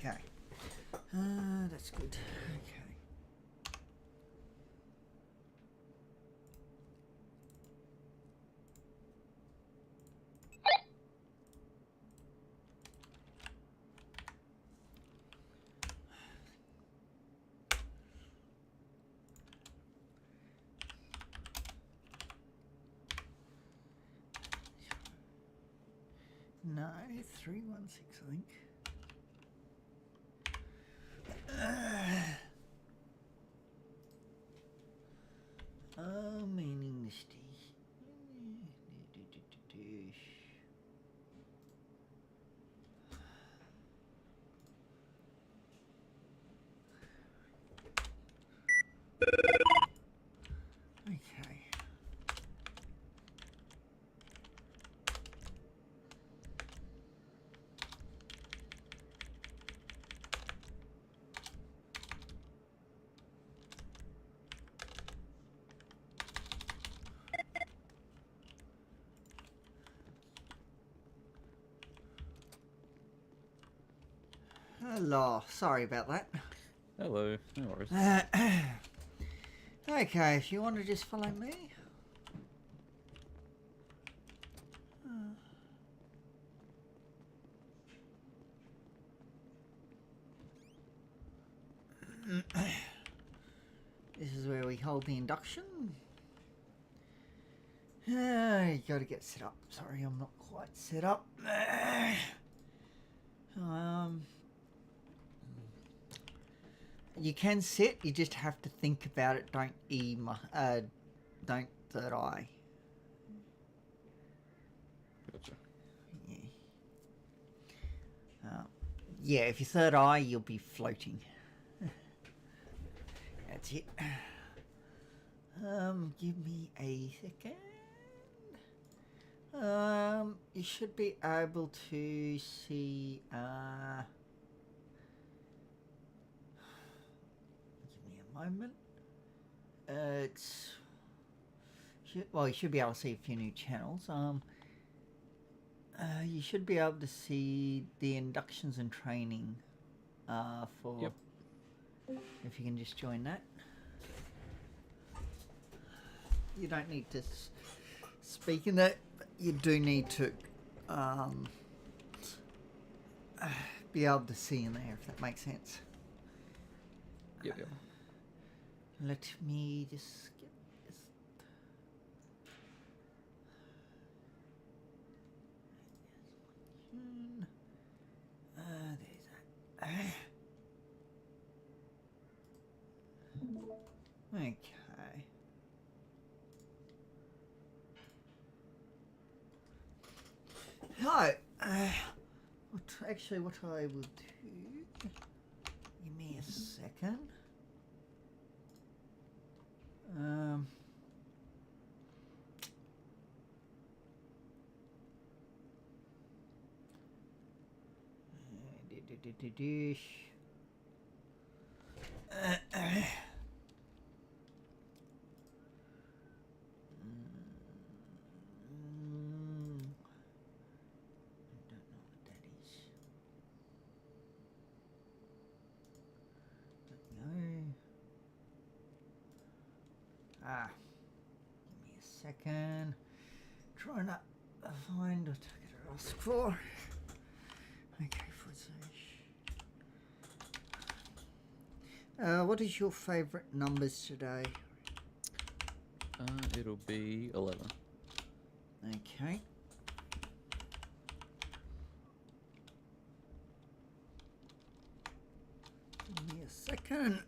Okay. That's good. Okay. No, 316, I think. Meaning Misty. Okay. Hello, sorry about that. Hello, no worries. Okay, if you want to just follow me. This is where we hold the induction. You got to get set up. Sorry, I'm not quite set up. You can sit. You just have to think about it. Don't don't third eye. Gotcha. Yeah. Yeah. If you third eye, you'll be floating. That's it. Give me a second. You should be able to see. Give me a moment. Well, you should be able to see a few new channels. You should be able to see the inductions and training. For. Yep. If you can just join that. You don't need to speak in that, but you do need to be able to see in there, if that makes sense. Yep. Let me just get this. There's that. Okay. Hi. What I will do. Give me a second. Give me a second. Trying to find what I could ask for. Okay, what is your favourite numbers today? It'll be 11. Okay. Give me a second.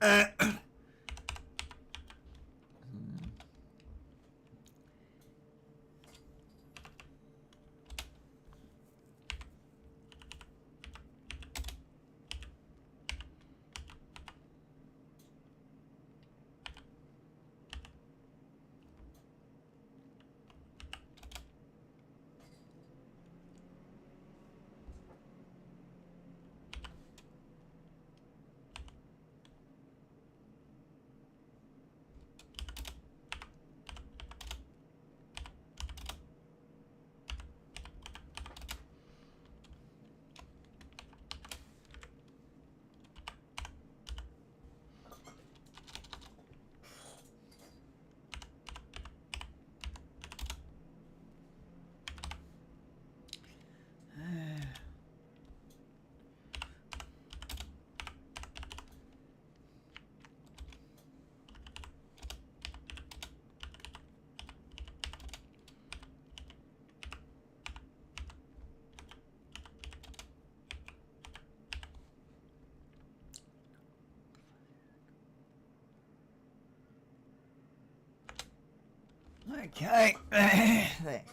Okay. There.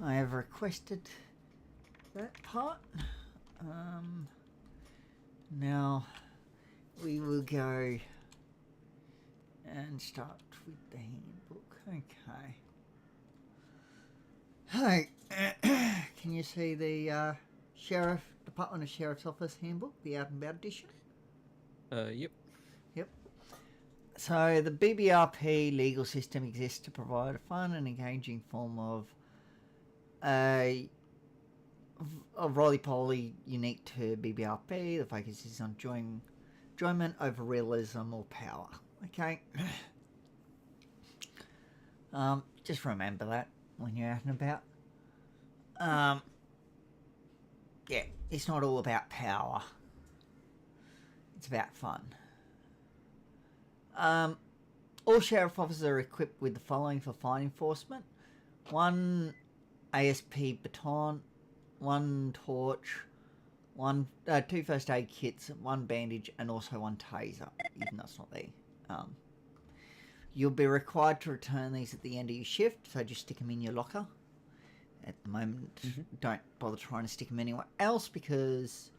I have requested that part. Now we will go and start with the handbook. Okay. Hey, can you see the Department of Sheriff's Office handbook, the out and about edition? Yep. Yep. So the BBRP legal system exists to provide a fun and engaging form of roly-poly unique to BBRP. The focus is on enjoyment over realism or power. Okay. Just remember that when you're out and about. Yeah, it's not all about power. It's about fun. All sheriff officers are equipped with the following for fine enforcement: 1 ASP baton, 1 torch, 2 first aid kits, 1 bandage, and also 1 taser, even though it's not there. You'll be required to return these at the end of your shift, so just stick them in your locker. At the moment, don't bother trying to stick them anywhere else because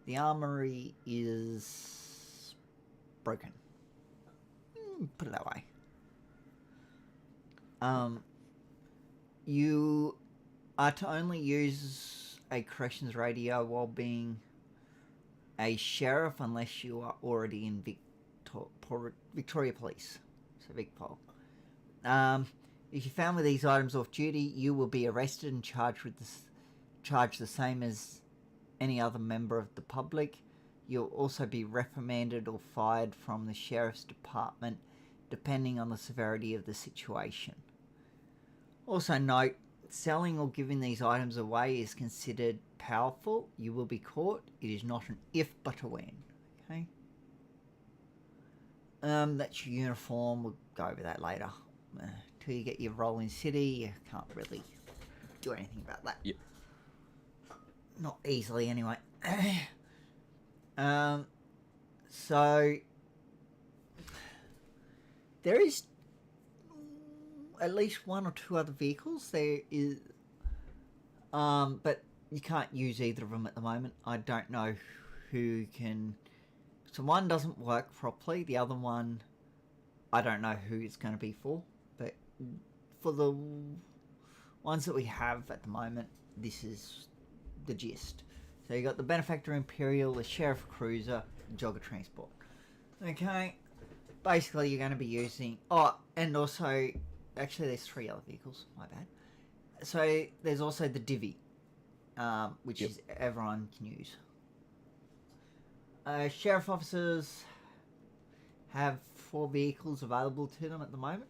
the armory is broken. Put it that way. You are to only use a corrections radio while being a sheriff unless you are already in Victoria Police, so VicPol. If you're found with these items off duty, you will be arrested and charged the same as any other member of the public. You'll also be reprimanded or fired from the sheriff's department, depending on the severity of the situation. Also note, selling or giving these items away is considered powerful. You will be caught. It is not an if but a when. Okay. That's your uniform. We'll go over that later. Till you get your role in city, you can't really do anything about that. Yep. Not easily, anyway. So there is at least 1 or 2 other vehicles. There is, but you can't use either of them at the moment. I don't know who can. So one doesn't work properly. The other one, I don't know who it's going to be for. But for the ones that we have at the moment, this is the gist. So you got the Benefactor Imperial, the Sheriff Cruiser, Jogger Transport. Okay, basically you're going to be using... Oh, and also... Actually, there's 3 other vehicles. My bad. So there's also the Divvy, which is everyone can use. Sheriff officers have 4 vehicles available to them at the moment.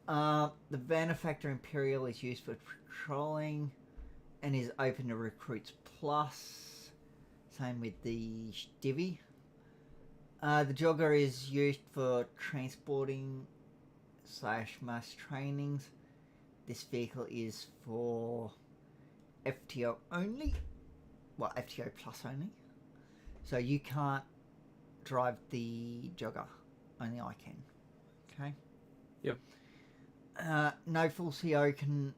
The Benefactor Imperial is used for patrolling and is open to recruits plus. Same with the Divvy. The Jogger is used for transporting / mass trainings. This vehicle is for FTO only. Well, FTO plus only. So you can't drive the Jogger. Only I can. Okay? Yep. No full sheriff can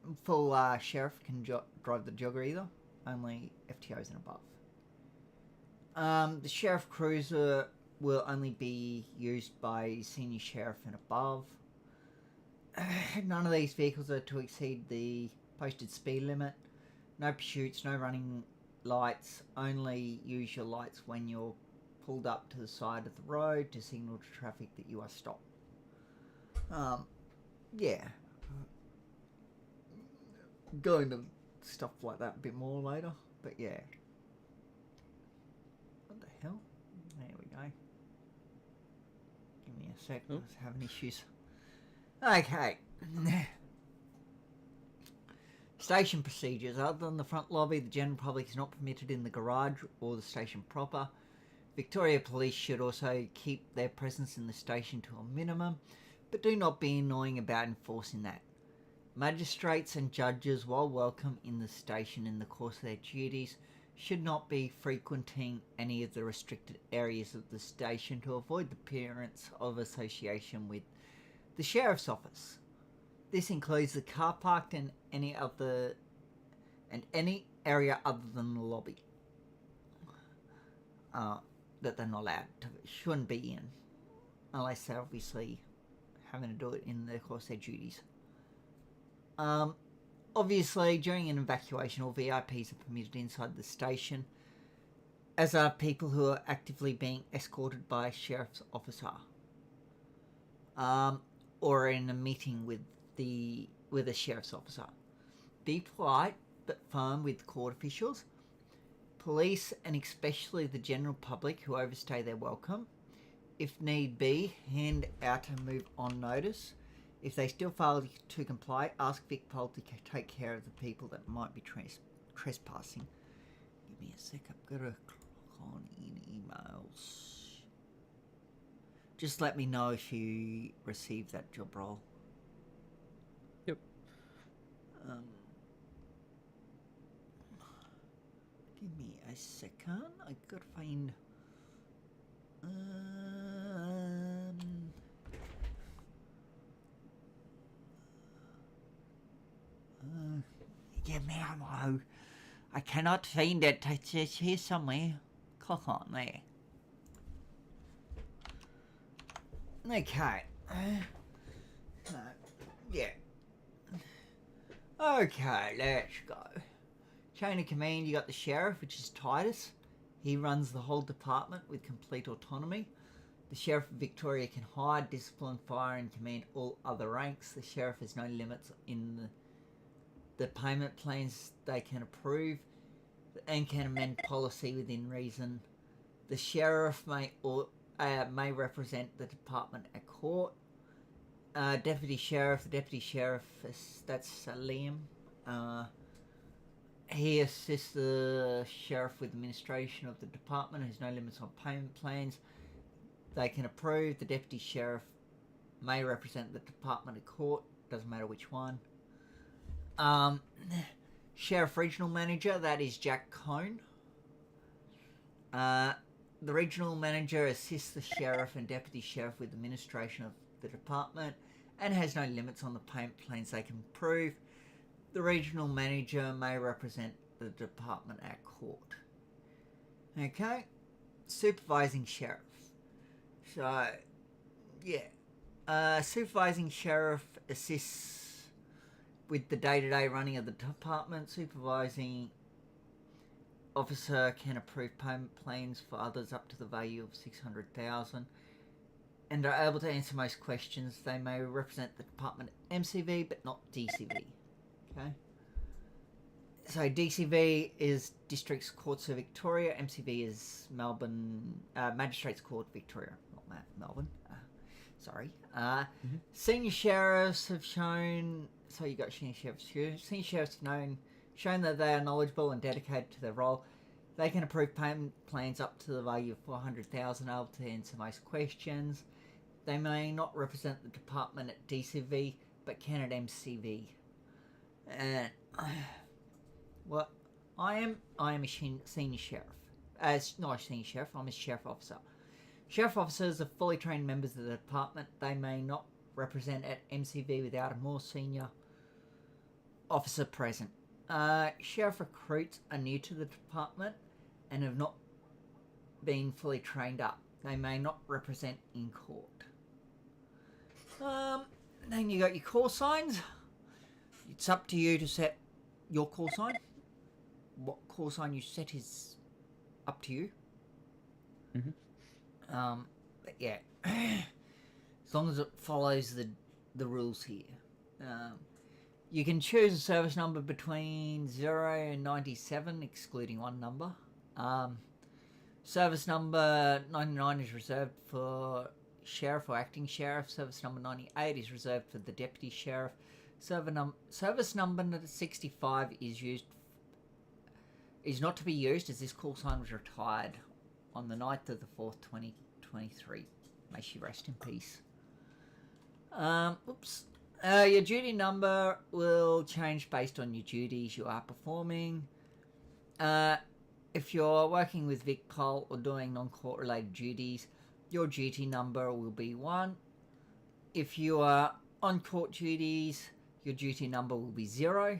drive the Jogger either. Only FTOs and above. The Sheriff Cruiser will only be used by senior sheriff and above. None of these vehicles are to exceed the posted speed limit. No pursuits, no running lights. Only use your lights when you're pulled up to the side of the road to signal to traffic that you are stopped. Yeah. Go into stuff like that a bit more later, but yeah. What the hell? There we go. Give me a sec, I was having issues. Okay. Station procedures. Other than the front lobby, the general public is not permitted in the garage or the station proper. Victoria Police should also keep their presence in the station to a minimum, but do not be annoying about enforcing that. Magistrates and judges, while welcome in the station in the course of their duties, should not be frequenting any of the restricted areas of the station to avoid the appearance of association with the Sheriff's Office. This includes the car park and any area other than the lobby that they're not allowed to, shouldn't be in, unless they're obviously having to do it in the course of their duties. Obviously, during an evacuation, all VIPs are permitted inside the station, as are people who are actively being escorted by a sheriff's officer, or in a meeting with a sheriff's officer. Be polite but firm with court officials, police, and especially the general public who overstay their welcome. If need be, hand out a move on notice. If they still fail to comply, ask VicPol to take care of the people that might be trespassing. Give me a sec, I've got to click on in emails. Just let me know if you receive that job role. Yep. Give me a second. I gotta find. Yeah, man, I cannot find it. It's here somewhere. Click on there. Okay. Yeah. Okay, let's go. Chain of command, you got the sheriff, which is Titus. He runs the whole department with complete autonomy. The Sheriff of Victoria can hire, discipline, fire, and command all other ranks. The Sheriff has no limits in the payment plans they can approve and can amend policy within reason. The Sheriff may represent the department at court. Deputy Sheriff, the Deputy Sheriff, that's Liam. He assists the Sheriff with administration of the department, has no limits on payment plans they can approve. The Deputy Sheriff may represent the department at court, doesn't matter which one. Sheriff Regional Manager, that is Jack Cone. The Regional Manager assists the Sheriff and Deputy Sheriff with administration of the department and has no limits on the payment plans they can approve. The Regional Manager may represent the department at court. Okay. Supervising Sheriff. So, yeah. Supervising Sheriff assists with the day-to-day running of the department. Supervising Officer can approve payment plans for others up to the value of $600,000 and are able to answer most questions. They may represent the department at MCV but not DCV. Okay. So DCV is Districts Courts of Victoria. MCV is Melbourne Magistrates Court Victoria, not Melbourne. Sorry. Senior sheriffs have shown. So you got senior sheriffs here. Senior sheriffs have shown that they are knowledgeable and dedicated to their role. They can approve payment plans up to the value of $400,000, able to answer most questions. They may not represent the department at DCV, but can at MCV. Well, I am a senior sheriff. Not a senior sheriff, I'm a sheriff officer. Sheriff officers are fully trained members of the department. They may not represent at MCV without a more senior officer present. Sheriff recruits are new to the department and have not been fully trained up. They may not represent in court. Then you got your call signs. It's up to you to set your call sign. What call sign you set is up to you. But yeah, as long as it follows the rules here. You can choose a service number between 0 and 97, excluding one number. Service number 99 is reserved for sheriff or acting sheriff. Service number 98 is reserved for the deputy sheriff. Service number 65 is not to be used as this call sign was retired on the 9th of the 4th, 2023. May she rest in peace. Your duty number will change based on your duties you are performing. If you're working with VicPol or doing non-court related duties, your duty number will be 1. If you are on court duties, your duty number will be 0.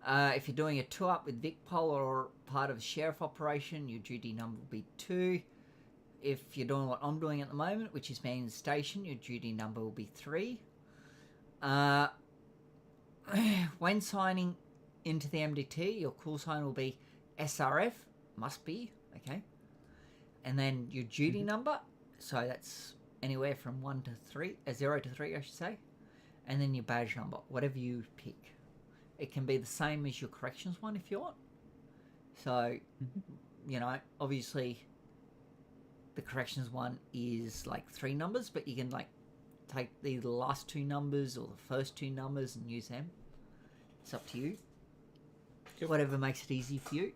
If you're doing a 2-up with VicPol or part of a sheriff operation, your duty number will be 2. If you're doing what I'm doing at the moment, which is manning the station, your duty number will be 3. When signing into the MDT, your call sign will be SRF, must be, okay? And then your duty number, so that's anywhere from 0 to 3, I should say. And then your badge number, whatever you pick. It can be the same as your corrections one if you want. So, you know, obviously the corrections one is like 3 numbers, but you can like take the last 2 numbers or the first 2 numbers and use them. It's up to you. Yep. Whatever makes it easy for you.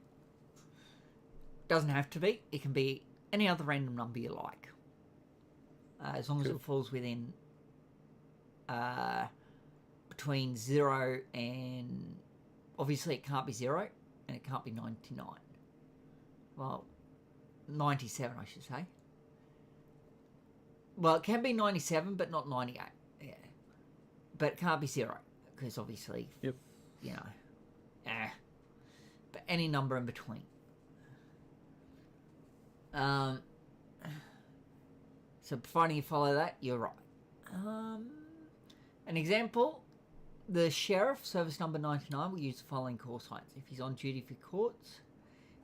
Doesn't have to be. It can be any other random number you like. As long as it falls within between 0 and... Obviously it can't be 0 and it can't be 99. Well, 97 I should say. Well, it can be 97 but not 98. Yeah. But it can't be 0 because obviously, Yep. you know, but any number in between. So providing you follow that, you're right. An example, the sheriff, service number 99, will use the following call signs. If he's on duty for courts,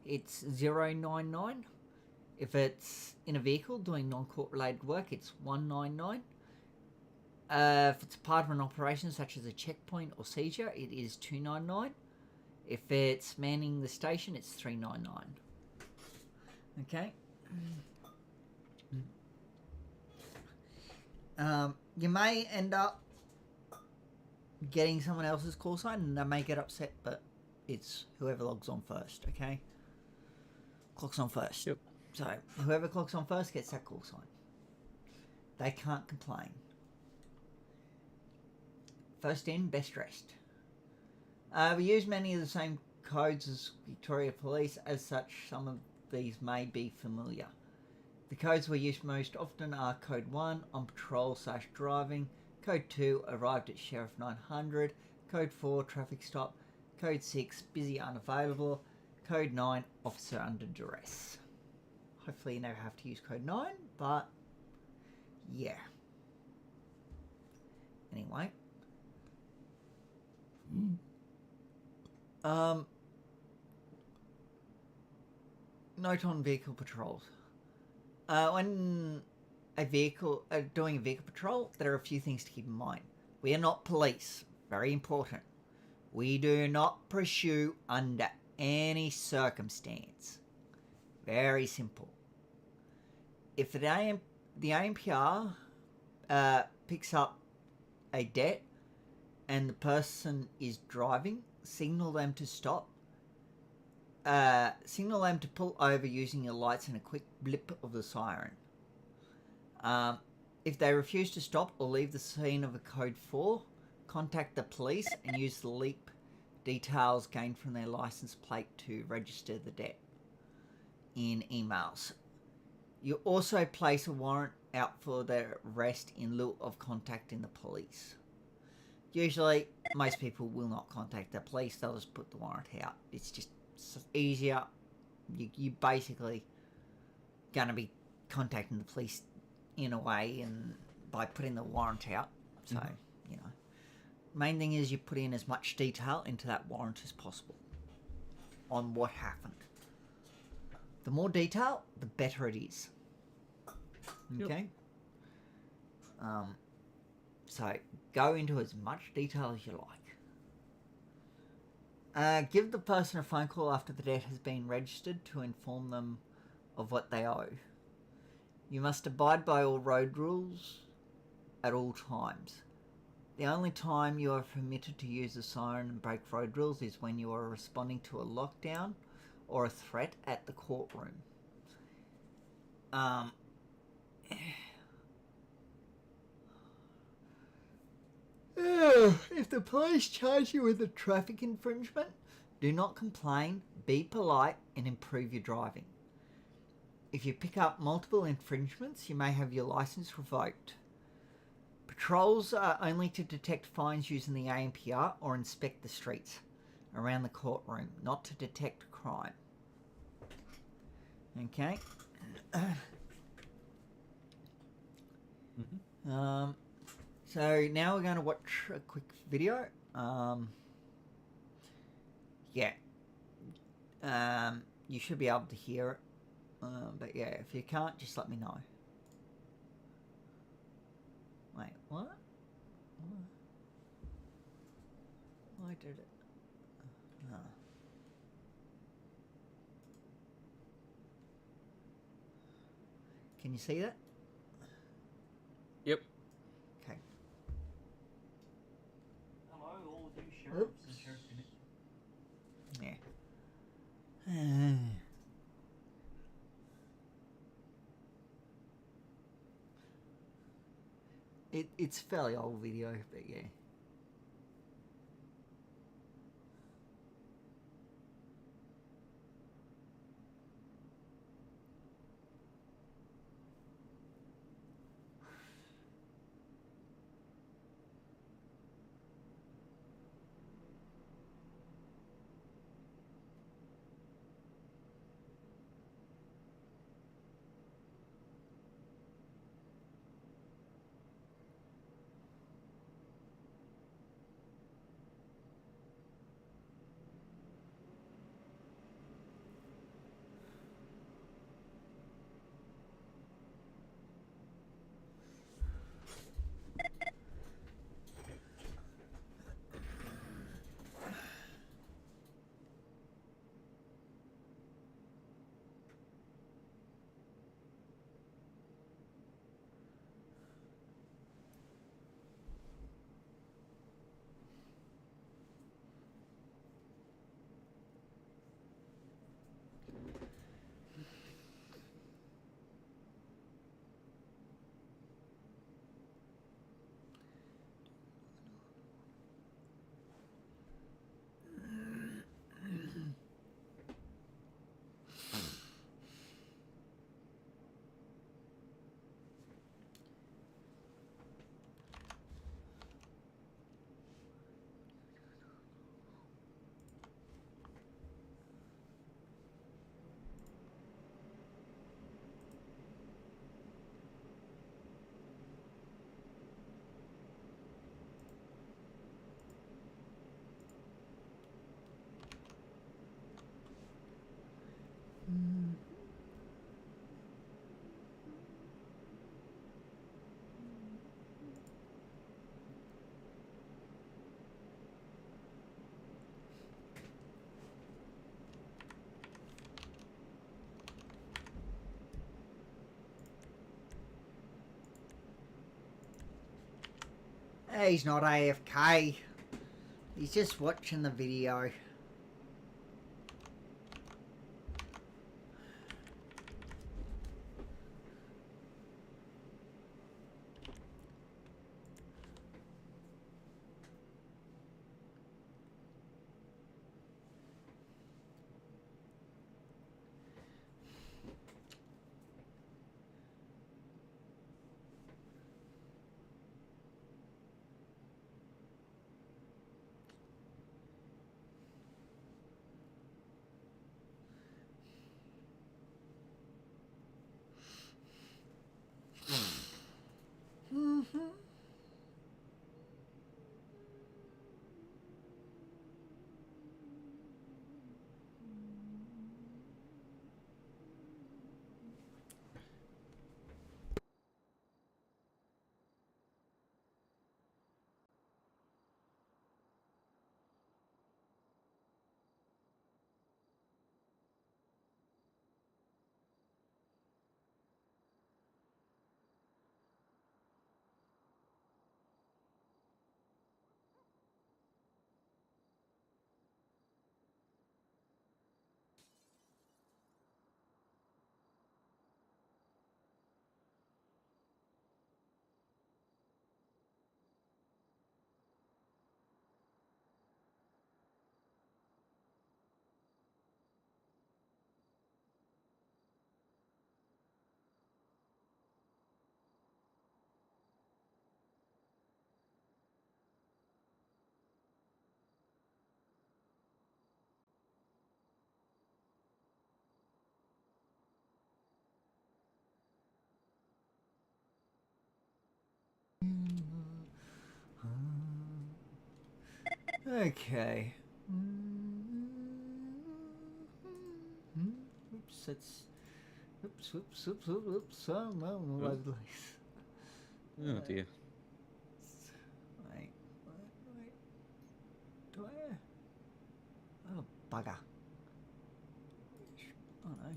it's 099. If it's in a vehicle doing non-court related work, it's 199. If it's part of an operation such as a checkpoint or seizure, it is 299. If it's manning the station, it's 399. Okay. You may end up getting someone else's call sign and they may get upset, but it's whoever logs on first, okay? Clocks on first. Yep. So whoever clocks on first gets that call sign. They can't complain. First in, best dressed. We use many of the same codes as Victoria Police. As such, some of these may be familiar. The codes we use most often are Code 1, on patrol / driving, Code 2, arrived at Sheriff 900, Code 4, traffic stop, Code 6, busy unavailable, Code 9, officer under duress. Hopefully you never have to use Code 9, but yeah. Anyway. Note on vehicle patrols. When doing a vehicle patrol, there are a few things to keep in mind. We are not police. Very important. We do not pursue under any circumstance. Very simple. If the ANPR picks up a debt and the person is driving, signal them to stop. Signal them to pull over using your lights and a quick blip of the siren. If they refuse to stop or leave the scene of a Code 4, contact the police and use the LEAP details gained from their license plate to register the debt in emails. You also place a warrant out for their arrest in lieu of contacting the police. Usually, most people will not contact the police, they'll just put the warrant out. It's just easier. You basically going to be contacting the police in a way and by putting the warrant out. So, you know, main thing is you put in as much detail into that warrant as possible on what happened. The more detail, the better it is. Okay? Yep. So, go into as much detail as you like. Give the person a phone call after the debt has been registered to inform them of what they owe. You must abide by all road rules at all times. The only time you are permitted to use the siren and break road rules is when you are responding to a lockdown or a threat at the courtroom. If the police charge you with a traffic infringement, do not complain, be polite, and improve your driving. If you pick up multiple infringements, you may have your license revoked. Patrols are only to detect fines using the ANPR or inspect the streets around the courtroom, not to detect crime. Okay. So now we're going to watch a quick video. Yeah. You should be able to hear it. But yeah, if you can't, just let me know. Wait, what? Why did it? Oh. Can you see that? Yep. Okay. Hello, all of you sheriffs and sheriff Yeah. It's fairly old video, but yeah. He's not AFK. He's just watching the video. Okay. Oops, that's... Oops. I'm all over the place. Oh dear. Wait. Do I... Oh, bugger. Oh, no.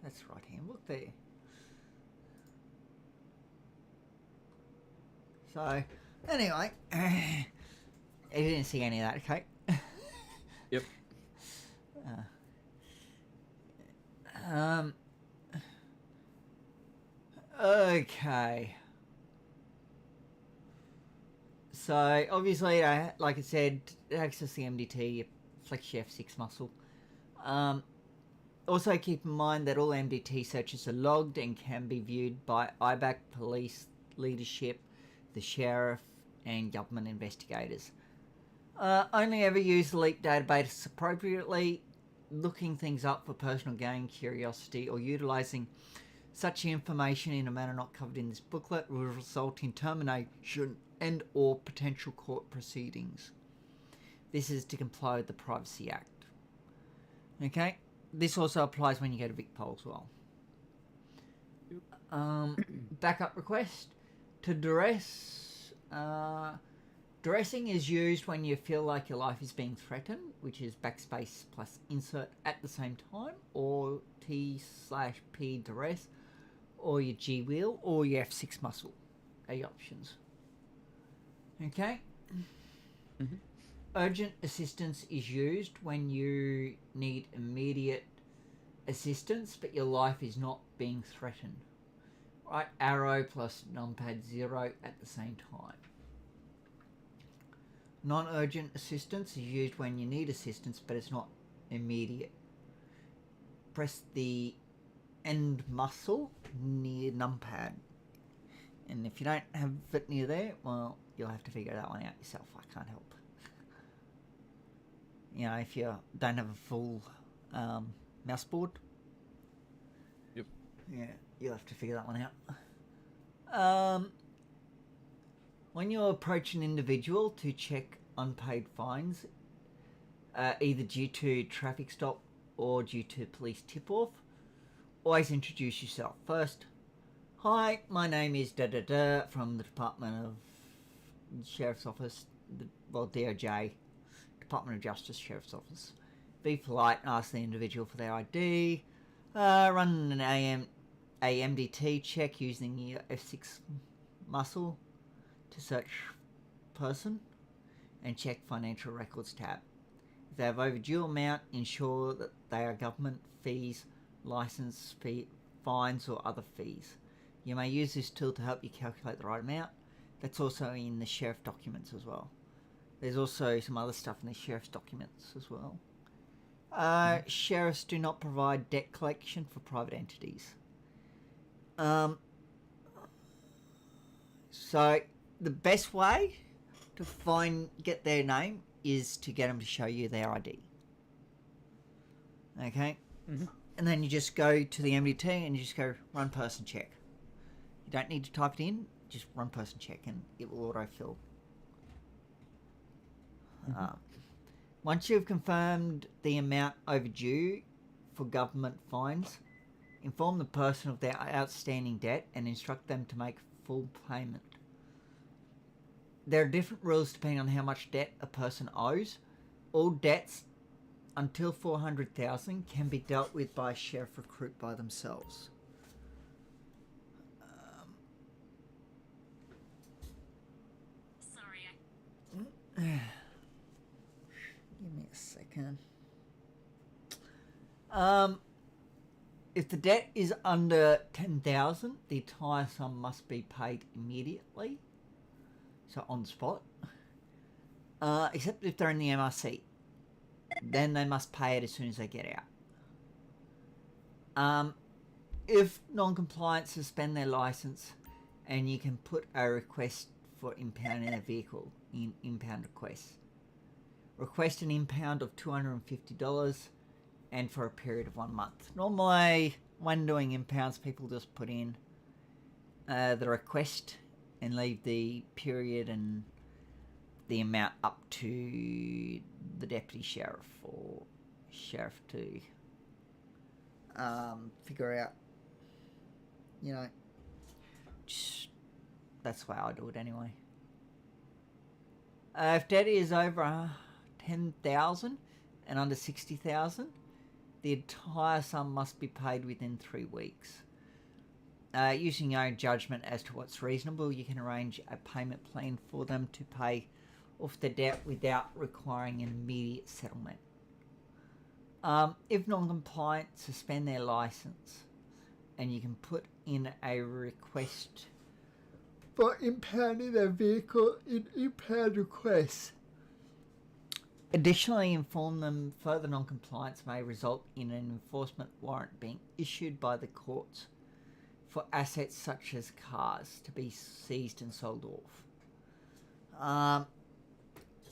That's right hand. Look there. So, anyway, you didn't see any of that, okay? Yep. Okay. So, obviously, like I said, access the MDT, flex your F6 muscle. Also, keep in mind that all MDT searches are logged and can be viewed by IBAC, police, leadership, the sheriff, and government investigators. Only ever use the Leap database appropriately. Looking things up for personal gain, curiosity, or utilising such information in a manner not covered in this booklet will result in termination and or potential court proceedings. This is to comply with the Privacy Act. Okay? This also applies when you go to VicPol as well. Backup request. To duress. Duressing is used when you feel like your life is being threatened, which is backspace plus insert at the same time, or T/P duress, or your G wheel, or your F6 muscle. Are your options. Okay? Mm-hmm. Urgent assistance is used when you need immediate assistance, but your life is not being threatened. Right arrow plus numpad 0 at the same time. Non-urgent assistance is used when you need assistance, but it's not immediate. Press the end muscle near numpad. And if you don't have it near there, well, you'll have to figure that one out yourself. I can't help. You know, if you don't have a full mouse board. Yep. Yeah, you'll have to figure that one out. When you approach an individual to check unpaid fines, either due to traffic stop or due to police tip-off, always introduce yourself first. Hi, my name is da-da-da from the Department of Sheriff's Office, DOJ, Department of Justice Sheriff's Office. Be polite and ask the individual for their ID. Run an AMDT check using your F6 muscle to search person and check financial records tab. If they have overdue amount, ensure that they are government fees, license fee, fines or other fees. You may use this tool to help you calculate the right amount. That's also in the sheriff documents as well. There's also some other stuff in the sheriff's documents as well. Sheriffs do not provide debt collection for private entities. So the best way to get their name is to get them to show you their ID. Okay? Mm-hmm. And then you just go to the MDT and you just go run person check. You don't need to type it in, just run person check and it will autofill. Mm-hmm. Once you've confirmed the amount overdue for government fines, inform the person of their outstanding debt and instruct them to make full payment. There are different rules depending on how much debt a person owes. All debts until $400,000 can be dealt with by a sheriff recruit by themselves. Sorry, Give me a second. If the debt is under $10,000, the entire sum must be paid immediately, so on the spot. Except if they're in the MRC, then they must pay it as soon as they get out. If non-compliant, suspend their license, and you can put a request for impounding a vehicle in impound requests. Request an impound of $250 and for a period of 1 month. Normally, when doing impounds, people just put in the request and leave the period and the amount up to the deputy sheriff or sheriff to figure out. You know, just, that's the way I do it anyway. If debt is over 10,000 and under 60,000, the entire sum must be paid within 3 weeks. Using your own judgment as to what's reasonable, you can arrange a payment plan for them to pay off the debt without requiring an immediate settlement. If non-compliant, suspend their license, and you can put in a request for impounding their vehicle in impound requests. Additionally, inform them further non-compliance may result in an enforcement warrant being issued by the courts for assets such as cars to be seized and sold off.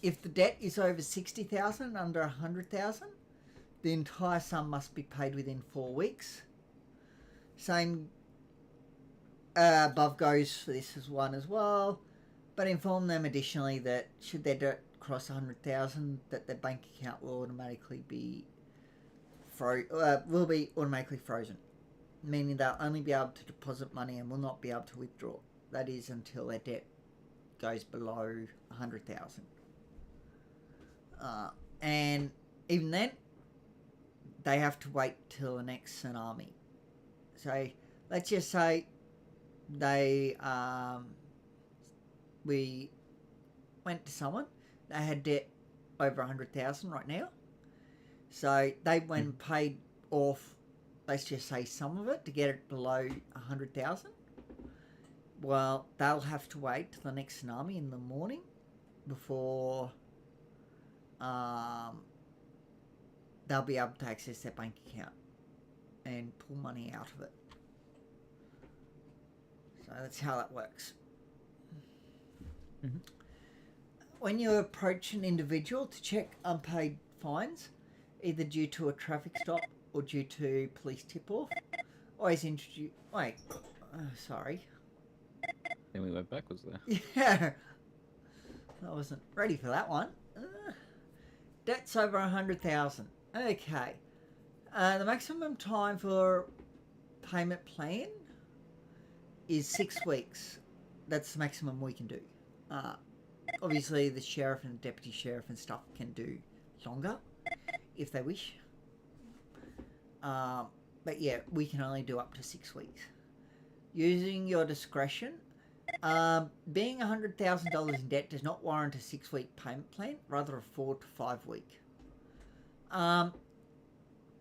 If the debt is over 60,000 and under 100,000, the entire sum must be paid within 4 weeks. Same above goes for this one as well, but inform them additionally that should their debt cross 100,000, that their bank account will automatically be automatically frozen, meaning they'll only be able to deposit money and will not be able to withdraw. That is until their debt goes below 100,000. And even then, they have to wait till the next tsunami. So let's just say we went to someone, they had debt over 100,000 right now. So they went and paid off, let's just say some of it to get it below 100,000. Well, they'll have to wait till the next tsunami in the morning before they'll be able to access their bank account and pull money out of it. So that's how that works. Mm-hmm. When you approach an individual to check unpaid fines, either due to a traffic stop or due to police tip-off, always introduce... Wait, sorry. Then we went backwards there. Yeah, I wasn't ready for that one. Debt's over 100,000. Okay. The maximum time for payment plan is 6 weeks. That's the maximum we can do. Obviously, the sheriff and the deputy sheriff and stuff can do longer if they wish. But yeah, we can only do up to 6 weeks. Using your discretion, being $100,000 in debt does not warrant a 6-week payment plan, rather a 4 to 5 week.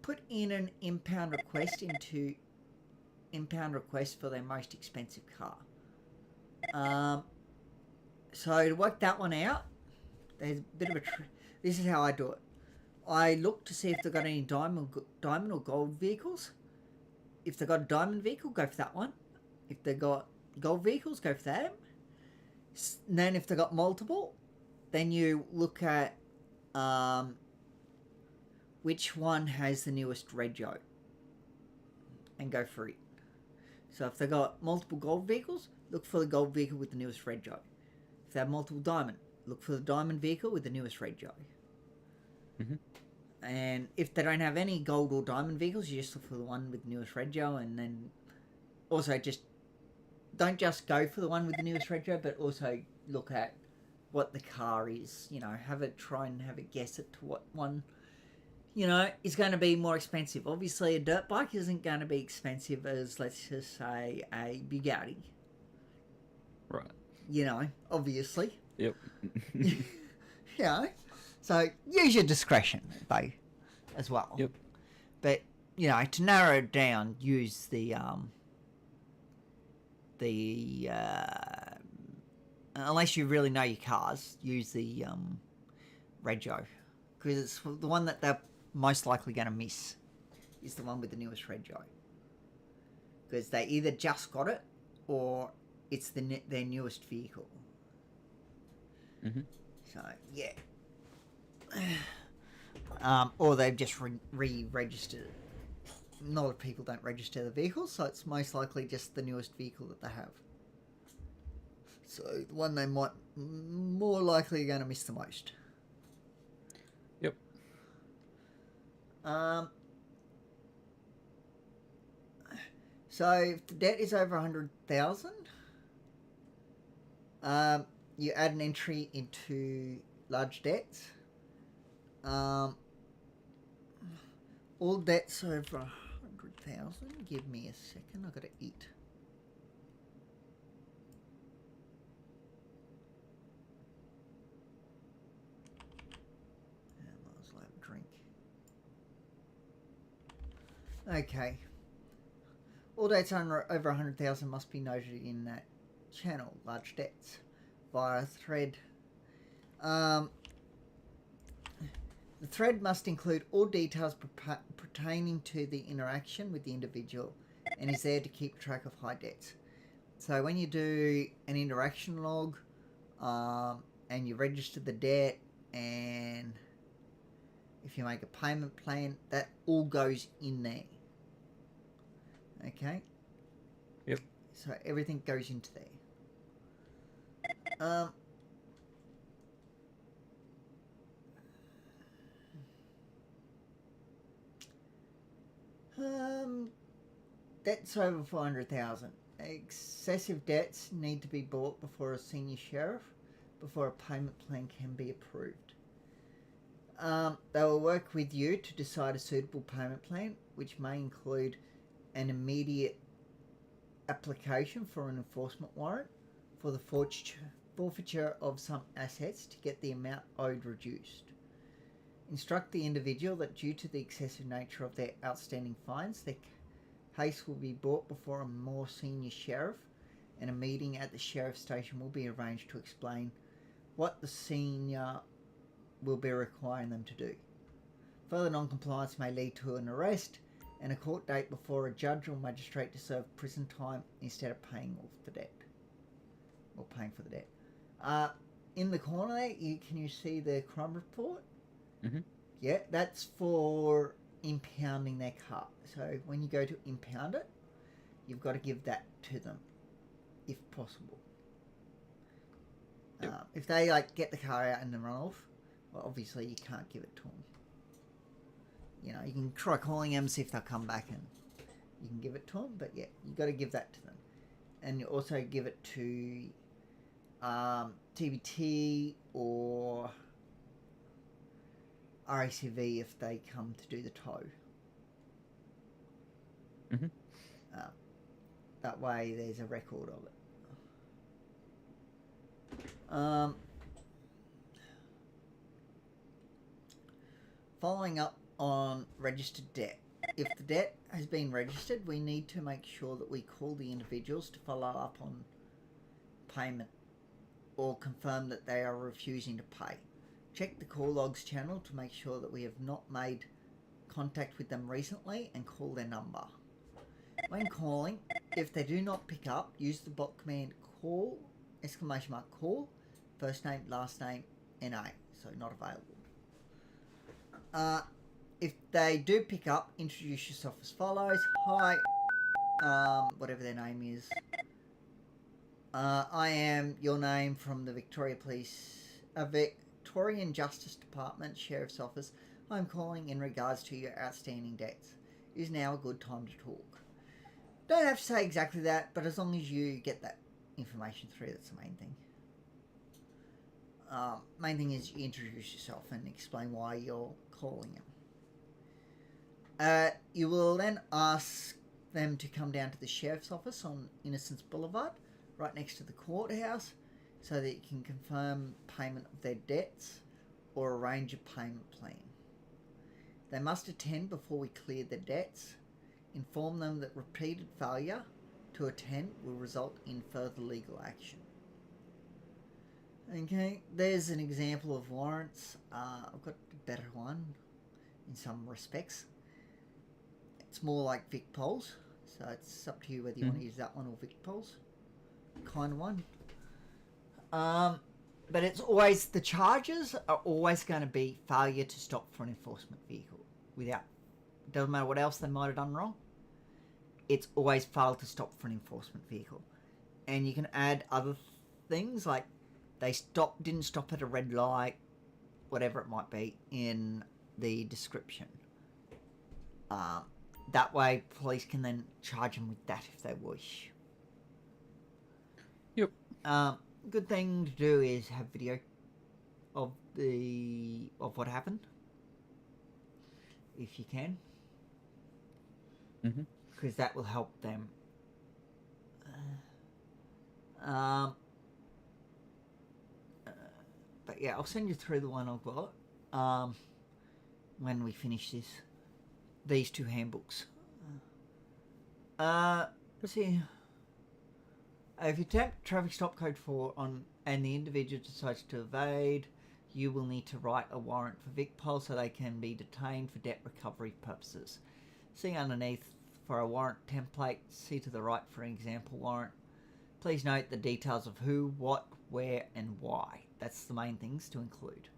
Put in an impound request into impound request for their most expensive car. So to work that one out, there's a bit of a... This is how I do it. I look to see if they've got any diamond or gold vehicles. If they've got a diamond vehicle, go for that one. If they've got gold vehicles, go for them. And then if they've got multiple, then you look at which one has the newest rego and go for it. So if they've got multiple gold vehicles, look for the gold vehicle with the newest rego. If they have multiple diamond, look for the diamond vehicle with the newest rego. Mm-hmm. And if they don't have any gold or diamond vehicles, you just look for the one with the newest rego, and then also just don't just go for the one with the newest rego, but also look at what the car is. You know, try and have a guess at to what one, you know, is going to be more expensive. Obviously, a dirt bike isn't going to be expensive as, let's just say, a Bugatti. Right. You know, obviously. Yep. You know, so use your discretion, though, as well. Yep. But, you know, to narrow it down, use the unless you really know your cars, use the rego, because it's the one that they're most likely going to miss is the one with the newest rego, because they either just got it or it's their newest vehicle. Mm-hmm. So yeah, or they've just re-registered it. a lot of people don't register the vehicles, so it's most likely just the newest vehicle that they have. So the one they might more likely going to miss the most. Yep. So if the debt is over 100,000, you add an entry into large debts. All debts over 100,000. Give me a second. I've got to eat. Might as well have a drink. Okay. All debts over 100,000 must be noted in that channel, large debts, via a thread. The thread must include all details pertaining to the interaction with the individual and is there to keep track of high debts. So when you do an interaction log and you register the debt, and if you make a payment plan, that all goes in there. Okay? Yep. So everything goes into there. Debts over 400,000. Excessive debts need to be bought before a senior sheriff, before a payment plan can be approved. They will work with you to decide a suitable payment plan, which may include an immediate application for an enforcement warrant for the forfeiture of some assets to get the amount owed reduced. Instruct the individual that due to the excessive nature of their outstanding fines, their case will be brought before a more senior sheriff, and a meeting at the sheriff station will be arranged to explain what the senior will be requiring them to do. Further non-compliance may lead to an arrest and a court date before a judge or magistrate to serve prison time instead of paying off the debt. Or paying for the debt. In the corner there, can you see the crime report? Mm-hmm. Yeah, that's for impounding their car. So when you go to impound it, you've got to give that to them, if possible. Yep. If they get the car out and then run off, well, obviously you can't give it to them. You know, you can try calling them, see if they'll come back, and you can give it to them. But yeah, you got to give that to them, and you also give it to TBT or RACV if they come to do the tow. Mm-hmm. That way there's a record of it. Following up on registered debt. If the debt has been registered, we need to make sure that we call the individuals to follow up on payment or confirm that they are refusing to pay. Check the call logs channel to make sure that we have not made contact with them recently and call their number. When calling, if they do not pick up, use the bot command call, !call, first name, last name, NA, so not available. If they do pick up, introduce yourself as follows. Hi, whatever their name is. I am your name from the Victorian Justice Department Sheriff's Office. I'm calling in regards to your outstanding debts. It is now a good time to talk. Don't have to say exactly that, but as long as you get that information through, that's the main thing. Main thing is you introduce yourself and explain why you're calling them. You will then ask them to come down to the Sheriff's Office on Innocence Boulevard, right next to the courthouse, so that you can confirm payment of their debts or arrange a payment plan. They must attend before we clear their debts. Inform them that repeated failure to attend will result in further legal action. Okay, there's an example of warrants. I've got a better one in some respects. It's more like Vic Pols, so it's up to you whether you want to use that one or Vic Pols kind of one. But it's always, the charges are always going to be failure to stop for an enforcement vehicle without doesn't matter what else they might have done wrong, it's always failed to stop for an enforcement vehicle. And you can add other things like they didn't stop at a red light, whatever it might be, in the description. That way, police can then charge them with that if they wish. Yep. Good thing to do is have video of what happened, if you can, because that will help them. But yeah, I'll send you through the one I've got when we finish these two handbooks. Let's see. If you tap traffic stop code 4 on and the individual decides to evade, you will need to write a warrant for VicPol so they can be detained for debt recovery purposes. See underneath for a warrant template, see to the right for an example warrant. Please note the details of who, what, where, and why. That's the main things to include.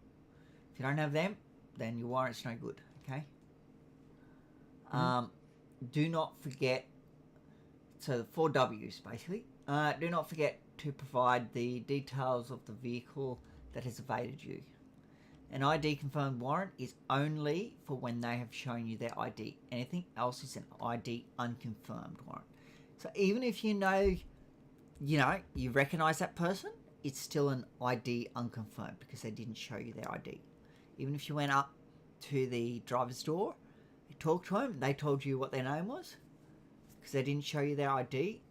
If you don't have them, then your warrant's no good, okay? Do not forget, so the 4 W's basically. Do not forget to provide the details of the vehicle that has evaded you. An ID confirmed warrant is only for when they have shown you their ID. Anything else is an ID unconfirmed warrant. So even if you recognize that person, it's still an ID unconfirmed because they didn't show you their ID. Even if you went up to the driver's door, you talked to them, they told you what their name was, because they didn't show you their ID,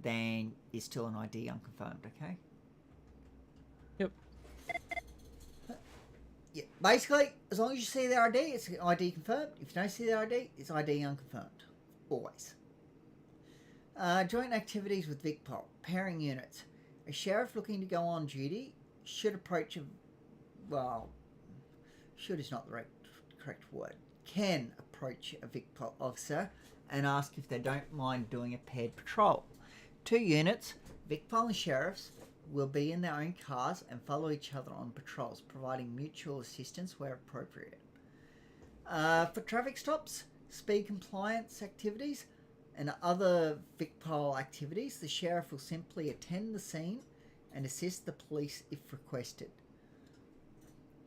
then it's still an ID unconfirmed, okay? Yep. Yeah, basically, as long as you see their ID, it's ID confirmed. If you don't see their ID, it's ID unconfirmed. Always. Joint activities with VicPol. Pairing units. A sheriff looking to go on duty should approach should is not the correct word. Can approach a VicPol officer and ask if they don't mind doing a paired patrol. 2 units, VicPol and sheriffs, will be in their own cars and follow each other on patrols, providing mutual assistance where appropriate. For traffic stops, speed compliance activities, and other VicPol activities, the sheriff will simply attend the scene and assist the police if requested.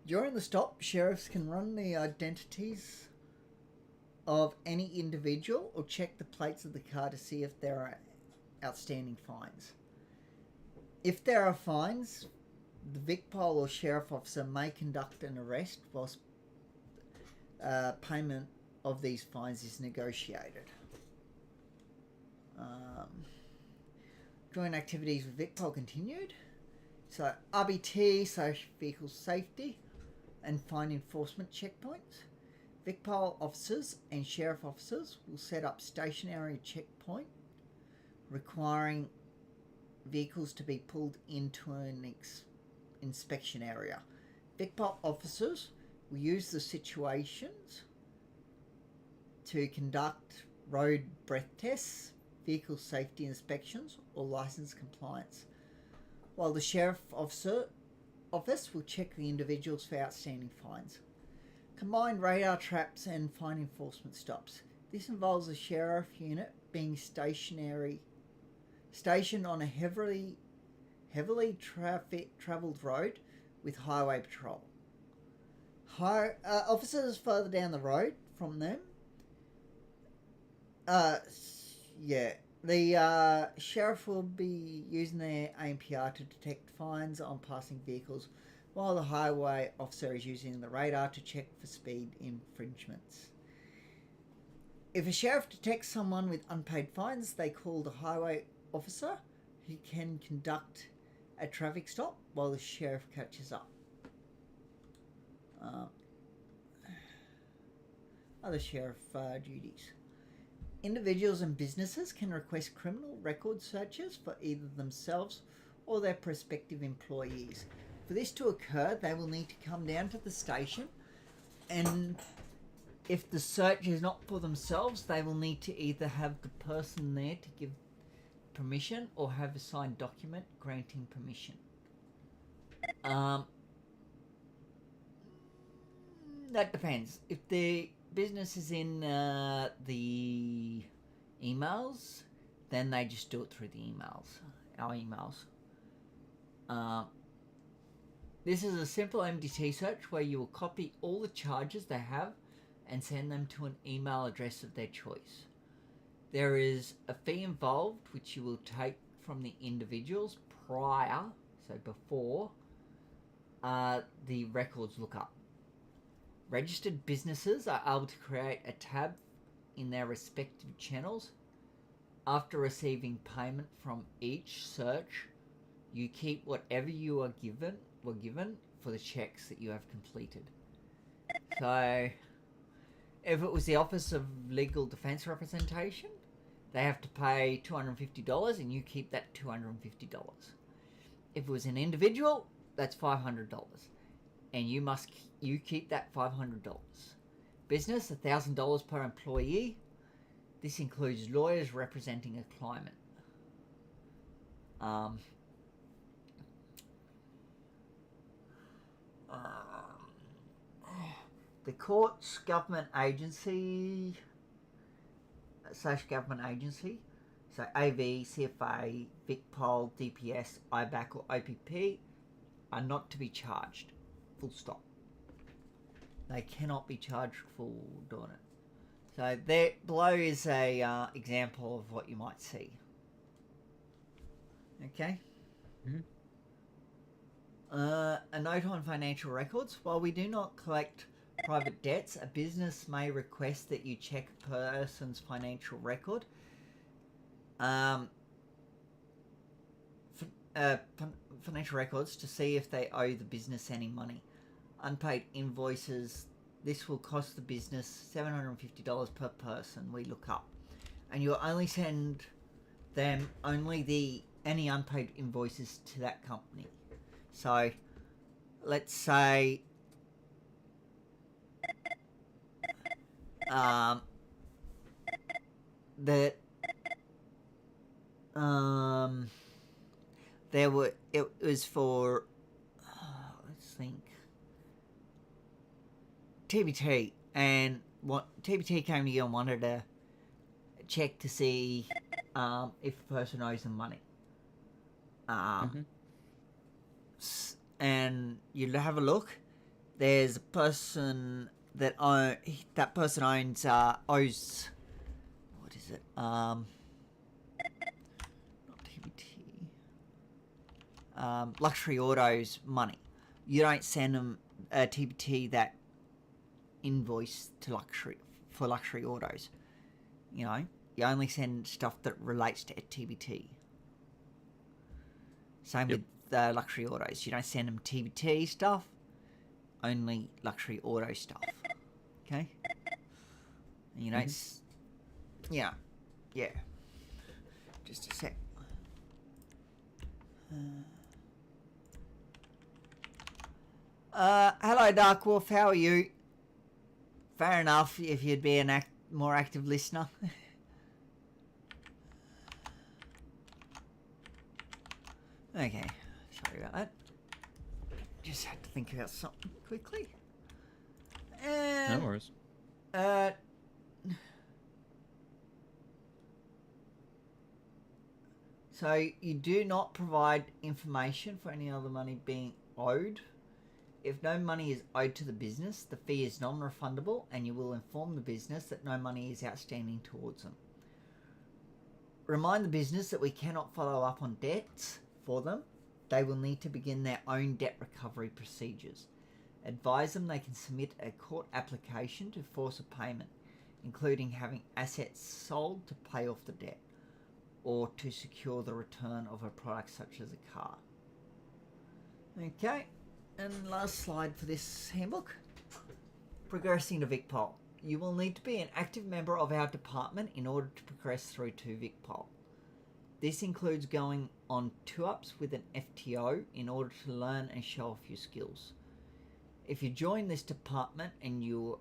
During the stop, sheriffs can run the identities of any individual or check the plates of the car to see if there are outstanding fines. If there are fines, the VicPol or sheriff officer may conduct an arrest whilst payment of these fines is negotiated. Joint activities with VicPol continued. So RBT, so vehicle safety and fine enforcement checkpoints. VicPol officers and sheriff officers will set up stationary checkpoint requiring vehicles to be pulled into an inspection area. VicPol officers will use the situations to conduct road breath tests, vehicle safety inspections, or license compliance, while the sheriff office will check the individuals for outstanding fines. Combined radar traps and fine enforcement stops. This involves a sheriff unit being stationed on a heavily travelled road with highway patrol. Officers further down the road from them. The sheriff will be using their ANPR to detect fines on passing vehicles, while the highway officer is using the radar to check for speed infringements. If a sheriff detects someone with unpaid fines, they call the highway officer, who can conduct a traffic stop while the sheriff catches up. Other sheriff duties. Individuals and businesses can request criminal record searches for either themselves or their prospective employees. For this to occur, they will need to come down to the station, and if the search is not for themselves, they will need to either have the person there to give permission or have a signed document granting permission. That depends. If business is in the emails, then they just do it through the emails, our emails. This is a simple MDT search where you will copy all the charges they have and send them to an email address of their choice. There is a fee involved which you will take from the individuals prior, so before, the records lookup. Registered businesses are able to create a tab in their respective channels. After receiving payment from each search, you keep whatever you were given for the checks that you have completed. So, if it was the Office of Legal Defence Representation, they have to pay $250 and you keep that $250. If it was an individual, that's $500. And you keep that $500. Business, $1,000 per employee. This includes lawyers representing a claimant. The courts, government agency, so AV, CFA, VicPol, DPS, IBAC or OPP are not to be charged. Full stop. They cannot be charged for doing it. So there below is a example of what you might see. Okay. Mm-hmm. A note on financial records. While we do not collect private debts, a business may request that you check a person's financial record. Financial records to see if they owe the business any money. Unpaid invoices. This will cost the business $750 per person we look up. And you'll only send them any unpaid invoices to that company. So, let's say that it was for let's think TBT, and what TBT came to you and wanted to check to see if a person owes them money. And you have a look. There's a person that person owns owes, what is it? Not TBT. Luxury Autos money. You don't send them TBT that invoice to Luxury Autos. You know, you only send stuff that relates to TBT. Same with Luxury Autos. You don't send them TBT stuff, only Luxury Auto stuff. Okay? And you don't... Yeah. Just a sec. Hello, Dark Wolf. How are you? Fair enough if you'd be a more active listener. Okay. Sorry about that. Just had to think about something quickly. No worries. So you do not provide information for any other money being owed. If no money is owed to the business, the fee is non-refundable, and you will inform the business that no money is outstanding towards them. Remind the business that we cannot follow up on debts for them. They will need to begin their own debt recovery procedures. Advise them they can submit a court application to force a payment, including having assets sold to pay off the debt or to secure the return of a product such as a car. Okay, and last slide for this handbook. Progressing to VicPol. You will need to be an active member of our department in order to progress through to VicPol. This includes going on 2-ups with an FTO in order to learn and show off your skills. If you join this department and you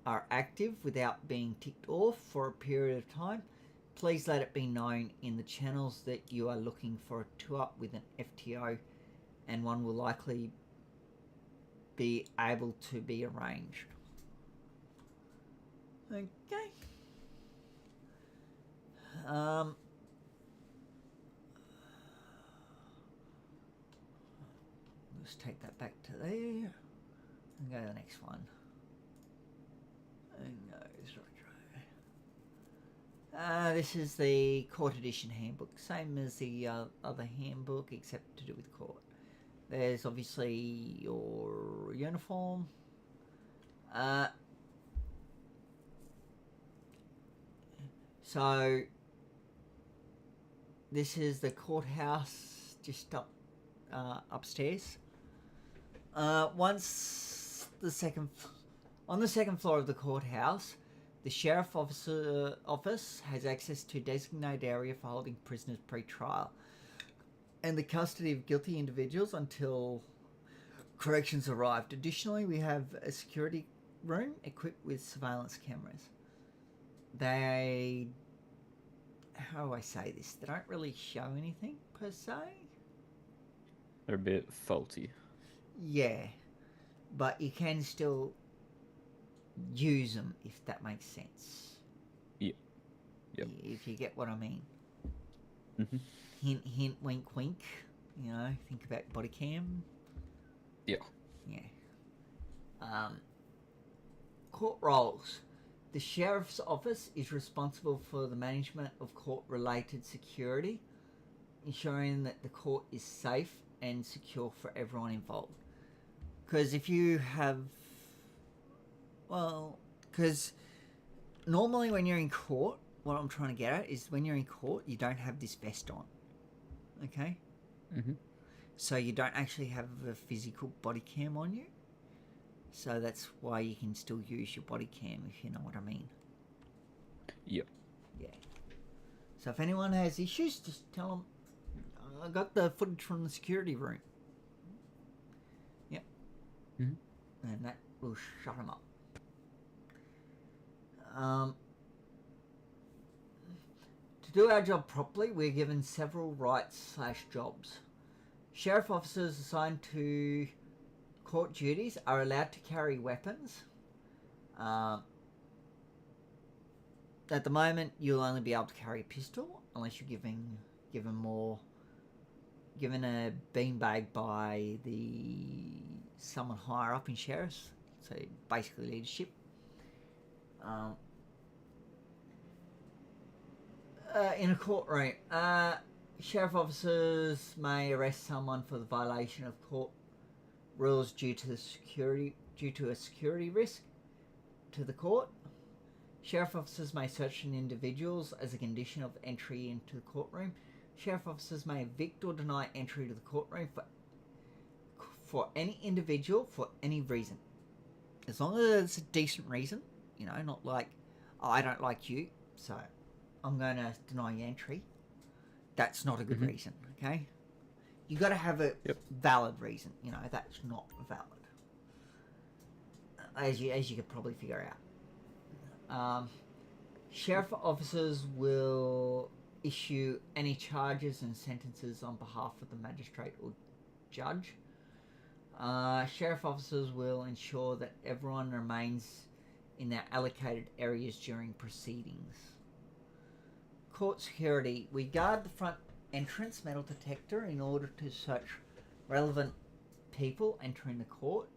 are active without being ticked off for a period of time, please let it be known in the channels that you are looking for a 2-up with an FTO, and one will likely be able to be arranged. Okay. Let's take that back to there and go to the next one. And go this is the court edition handbook, same as the other handbook except to do with court. There's obviously your uniform. So this is the courthouse just upstairs. Once on the second floor of the courthouse, the sheriff office has access to designated area for holding prisoners pre-trial and the custody of guilty individuals until corrections arrived. Additionally, we have a security room equipped with surveillance cameras. How do I say this? They don't really show anything per se. They're a bit faulty. Yeah, but you can still use them if that makes sense. Yep. If you get what I mean. Mm-hmm. Hint, hint, wink, wink. You know, think about body cam. Yeah. Court roles. The sheriff's office is responsible for the management of court-related security, ensuring that the court is safe and secure for everyone involved. Because if you have... because normally when you're in court, what I'm trying to get at is when you're in court, you don't have this vest on. Okay? Mm-hmm. So you don't actually have a physical body cam on you. So that's why you can still use your body cam, if you know what I mean. Yep. Yeah. So if anyone has issues, just tell them, I got the footage from the security room. Yep. Mm-hmm. And that will shut them up. To do our job properly, we're given several rights/jobs. Sheriff officers assigned to court duties are allowed to carry weapons. At the moment, you'll only be able to carry a pistol unless you're given a beanbag by someone higher up in sheriffs, so basically leadership. In a courtroom, sheriff officers may arrest someone for the violation of court rules due to a security risk to the court. Sheriff officers may search an individuals as a condition of entry into the courtroom. Sheriff officers may evict or deny entry to the courtroom for any individual for any reason, as long as it's a decent reason. You know, not like, oh, I don't like you, so I'm going to deny you entry. That's not a good reason, okay? You got to have a valid reason. You know, that's not valid, as you could probably figure out. Sheriff officers will issue any charges and sentences on behalf of the magistrate or judge. Sheriff officers will ensure that everyone remains in their allocated areas during proceedings. Court security. We guard the front entrance metal detector in order to search relevant people entering the court.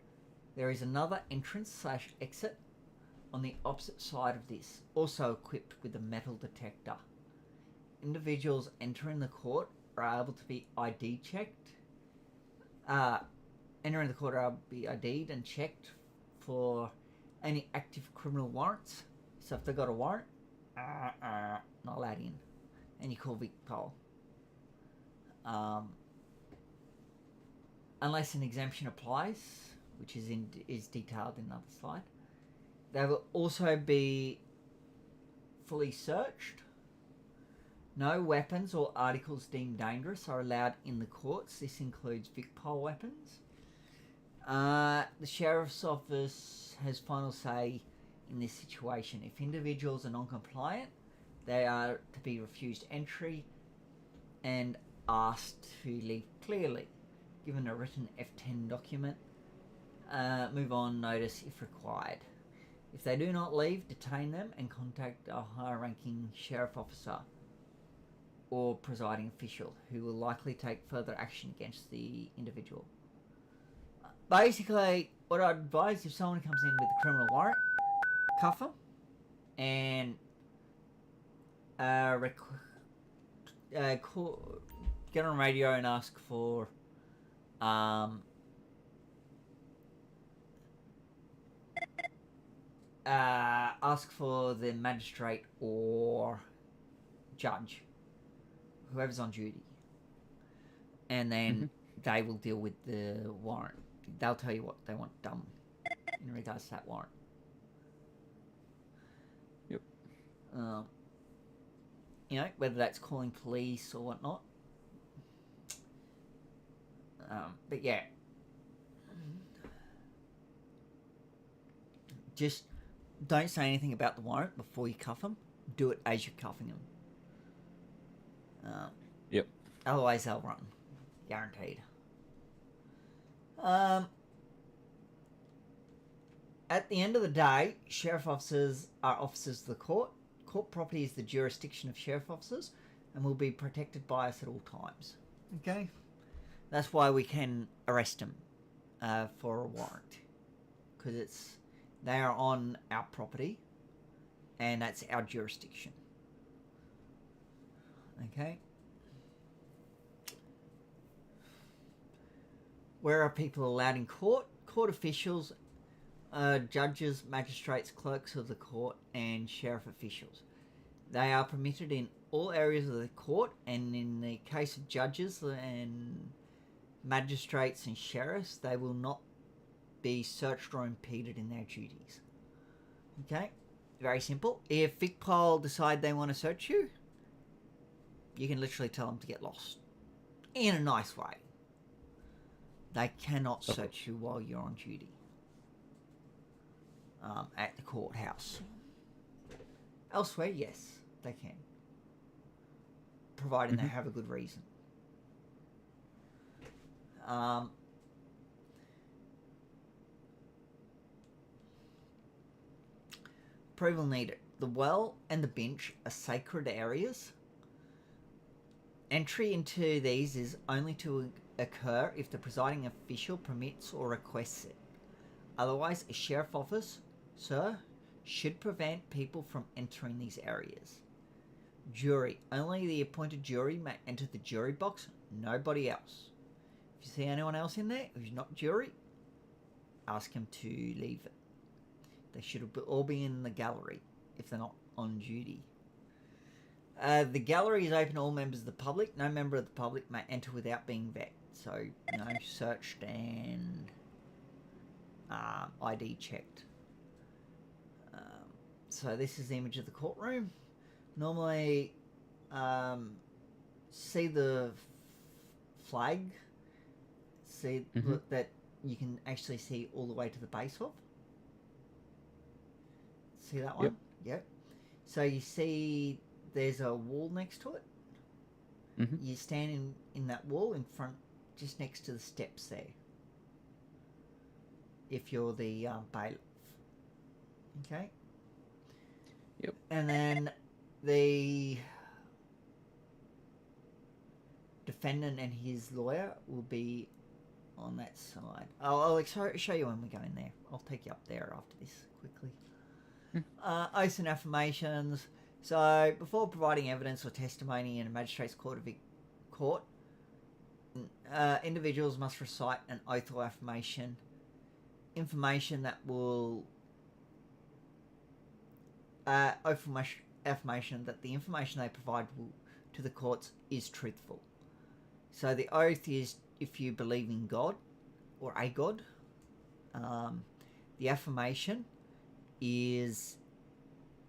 There is another entrance/exit on the opposite side of this, also equipped with a metal detector. Individuals entering the court are able to be ID checked. Entering the court are able to be ID'd and checked for any active criminal warrants. So if they've got a warrant, not allowed in. And you call Vic Pol. Unless an exemption applies, which is detailed in another slide. They will also be fully searched. No weapons or articles deemed dangerous are allowed in the courts. This includes Vic Pol weapons. The Sheriff's Office has final say in this situation. If individuals are non-compliant, they are to be refused entry and asked to leave clearly, given a written F10 document, move on notice if required. If they do not leave, detain them and contact a higher-ranking sheriff officer or presiding official who will likely take further action against the individual. Basically, what I'd advise if someone comes in with a criminal warrant, cuff them and get on radio and ask for the magistrate or judge, whoever's on duty, and then they will deal with the warrant. They'll tell you what they want done in regards to that warrant. Yep. You know, whether that's calling police or whatnot. But yeah, just don't say anything about the warrant before you cuff them. Do it as you're cuffing them. Yep. Otherwise, they'll run, guaranteed. At the end of the day, sheriff officers are officers of the court. Court property is the jurisdiction of sheriff officers and will be protected by us at all times. Okay? That's why we can arrest them for a warrant. Because they are on our property and that's our jurisdiction. Okay? Where are people allowed in court? Court officials, judges, magistrates, clerks of the court, and sheriff officials. They are permitted in all areas of the court, and in the case of judges and magistrates and sheriffs, they will not be searched or impeded in their duties. Okay? Very simple. If VicPol decide they want to search you, you can literally tell them to get lost. In a nice way. They cannot search you while you're on duty. At the courthouse. Elsewhere, yes, they can. Providing they have a good reason. Approval needed. The well and the bench are sacred areas. Entry into these is only to occur if the presiding official permits or requests it. Otherwise, a sheriff office, sir, should prevent people from entering these areas. Jury. Only the appointed jury may enter the jury box, nobody else. If you see anyone else in there who's not jury, ask him to leave it. They should all be in the gallery if they're not on duty. The gallery is open to all members of the public. No member of the public may enter without being vetted. So, searched and ID checked. So this is the image of the courtroom. Normally, see the flag. See look, that you can actually see all the way to the base of. See that one? Yep. So you see there's a wall next to it. You stand in that wall in front, just next to the steps there. If you're the bailiff. Okay? Yep. And then the defendant and his lawyer will be on that side. I'll show you when we go in there. I'll take you up there after this quickly. Oaths and affirmations. So, before providing evidence or testimony in a magistrate's court, individuals must recite an oath or affirmation. Affirmation that the information they provide to the courts is truthful. So the oath is if you believe in God or a God. The affirmation is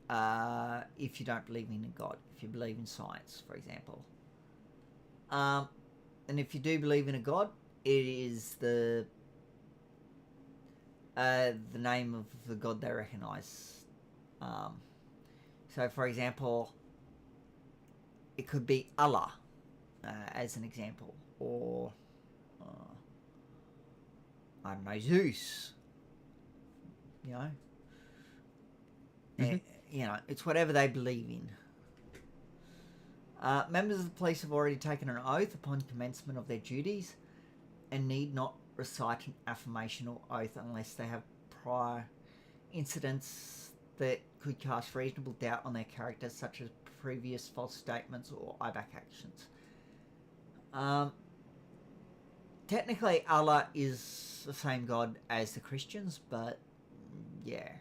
if you don't believe in a God, if you believe in science, for example. And if you do believe in a God, it is the name of the God they recognize. So, for example, it could be Allah, as an example, or I don't know, Zeus. It's whatever they believe in. Members of the police have already taken an oath upon commencement of their duties and need not recite an affirmational oath unless they have prior incidents that could cast reasonable doubt on their character, such as previous false statements or IBAC actions. Technically, Allah is the same God as the Christians, but yeah,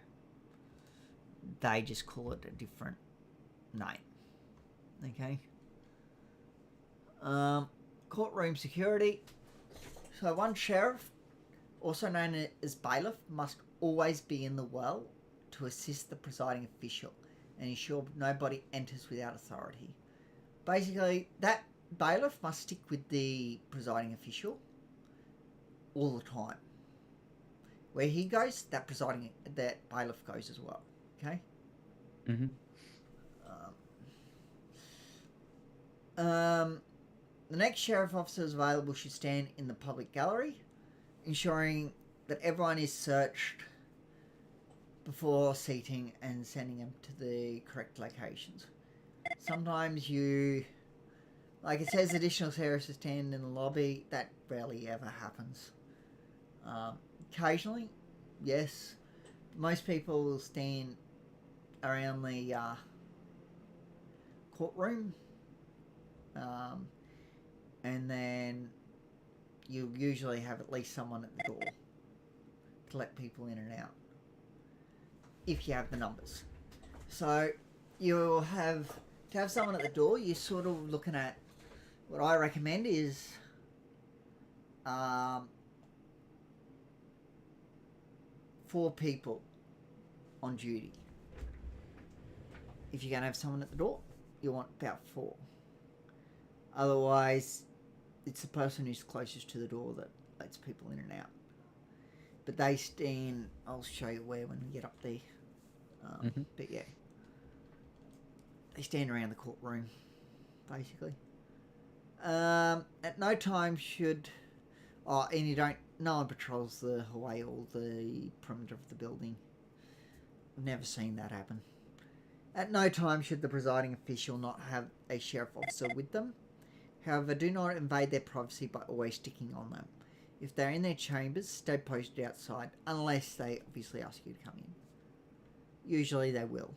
they just call it a different name. Okay. Courtroom security. So one sheriff, also known as bailiff, must always be in the well to assist the presiding official and ensure nobody enters without authority. Basically, that bailiff must stick with the presiding official all the time. Where he goes, that bailiff goes as well. Okay? Mm-hmm. The next sheriff officers available should stand in the public gallery, ensuring that everyone is searched before seating and sending them to the correct locations. Sometimes like it says, additional sheriffs stand in the lobby. That rarely ever happens. Occasionally, yes. Most people will stand around the courtroom. And then you usually have at least someone at the door to let people in and out, if you have the numbers. So you'll have to have someone at the door. You're sort of looking at, what I recommend is 4 people on duty. If you're going to have someone at the door, you want about 4. Otherwise, it's the person who's closest to the door that lets people in and out. But they stand, I'll show you where when we get up there. But yeah, they stand around the courtroom, basically. At no time should, no one patrols the hallway or the perimeter of the building. I've never seen that happen. At no time should the presiding official not have a sheriff officer with them. However, do not invade their privacy by always sticking on them. If they're in their chambers, stay posted outside, unless they obviously ask you to come in. Usually they will.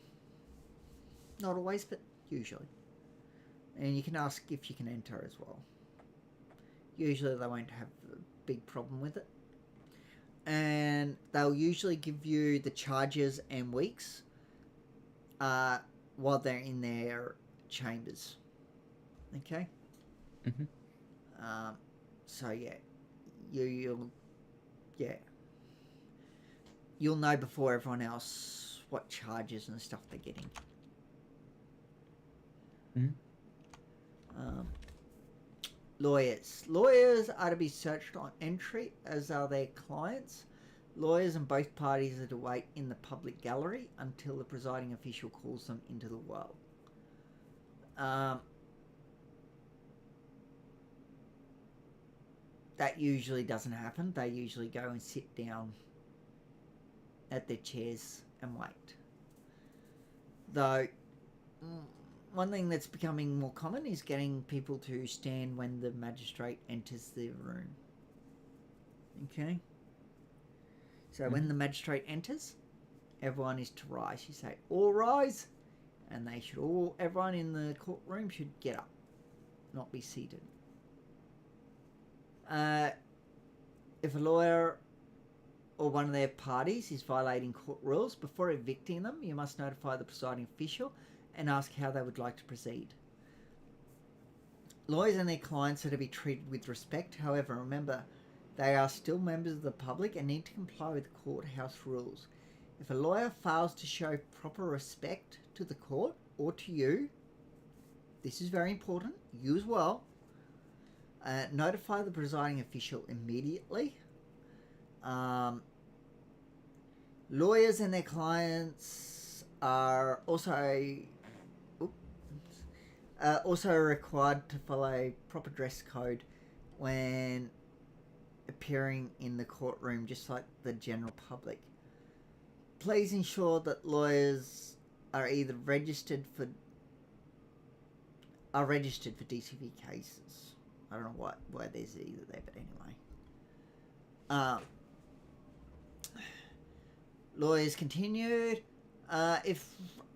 Not always, but usually. And you can ask if you can enter as well. Usually they won't have a big problem with it. And they'll usually give you the charges and weeks while they're in their chambers. Okay? Mm-hmm. So yeah, you'll know before everyone else what charges and stuff they're getting. Mm-hmm. Lawyers are to be searched on entry, as are their clients. Lawyers and both parties are to wait in the public gallery until the presiding official calls them into the well. That usually doesn't happen. They usually go and sit down at their chairs and wait. Though, one thing that's becoming more common is getting people to stand when the magistrate enters the room. Okay? So when the magistrate enters, everyone is to rise. You say, all rise, and everyone in the courtroom should get up, not be seated. If a lawyer or one of their parties is violating court rules, before evicting them, you must notify the presiding official and ask how they would like to proceed. Lawyers and their clients are to be treated with respect. However, remember, they are still members of the public and need to comply with courthouse rules. If a lawyer fails to show proper respect to the court or to you, this is very important, you as well, notify the presiding official immediately. Lawyers and their clients are also required to follow proper dress code when appearing in the courtroom, just like the general public. please ensure that lawyers are either registered for DCV cases. I don't know why there's either there, but anyway. Lawyers continued. If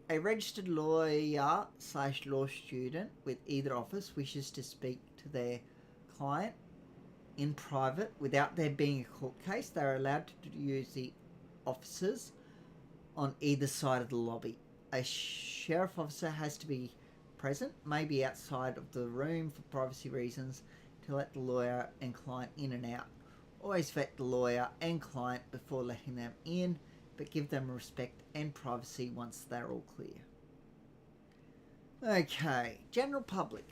a registered lawyer / law student with either office wishes to speak to their client in private without there being a court case, they are allowed to use the offices on either side of the lobby. A sheriff officer has to be present, maybe outside of the room for privacy reasons, to let the lawyer and client in and out. Always vet the lawyer and client before letting them in, but give them respect and privacy once they're all clear. Okay, general public.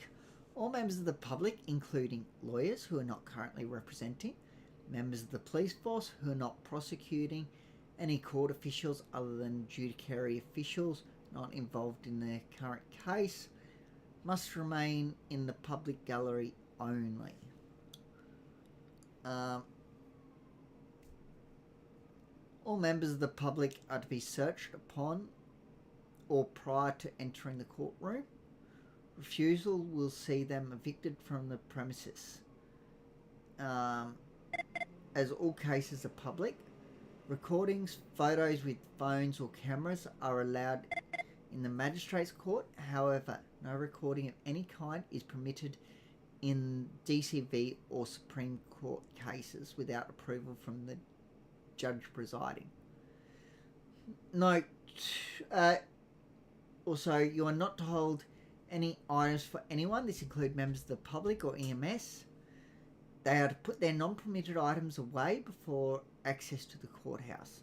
All members of the public, including lawyers who are not currently representing, members of the police force who are not prosecuting, any court officials other than judiciary officials not involved in the current case, must remain in the public gallery only. All members of the public are to be searched upon or prior to entering the courtroom. Refusal will see them evicted from the premises. As all cases are public, recordings, photos with phones or cameras are allowed in the magistrate's court. However, no recording of any kind is permitted in DCV or Supreme Court cases without approval from the judge presiding. Note, also, you are not to hold any items for anyone. This includes members of the public or EMS. They are to put their non-permitted items away before access to the courthouse.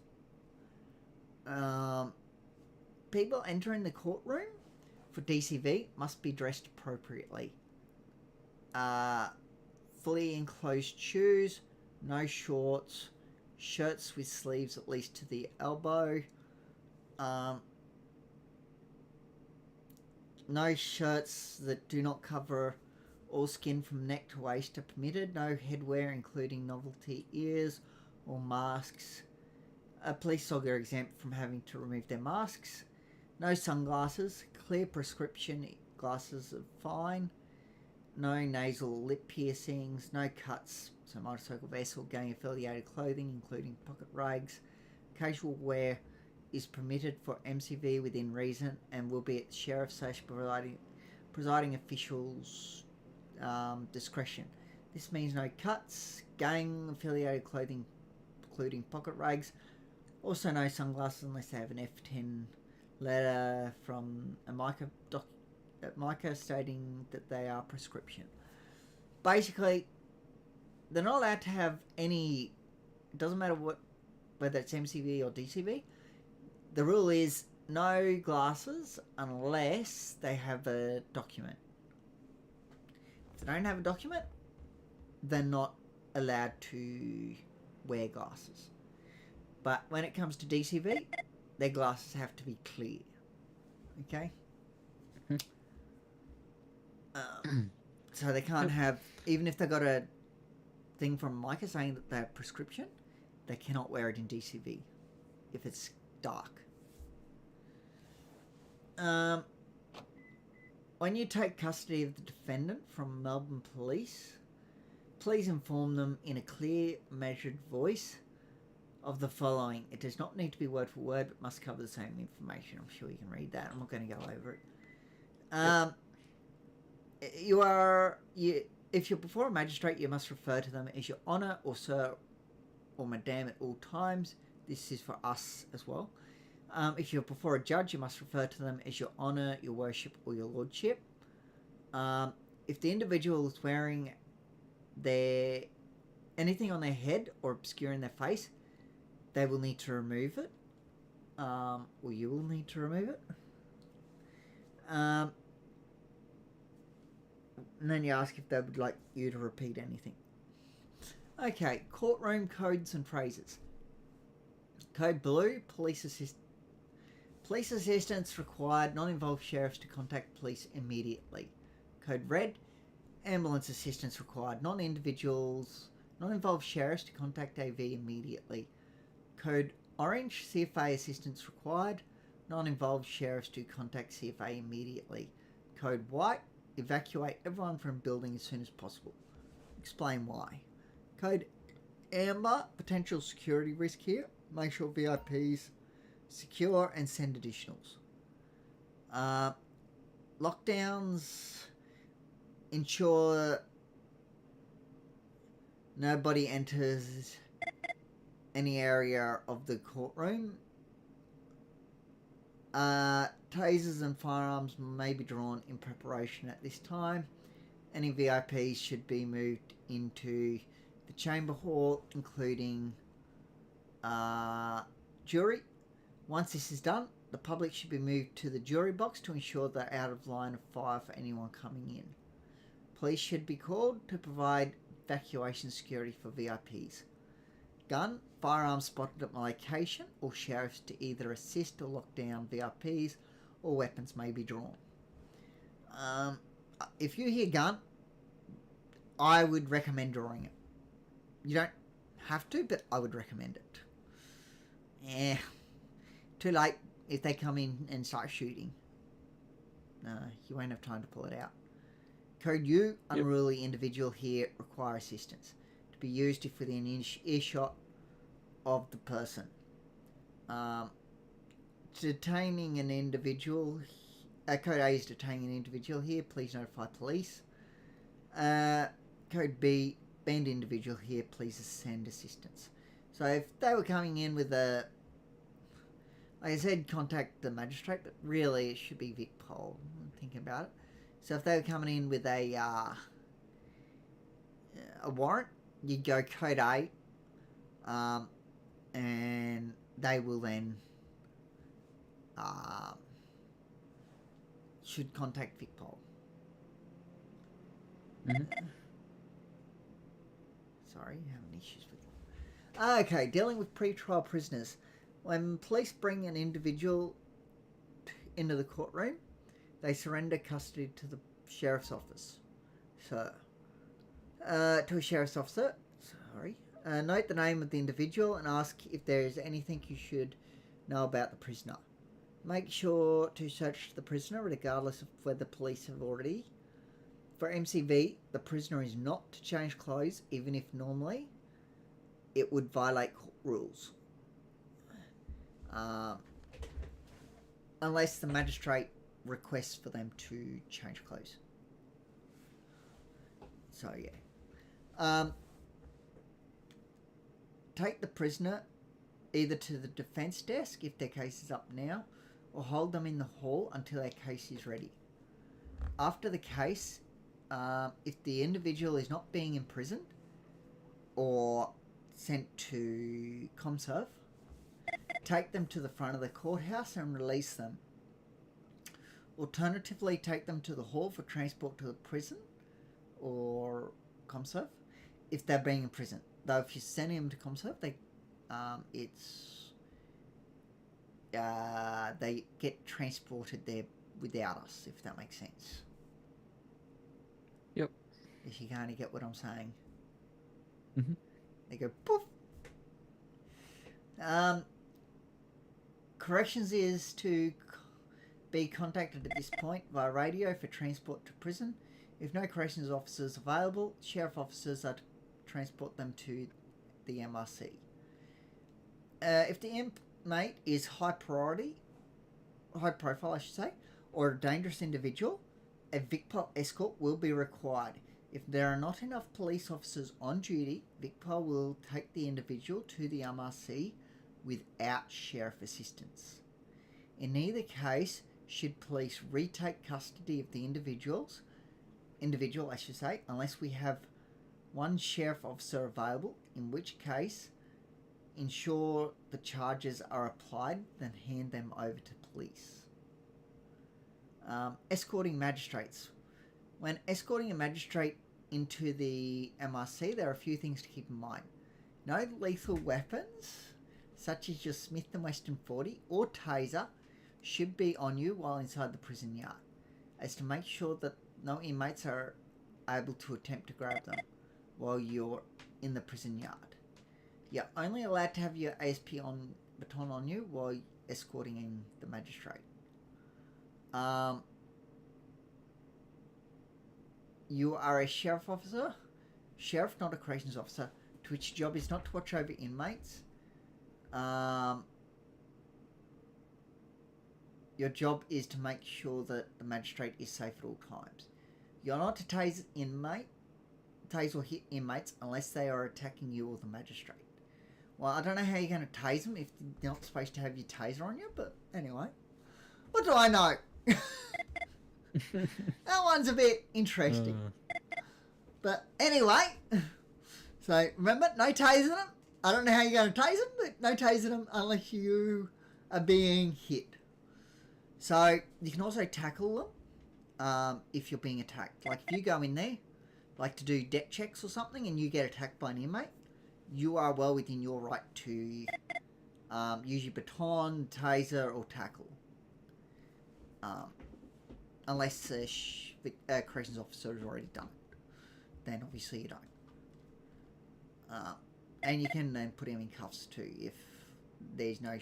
People entering the courtroom for DCV must be dressed appropriately. Fully enclosed shoes, no shorts, shirts with sleeves at least to the elbow. No shirts that do not cover all skin from neck to waist are permitted. No headwear, including novelty ears or masks. Police dog are exempt from having to remove their masks. No sunglasses. Clear prescription glasses are fine. No nasal or lip piercings. No cuts. So motorcycle vest or gang affiliated clothing, including pocket rags. Casual wear is permitted for MCV within reason and will be at sheriff / presiding officials' discretion. This means no cuts, gang affiliated clothing, including pocket rags. Also no sunglasses unless they have an F10 letter from a MICA stating that they are prescription. Basically, they're not allowed to have any, it doesn't matter whether it's MCV or DCV. The rule is no glasses unless they have a document. If they don't have a document, they're not allowed to wear glasses. But when it comes to DCV, their glasses have to be clear. Okay? So they can't have, even if they got a thing from Micah saying that they have prescription, they cannot wear it in DCV if it's dark. When you take custody of the defendant from Melbourne Police, please inform them in a clear, measured voice of the following. It does not need to be word for word, but must cover the same information. I'm sure you can read that. I'm not going to go over it. If you're before a magistrate, you must refer to them as your honour or sir or madam at all times. This is for us as well. If you're before a judge, you must refer to them as your honour, your worship, or your lordship. If the individual is wearing anything on their head or obscuring their face, they will need to remove it. Or you will need to remove it. And then you ask if they would like you to repeat anything. Okay, courtroom codes and phrases. Code blue, police assistance required, non-involved sheriffs to contact police immediately. Code red, ambulance assistance required, non-involved sheriffs to contact AV immediately. Code orange, CFA assistance required. Non-involved sheriffs to contact CFA immediately. Code white, evacuate everyone from building as soon as possible. Explain why. Code amber, potential security risk here. Make sure VIPs secure and send additionals. Lockdowns, ensure nobody enters any area of the courtroom. Tasers and firearms may be drawn in preparation at this time. Any VIPs should be moved into the chamber hall, including jury. Once this is done, the public should be moved to the jury box to ensure they're out of line of fire for anyone coming in. Police should be called to provide evacuation security for VIPs. Gun, firearms spotted at my location, or sheriffs to either assist or lock down VIPs, or weapons may be drawn. If you hear gun, I would recommend drawing it. You don't have to, but I would recommend it. Too late if they come in and start shooting. No, you won't have time to pull it out. Code U, unruly individual here, require assistance. To be used if within earshot of the person. Detaining an individual. Code A is detaining an individual here. Please notify police. Code B, banned individual here. Please send assistance. So if they were coming in with a... Like I said, contact the magistrate, but really it should be Vic Pol. I'm thinking about it. So if they were coming in with a warrant, you'd go code A, and they will then should contact Vic Pol. Mm-hmm. Sorry, having issues with it. Okay, dealing with pre-trial prisoners. When police bring an individual into the courtroom, they surrender custody to the sheriff's office. So, to a sheriff's officer, note the name of the individual and ask if there is anything you should know about the prisoner. Make sure to search the prisoner regardless of whether police have already. For MCV, the prisoner is not to change clothes, even if normally it would violate court rules. Unless the magistrate requests for them to change clothes. So yeah. Take the prisoner either to the defence desk if their case is up now, or hold them in the hall until their case is ready. After the case, if the individual is not being imprisoned or sent to ComServe, take them to the front of the courthouse and release them. Alternatively, take them to the hall for transport to the prison or ComServe if they're being imprisoned. Though if you're sending them to ComServe, they get transported there without us, if that makes sense. Yep. If you kind of get what I'm saying. Mm-hmm. They go poof. Corrections is to be contacted at this point via radio for transport to prison. If no corrections officers available, sheriff officers are to transport them to the MRC. If the inmate is high profile, I should say, or a dangerous individual, a VicPol escort will be required. If there are not enough police officers on duty, VicPol will take the individual to the MRC without sheriff assistance. In neither case should police retake custody of the individual, unless we have one sheriff officer available, in which case ensure the charges are applied, then hand them over to police. Escorting magistrates. When escorting a magistrate into the MRC, there are a few things to keep in mind. No lethal weapons, such as your Smith & Wesson 40 or taser, should be on you while inside the prison yard, as to make sure that no inmates are able to attempt to grab them while you're in the prison yard. You're only allowed to have your ASP on baton on you while escorting in the magistrate. You are a sheriff officer. Sheriff, not a corrections officer, to which job is not to watch over inmates. Your job is to make sure that the magistrate is safe at all times. You're not to tase or hit inmates unless they are attacking you or the magistrate. Well, I don't know how you're going to tase them if you're not supposed to have your taser on you, but anyway. What do I know? That one's a bit interesting. But anyway, so remember, no tasing them. I don't know how you're going to tase them, but no tasing them unless you are being hit. So you can also tackle them if you're being attacked. Like if you go in there, like to do debt checks or something, and you get attacked by an inmate, you are well within your right to use your baton, taser, or tackle. Unless the corrections officer has already done it. Then obviously you don't. And you can then put him in cuffs too if there's no,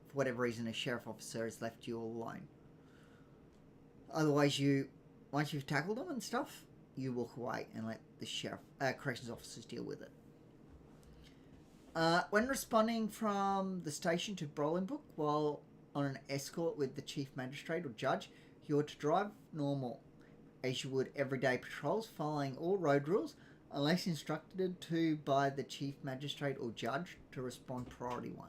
for whatever reason, a sheriff officer has left you all alone. Otherwise, once you've tackled them and stuff, you walk away and let the corrections officers deal with it. When responding from the station to Bolingbroke while on an escort with the chief magistrate or judge, you are to drive normal, as you would everyday patrols, following all road rules, unless instructed to by the chief magistrate or judge to respond priority 1.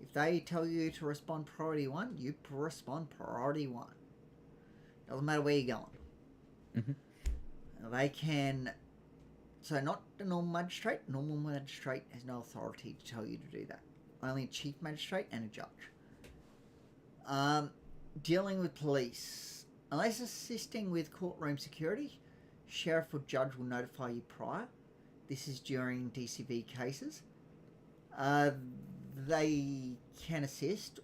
If they tell you to respond priority 1, you respond priority 1. Doesn't matter where you're going. Mm-hmm. They can... So not the normal magistrate. Normal magistrate has no authority to tell you to do that. Only a chief magistrate and a judge. Dealing with police. Unless assisting with courtroom security, sheriff or judge will notify you prior. This is during DCV cases. They can assist.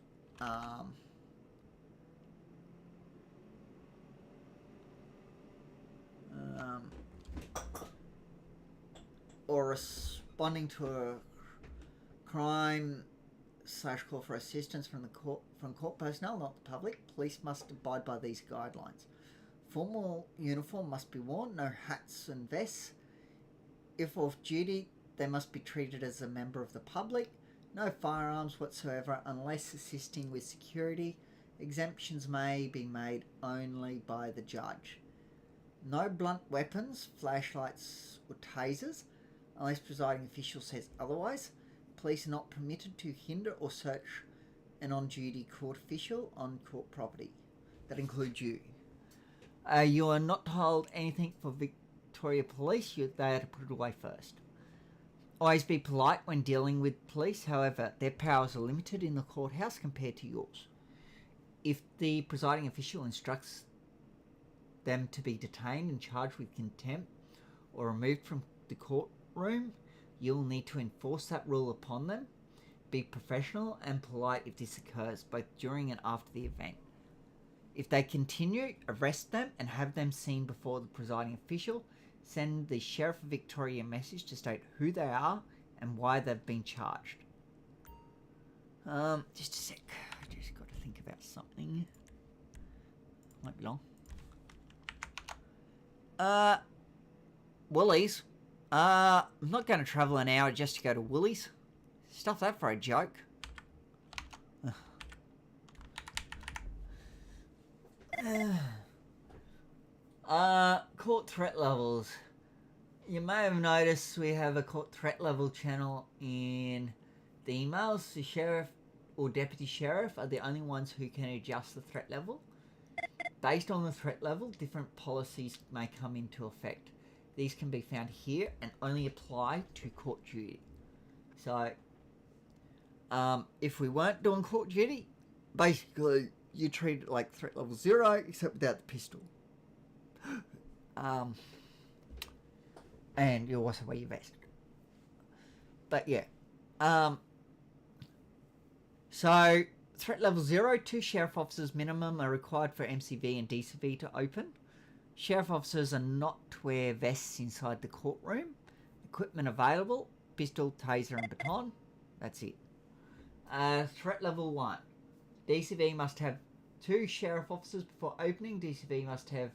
Or responding to a crime / call for assistance from court personnel, not the public. Police must abide by these guidelines. Formal uniform must be worn, no hats and vests. If off duty, they must be treated as a member of the public. No firearms whatsoever unless assisting with security. Exemptions may be made only by the judge. No blunt weapons, flashlights or tasers unless presiding official says otherwise. Police are not permitted to hinder or search an on-duty court official on court property. That includes you. You are not to hold anything for Victoria Police. They are to put it away first. Always be polite when dealing with police. However, their powers are limited in the courthouse compared to yours. If the presiding official instructs them to be detained and charged with contempt or removed from the courtroom, you will need to enforce that rule upon them. Be professional and polite if this occurs, both during and after the event. If they continue, arrest them and have them seen before the presiding official. Send the Sheriff of Victoria a message to state who they are and why they've been charged. Just a sec. I just got to think about something. Might be long. Woolies. I'm not going to travel an hour just to go to Woolies. Stuff that for a joke. Court threat levels. You may have noticed we have a court threat level channel in the emails. The sheriff or deputy sheriff are the only ones who can adjust the threat level. Based on the threat level, different policies may come into effect. These can be found here and only apply to court duty. So, if we weren't doing court duty, basically you treat it like threat level 0, except without the pistol. And you also wear your vest. But yeah. So, threat level 0, 2 sheriff officers minimum are required for MCV and DCV to open. Sheriff officers are not to wear vests inside the courtroom. Equipment available, pistol, taser and baton. That's it. Threat level 1. DCV must have 2 sheriff officers before opening. DCV must have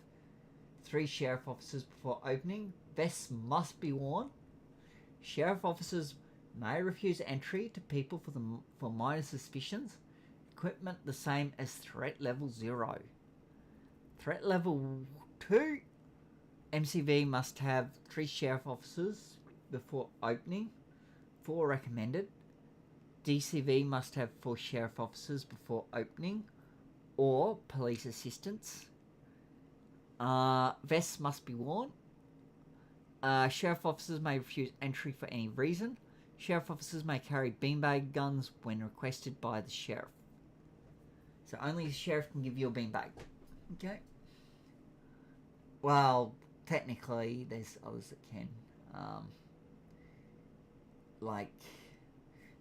3 sheriff officers before opening. Vests must be worn. Sheriff officers may refuse entry to people for minor suspicions. Equipment the same as threat level 0. Threat level 2. MCV must have 3 sheriff officers before opening. 4 recommended. DCV must have 4 sheriff officers before opening or police assistance. Vests must be worn. Sheriff officers may refuse entry for any reason. Sheriff officers may carry beanbag guns when requested by the sheriff. So only the sheriff can give you a beanbag. Okay. Well, technically, there's others that can.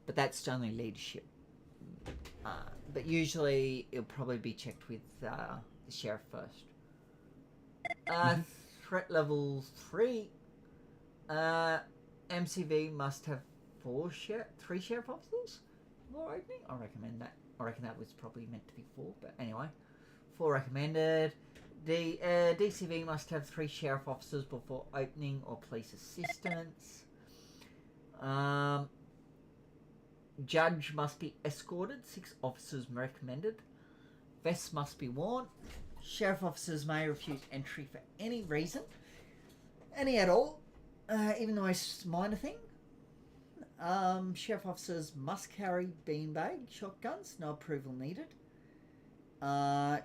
But that's only leadership. But usually, it'll probably be checked with the sheriff first. Threat level 3. MCV must have 3 sheriff officers before opening. I recommend that. I reckon that was probably meant to be 4, but anyway. 4 recommended. DCV must have 3 sheriff officers before opening or police assistance. Judge must be escorted. 6 officers recommended. Vests must be worn. Sheriff officers may refuse entry for any reason. Any at all. Even though it's a minor thing. Sheriff officers must carry beanbag shotguns. No approval needed.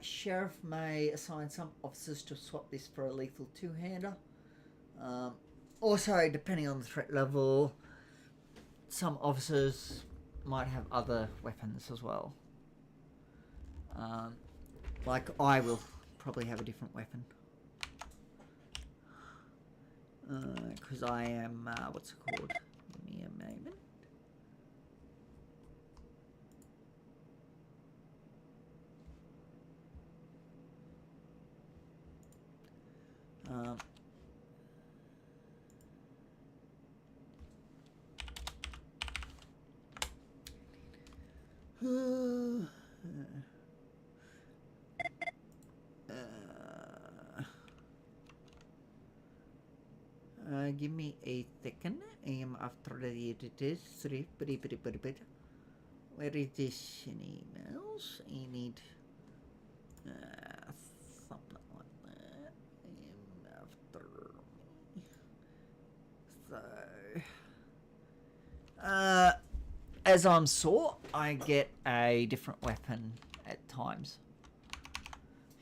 Sheriff may assign some officers to swap this for a lethal 2-hander. Also, depending on the threat level, some officers might have other weapons as well. Like I will probably have a different weapon. Because I am, what's it called? Give me a moment. Give me a second. I am after the editors. Where is this in emails? I need something like that. I am after me. So, as I'm sore, I get a different weapon at times.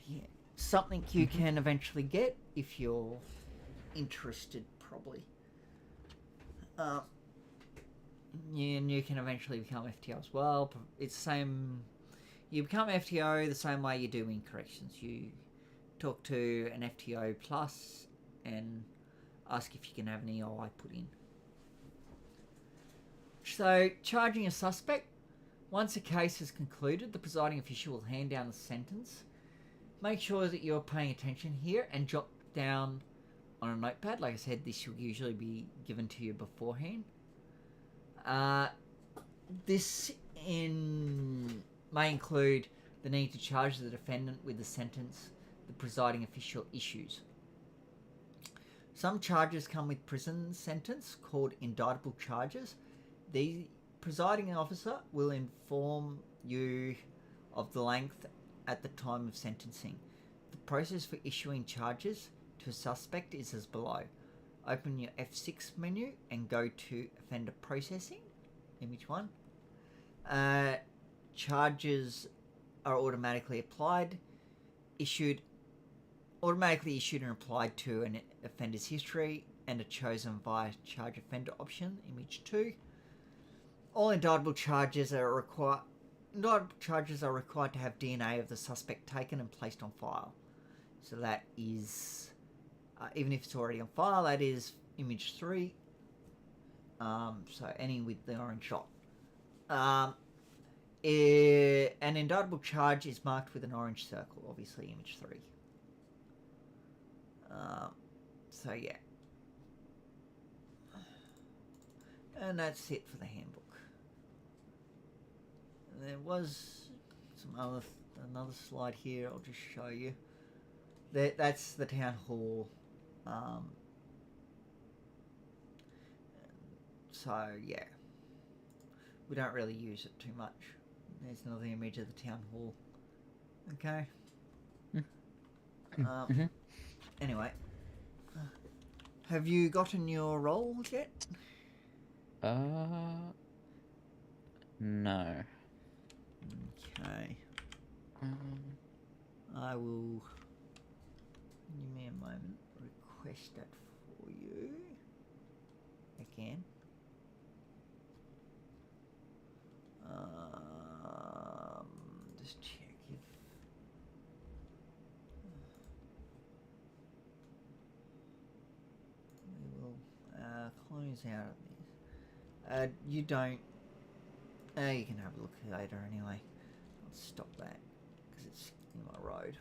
Yeah, something you can eventually get if you're interested, probably. And you can eventually become FTO as well. It's the same. You become FTO the same way you do in corrections. You talk to an FTO plus and ask if you can have an EOI put in. So, charging a suspect. Once a case is concluded, the presiding official will hand down the sentence. Make sure that you're paying attention here and jot down on a notepad. Like I said, this will usually be given to you beforehand. This may include the need to charge the defendant with the sentence the presiding official issues. Some charges come with prison sentence called indictable charges. The presiding officer will inform you of the length at the time of sentencing. The process for issuing charges to a suspect is as below. Open your F6 menu and go to offender processing. Image 1. Charges are automatically issued and applied to an offender's history and are chosen via charge offender option. Image 2. All indictable charges are required to have DNA of the suspect taken and placed on file. So that is, even if it's already on file, that is image 3. So any with the orange dot. An indictable charge is marked with an orange circle, obviously image 3. So yeah. And that's it for the handbook. there was another slide here. I'll just show you. That's the town hall. So yeah, we don't really use it too much. There's another image of the town hall. Okay. Anyway, have you gotten your roles yet? No. Okay. I will. Give me a moment. Request that for you. Again. Just check if. We will close out of this. You don't. You can have a look later anyway. I'll stop that because it's in my road.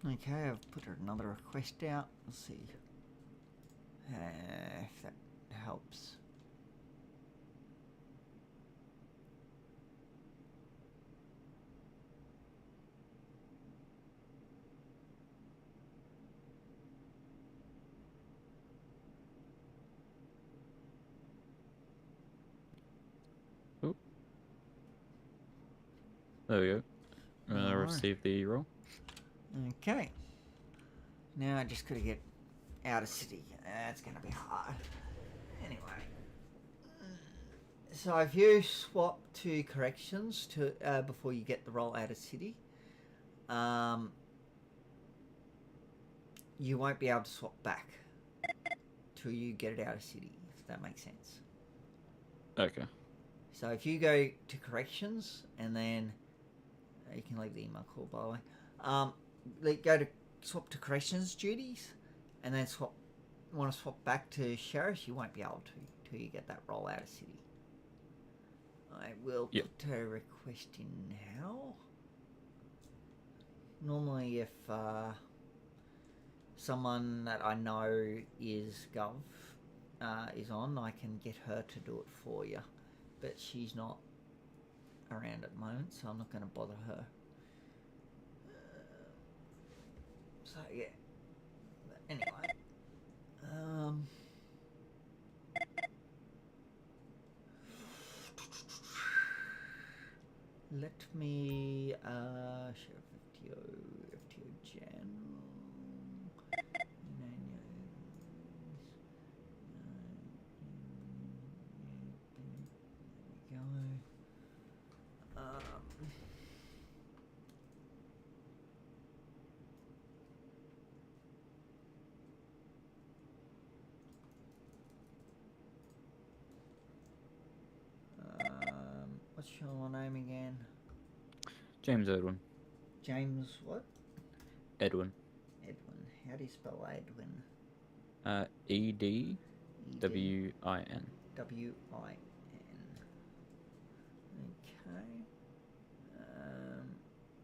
Okay, I've put another request out. Let's see if that helps. Oh. There we go. I Alright. received the roll. Okay. Now I just gotta get out of city. That's gonna be hard. Anyway. So if you swap to corrections to before you get the roll out of city, you won't be able to swap back till you get it out of city, if that makes sense. Okay. So if you go to corrections and then you can leave the email call by the way. Go to swap to corrections duties and then want to swap back to sheriffs, you won't be able to till you get that roll out of city. I will put a request in now. Normally if someone that I know is Gov is on, I can get her to do it for you. But she's not around at the moment, so I'm not going to bother her. So yeah. But anyway. Let me sheriff FTO general. There we go. What's your name again? James Edwin. James what? Edwin. Edwin. How do you spell Edwin? EDWIN. WIN. Okay.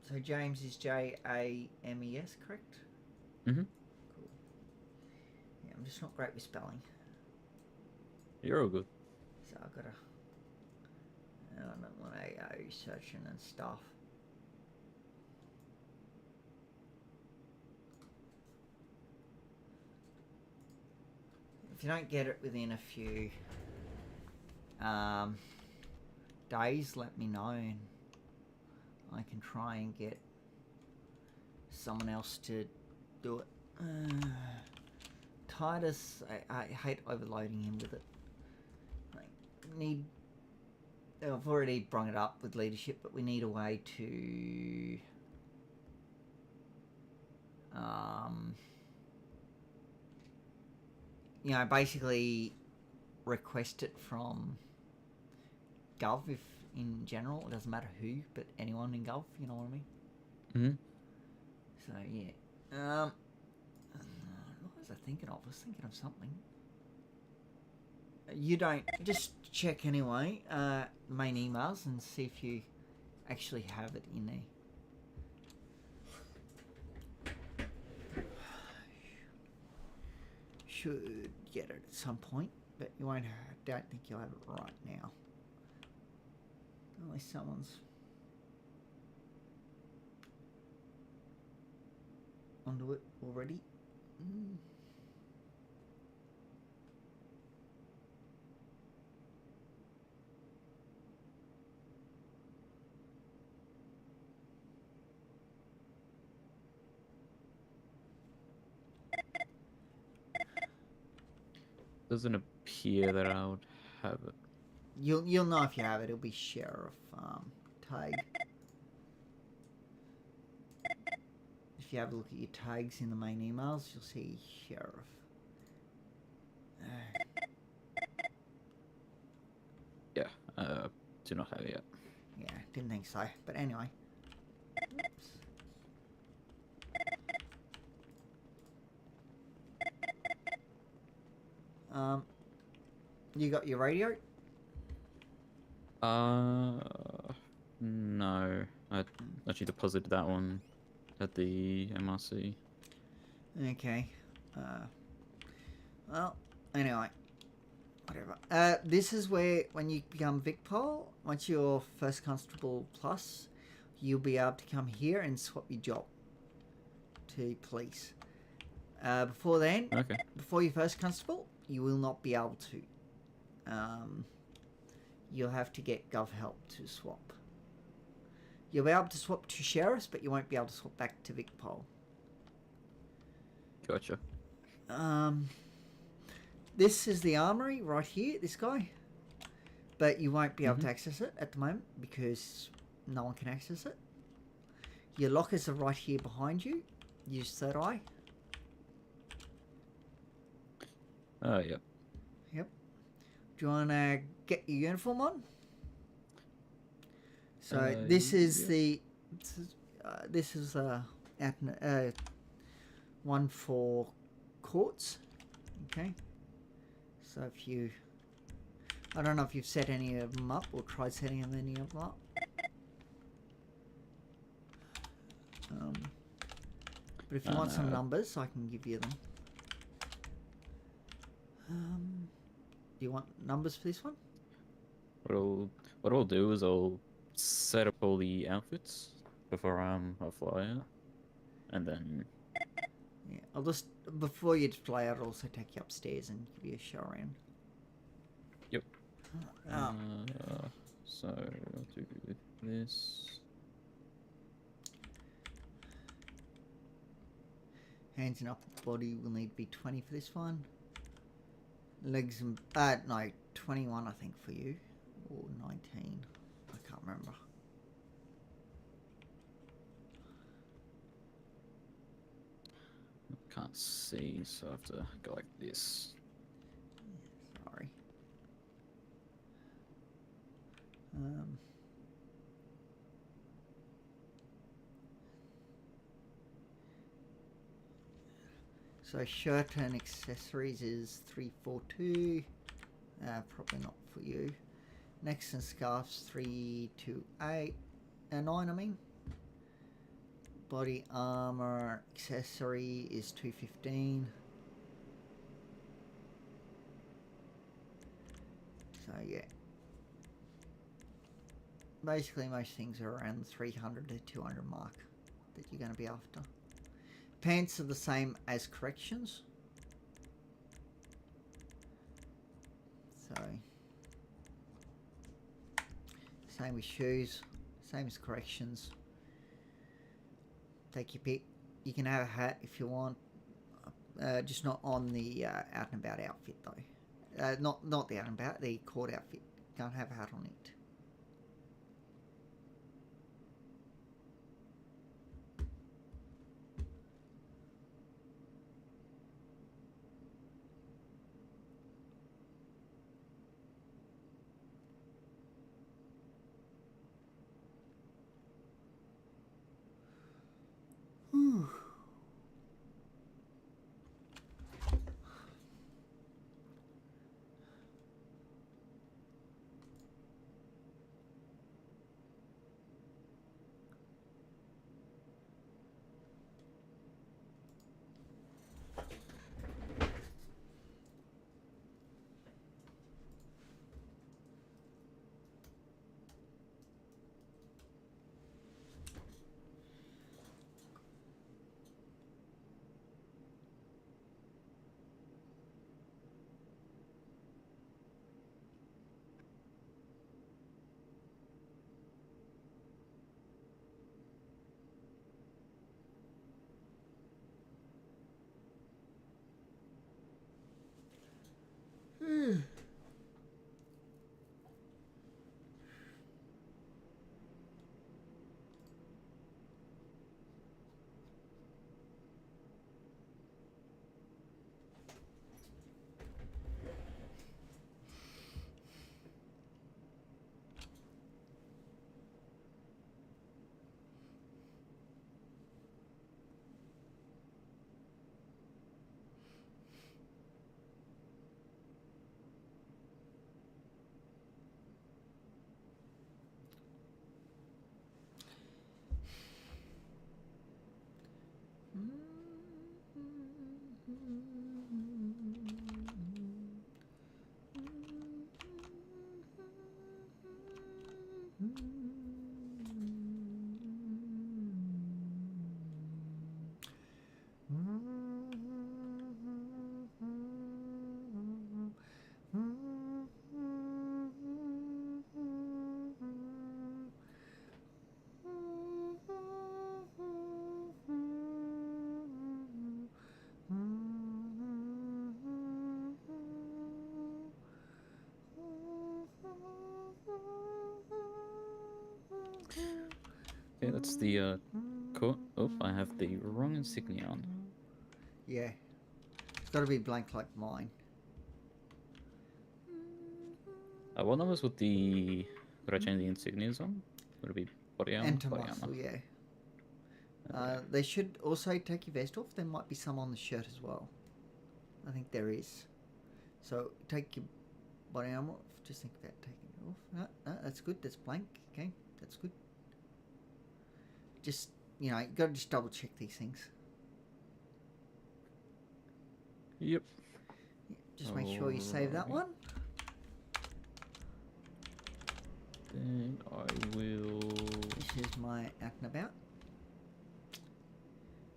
So James is JAMES, correct? Mm-hmm. Cool. Yeah, I'm just not great with spelling. You're all good. So I've got to... I don't want to go searching and stuff. If you don't get it within a few days, let me know and I can try and get someone else to do it. Titus, I hate overloading him with it. I need I've already brought it up with leadership, but we need a way to basically request it from Gov, if in general, it doesn't matter who, but anyone in Gov, you know what I mean? Mm-hmm. So yeah. What was I thinking of? I was thinking of something. You don't just check anyway, main emails, and see if you actually have it in there. Should get it at some point, but you won't. Don't think you'll have it right now. Unless someone's onto it already. Doesn't appear that I would have it. You'll know if you have it. It'll be Sheriff tag. If you have a look at your tags in the main emails, you'll see Sheriff. Yeah, do not have it yet. Yeah, didn't think so. But anyway. Oops. You got your radio? No. I actually deposited that one at the MRC. Okay. Well, anyway. Whatever. This is where, when you become Vicpol, once you're First Constable Plus, you'll be able to come here and swap your job to police. Before then, Okay. before you're First Constable, you will not be able to. You'll have to get Gov help to swap. You'll be able to swap to Sheriffs, but you won't be able to swap back to Vicpol. Gotcha. This is the armory right here, this guy. But you won't be able to access it at the moment because no one can access it. Your lockers are right here behind you. Use third eye. Oh, yep. Yep. Do you want to get your uniform on? So this is the... This is one for courts. Okay. So if you... I don't know if you've set any of them up or tried setting any of them up. But if you want some numbers, I can give you them. Do you want numbers for this one? What I'll do is I'll set up all the outfits before I fly out, and then Yeah, I'll just before you fly out, I'll also take you upstairs and give you a show around. Yep. Oh. So I'll do this. Hands and upper body will need to be 20 for this one. Legs and no, 21 I think for you, or 19. I can't remember. Can't see, so I have to go like this. Sorry. So shirt and accessories is 342. Probably not for you. Necks and scarves 328. 9 I mean. Body armor accessory is 215. So yeah. Basically most things are around the 300 to 200 mark that you're going to be after. Pants are the same as corrections. So same with shoes, same as corrections. Take your pick. You can have a hat if you want, just not on the out and about outfit though. Not the out and about, the court outfit. Can't have a hat on it. Okay, that's the coat. Oh, I have the wrong insignia on. Yeah. It's got to be blank like mine. What numbers would I change the insignias on? Would it be body armor? And to Body muscle, armor. yeah. Okay. They should also take your vest off. There might be some on the shirt as well. I think there is. So take your body armor off. Just think about taking it off. No, that's good. That's blank. Okay, that's good. Just, you know, you got to just double check these things. Yep. Just make sure you save that one. Then I will. This is my out and about.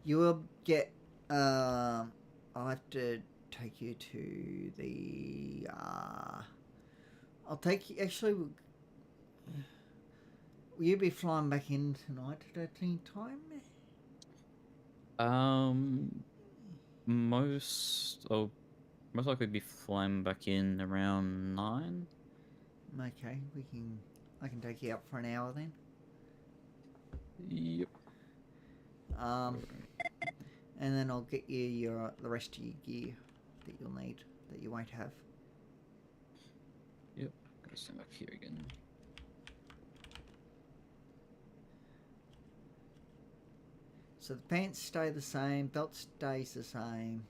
You will get. I'll have to take you to the. I'll take you. Actually, will you be flying back in tonight at any time? I'll most likely be flying back in around 9. Okay, I can take you out for an hour then. Yep. And then I'll get you the rest of your gear that you'll need that you won't have. Yep. Gotta stand back here again. So the pants stay the same, belt stays the same,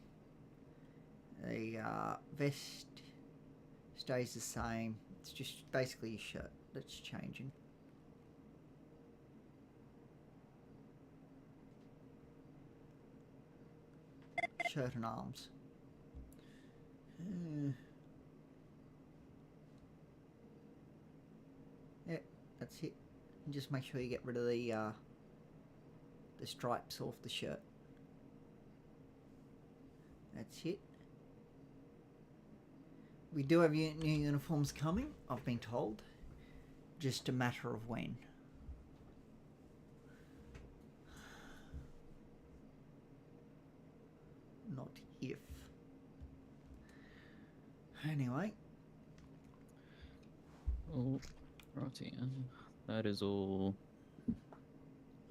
the vest stays the same. It's just basically your shirt that's changing. Shirt and arms. Yeah, that's it. And just make sure you get rid of the stripes off the shirt. That's it. We do have new uniforms coming, I've been told. Just a matter of when. Not if. Anyway. Oh, righty. That is all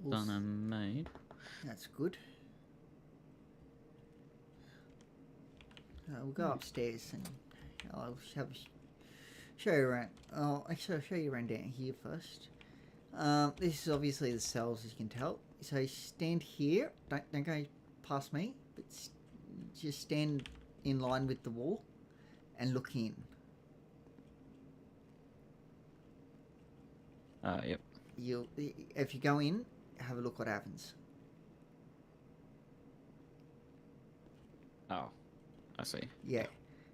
done and made. That's good. We'll go upstairs and I'll show you around. Actually, I'll show you around down here first. This is obviously the cells, as you can tell. So stand here. Don't go past me, but just stand in line with the wall and look in. Yep. If you go in, have a look what happens. Oh, I see. Yeah.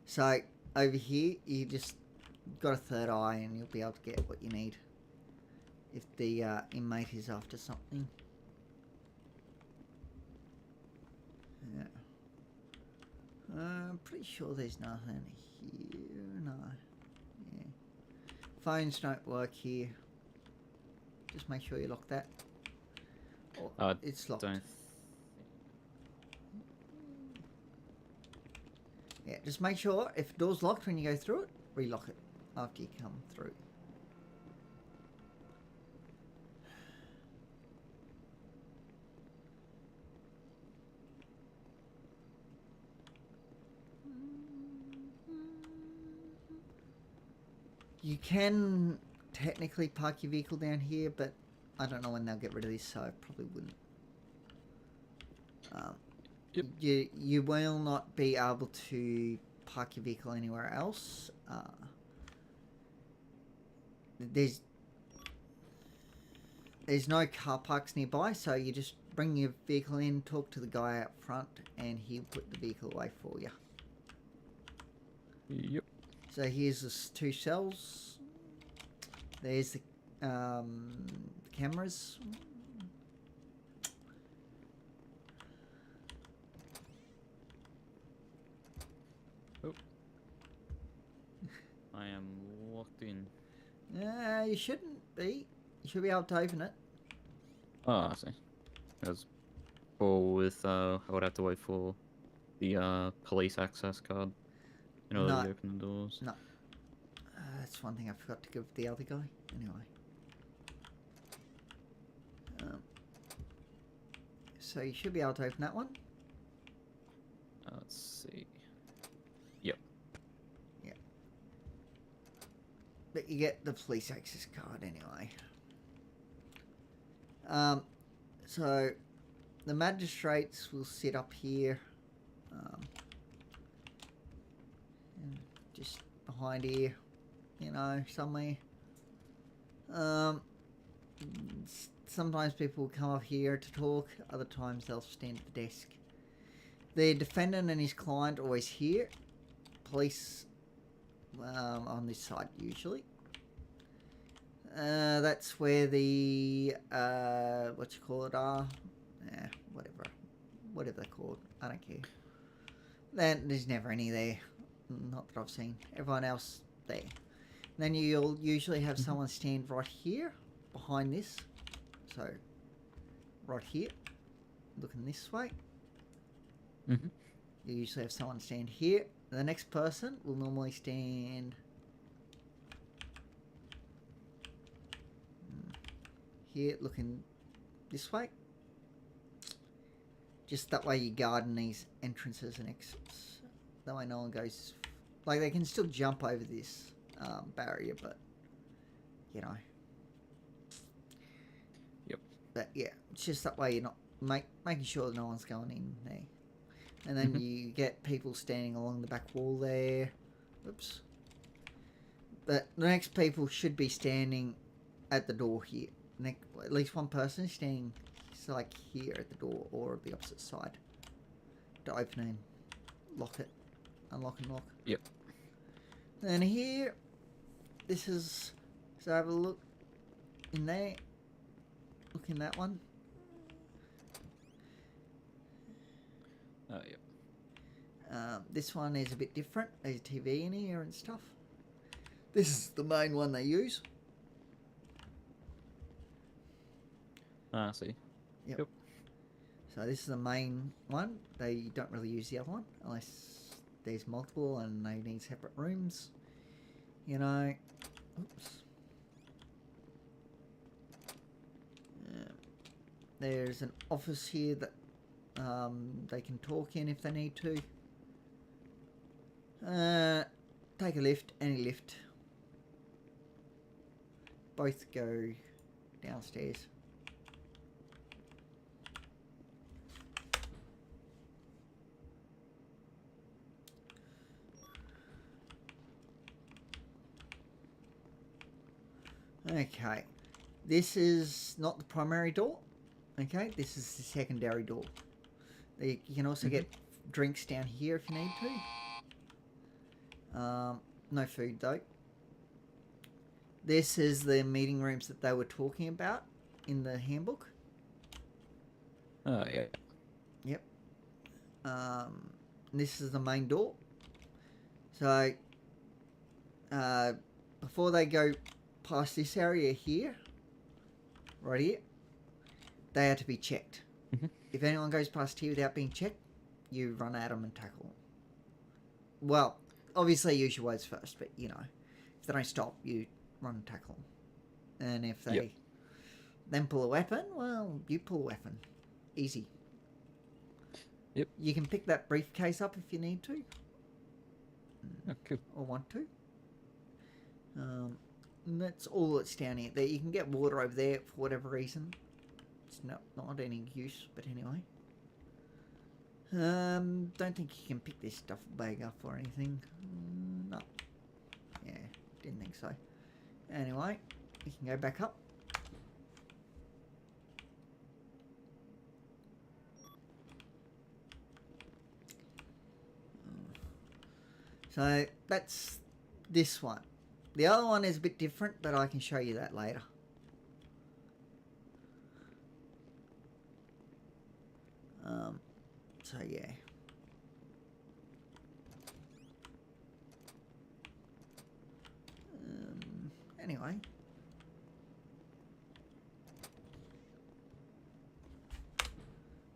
So over here, you just got a third eye, and you'll be able to get what you need if the inmate is after something. Yeah. I'm pretty sure there's nothing here. No. Yeah. Phones don't work here. Just make sure you lock that. Oh, it's locked. Yeah, just make sure if the door's locked when you go through it, relock it after you come through. You can technically park your vehicle down here, but I don't know when they'll get rid of this, so I probably wouldn't. Yep. You will not be able to park your vehicle anywhere else. There's no car parks nearby, so you just bring your vehicle in, talk to the guy out front, and he'll put the vehicle away for you. Yep. So here's the 2 cells. There's the cameras. Oh. I am locked in. You shouldn't be. You should be able to open it. Oh, I see. Because I would have to wait for the police access card in order to open the doors. No. That's one thing I forgot to give the other guy. Anyway. So you should be able to open that one. Let's see. Yep. But you get the police access card anyway. So the magistrates will sit up here, just behind here, you know, somewhere. Sometimes people will come up here to talk, other times they'll stand at the desk. The defendant and his client always here. Police on this side usually. That's where the what you call it are. Whatever they're called. I don't care. Then there's never any there. Not that I've seen. Everyone else there. Then you'll usually have someone stand right here behind this. So right here, looking this way. Mm-hmm. You usually have someone stand here. The next person will normally stand here, looking this way. Just that way you guarding these entrances and exits. That way no one goes... Like, they can still jump over this barrier, but, you know. Yep. But, yeah, it's just that way you're not... making sure that no one's going in there. And then you get people standing along the back wall there. Oops. But the next people should be standing at the door here. At least one person is standing like here at the door or the opposite side to open and lock it. Unlock and lock. Yep. And here, this is... So have a look in there. Look in that one. Oh, yep. This one is a bit different. There's a TV in here and stuff. This is the main one they use. I see. Yep. So this is the main one. They don't really use the other one unless there's multiple and they need separate rooms. You know. Oops. There's an office here that they can talk in if they need to. Take a lift, any lift. Both go downstairs. Okay, this is not the primary door. Okay, this is the secondary door. You can also get drinks down here if you need to. No food though. This is the meeting rooms that they were talking about in the handbook. Oh, yeah. Yep. This is the main door. So, before they go past this area here, right here, they are to be checked. If anyone goes past here without being checked, you run at them and tackle them. Well, obviously use your words first, but you know, if they don't stop, you run and tackle them. And if they then pull a weapon, well, you pull a weapon. Easy. Yep. You can pick that briefcase up if you need to. Oh, cool. Or want to. And that's all that's down here. There, you can get water over there for whatever reason. It's not any use, but anyway. Don't think you can pick this stuff bag up or anything. No. Yeah, didn't think so. Anyway, you can go back up. So that's this one. The other one is a bit different, but I can show you that later. So yeah. Anyway.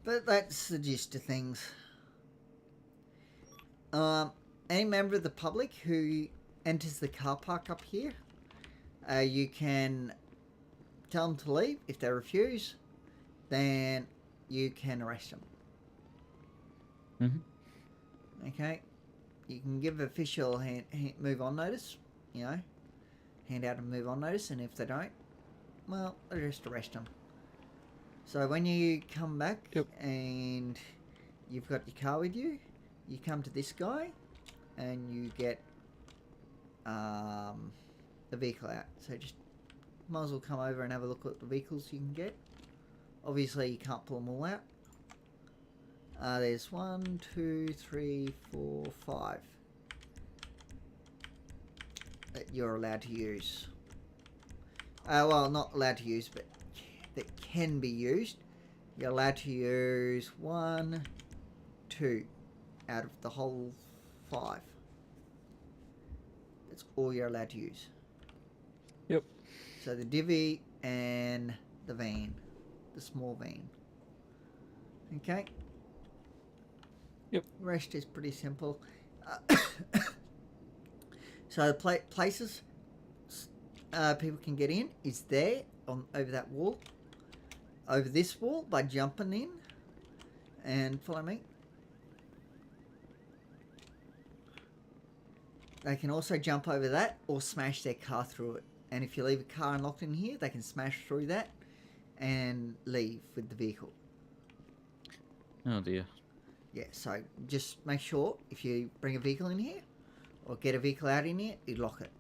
But that's the gist of things. Any member of the public who enters the car park up here, you can tell them to leave. If they refuse, then you can arrest them. Mm-hmm. Okay? You can give official move on notice, you know, hand out a move on notice, and if they don't, well, they just arrest them. So when you come back and you've got your car with you, you come to this guy and you get the vehicle out. So just might as well come over and have a look at the vehicles you can get. Obviously you can't pull them all out. There's 1, 2, 3, 4, 5 that you're allowed to use. Well, not allowed to use, but that can be used. You're allowed to use 1, 2 out of the whole 5. That's all you're allowed to use. Yep. So the divvy and the van, the small van. Okay. Yep. The rest is pretty simple. So the places people can get in is there on over that wall, over this wall by jumping in, and follow me. They can also jump over that or smash their car through it. And if you leave a car unlocked in here, they can smash through that and leave with the vehicle. Oh dear. Yeah, so just make sure if you bring a vehicle in here or get a vehicle out in here, you lock it.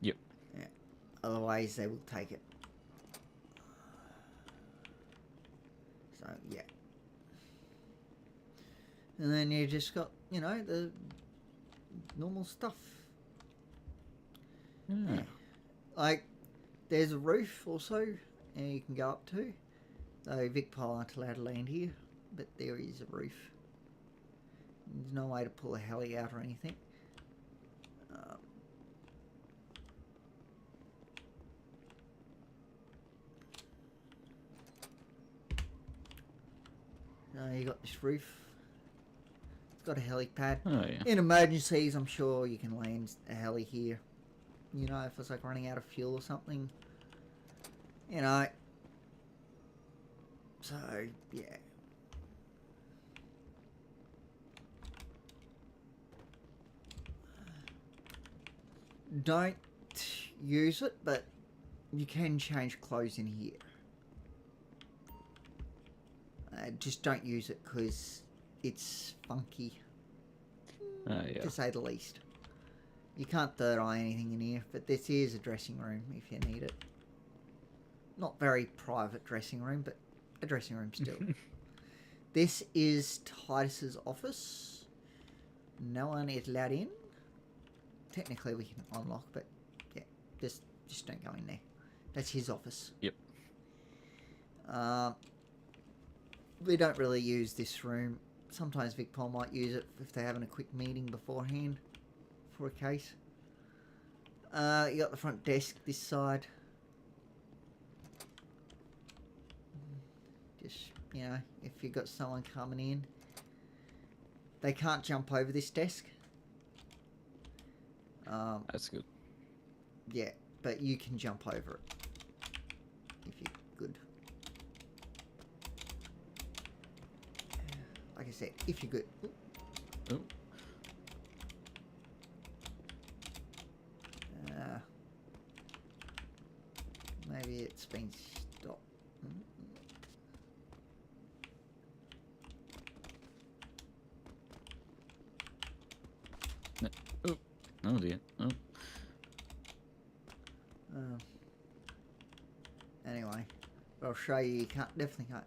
Yep. Yeah. Otherwise, they will take it. So, yeah. And then you just got, you know, the normal stuff. Yeah. Like, there's a roof also, and you can go up to. Though Vicpol aren't allowed to land here, but there is a roof. There's no way to pull a heli out or anything. You got this roof. It's got a helipad. Oh yeah. In emergencies, I'm sure you can land a heli here. You know, if it's like running out of fuel or something. You know. So, yeah. Don't use it, but you can change clothes in here. Just don't use it because it's funky, Yeah. to say the least. You can't third eye anything in here, but this is a dressing room if you need it. Not very private dressing room, but a dressing room still. This is Titus's office. No one is allowed in. Technically we can unlock, but yeah, just don't go in there. That's his office. Yep. We don't really use this room. Sometimes Vicpol might use it if they're having a quick meeting beforehand for a case. You got the front desk this side. Just, you know, if you've got someone coming in, they can't jump over this desk. That's good. Yeah, but you can jump over it if you're good. Like I said, if you're good. Oh. Maybe it's been stopped. Oh dear. Oh. Anyway, but I'll show you. You definitely can't.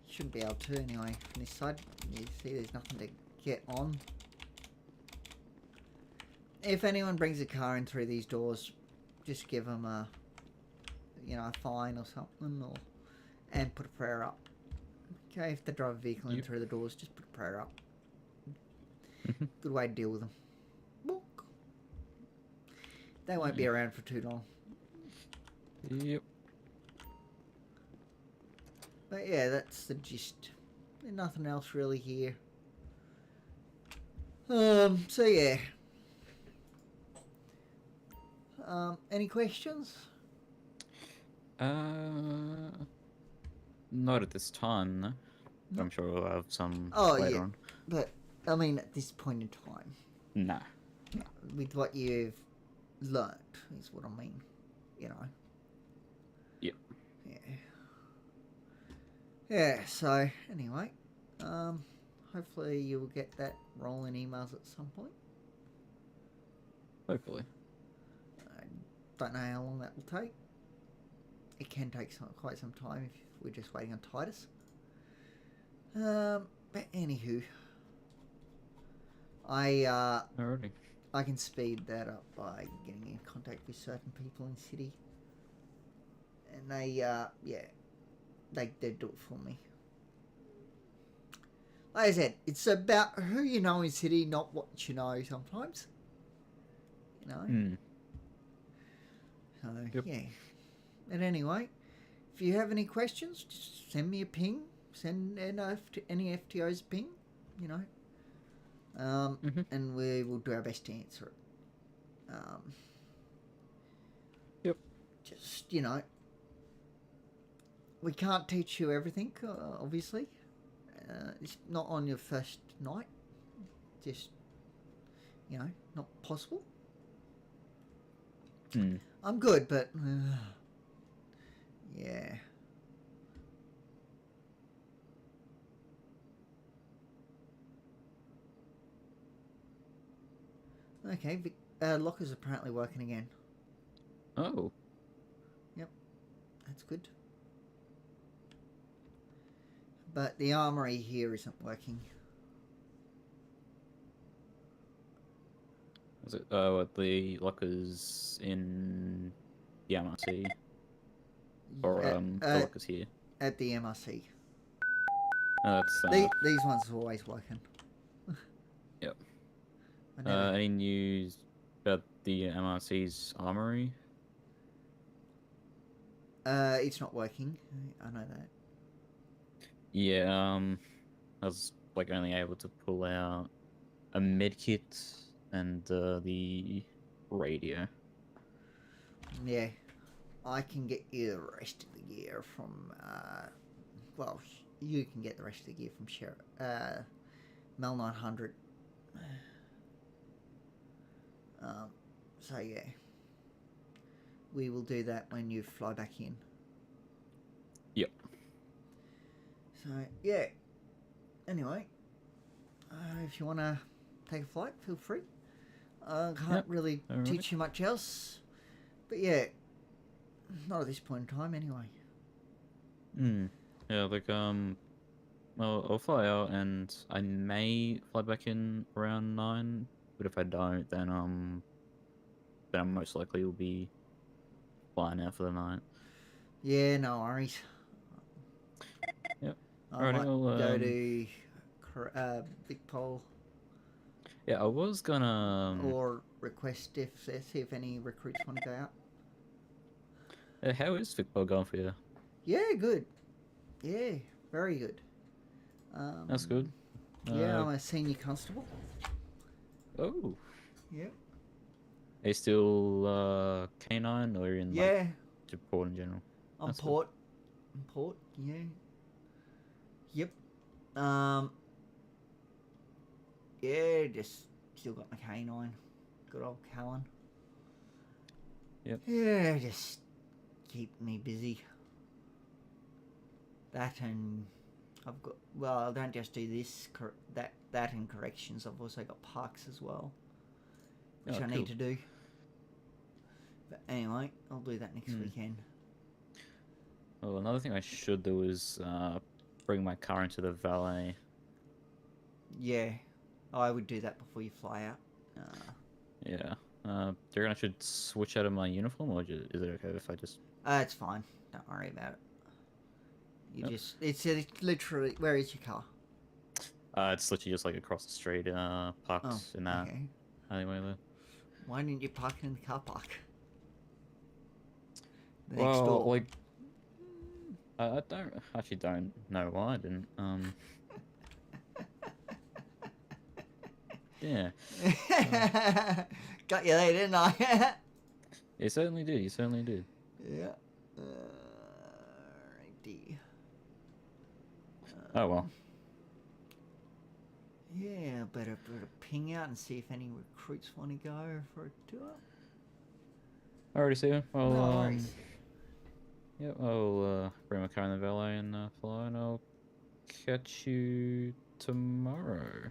Shouldn't be able to anyway. From this side, you see, there's nothing to get on. If anyone brings a car in through these doors, just give them a, a fine or something, and put a prayer up. Okay, if they drive a vehicle in through the doors, just put a prayer up. Good way to deal with them. Book. They won't be around for too long. Yep. But yeah, that's the gist. There's nothing else really here. So yeah. Any questions? Not at this time, no. But I'm sure we'll have some Oh, later yeah. on. But, I mean, at this point in time, No. with what you've learnt, is what I mean. You know? Yep. Yeah. Yeah, so, anyway. Hopefully you'll get that rolling emails at some point. Hopefully. I don't know how long that will take. It can take quite some time if we're just waiting on Titus. But anywho, Alrighty. I can speed that up by getting in contact with certain people in the city, and they do it for me. Like I said, it's about who you know in city, not what you know. Sometimes, you know. So Yep. yeah. But anyway, if you have any questions, just send me a ping. Send any FTO's ping, you know. And we will do our best to answer it. Yep. Just, you know, we can't teach you everything, obviously. It's not on your first night. Just, you know, not possible. I'm good, but yeah. Okay, locker's apparently working again. Oh. Yep, that's good. But the armory here isn't working. Is it what the lockers in the MRC? Or the lockers here? At the MRC. That's These ones are always working. Yep. I never... Any news about the MRC's armory? It's not working. I know that. Yeah, I was like only able to pull out a medkit and the radio. Yeah, I can get you the rest of the gear from. Well, you can get the rest of the gear from Mel 900. So yeah, we will do that when you fly back in. Yep. So yeah. Anyway, if you want to take a flight, feel free. I can't really teach you much else, but yeah, not at this point in time anyway. Yeah, like I'll fly out and I may fly back in around 9, but if I don't, then I most likely will be flying out for the night. Yeah, no worries. Yep. I might go to Big Pole. Yeah, I was gonna or request see if any recruits want to go out. How is football going for you? Yeah, good. Yeah, very good. That's good. Yeah, I'm a senior constable. Oh. Yep. Are you still canine or in like port in general? I'm port. I'm port. Yeah. Yep. Yeah, just still got my canine. Good old Callan. Yep. Yeah, just keep me busy. That and I've got, well, I don't just do this, that and corrections. I've also got parks as well, which I need to do. But anyway, I'll do that next weekend. Well, another thing I should do is bring my car into the valet. Yeah, I would do that before you fly out. Yeah. Do you reckon I should switch out of my uniform, or is it okay if I just... It's fine. Don't worry about it. You just... It's literally... Where is your car? It's literally just like across the street, parked in that alleyway there. Why didn't you park it in the car park? Next door. Like... I don't know why I didn't. Yeah. Got you there, didn't I? You certainly did. You certainly did. Yeah. 50. Oh, well. Yeah, better ping out and see if any recruits want to go for a tour. Alrighty, Steven. Well, No worries. yeah, I'll bring my car in the valet and fly, and I'll catch you tomorrow.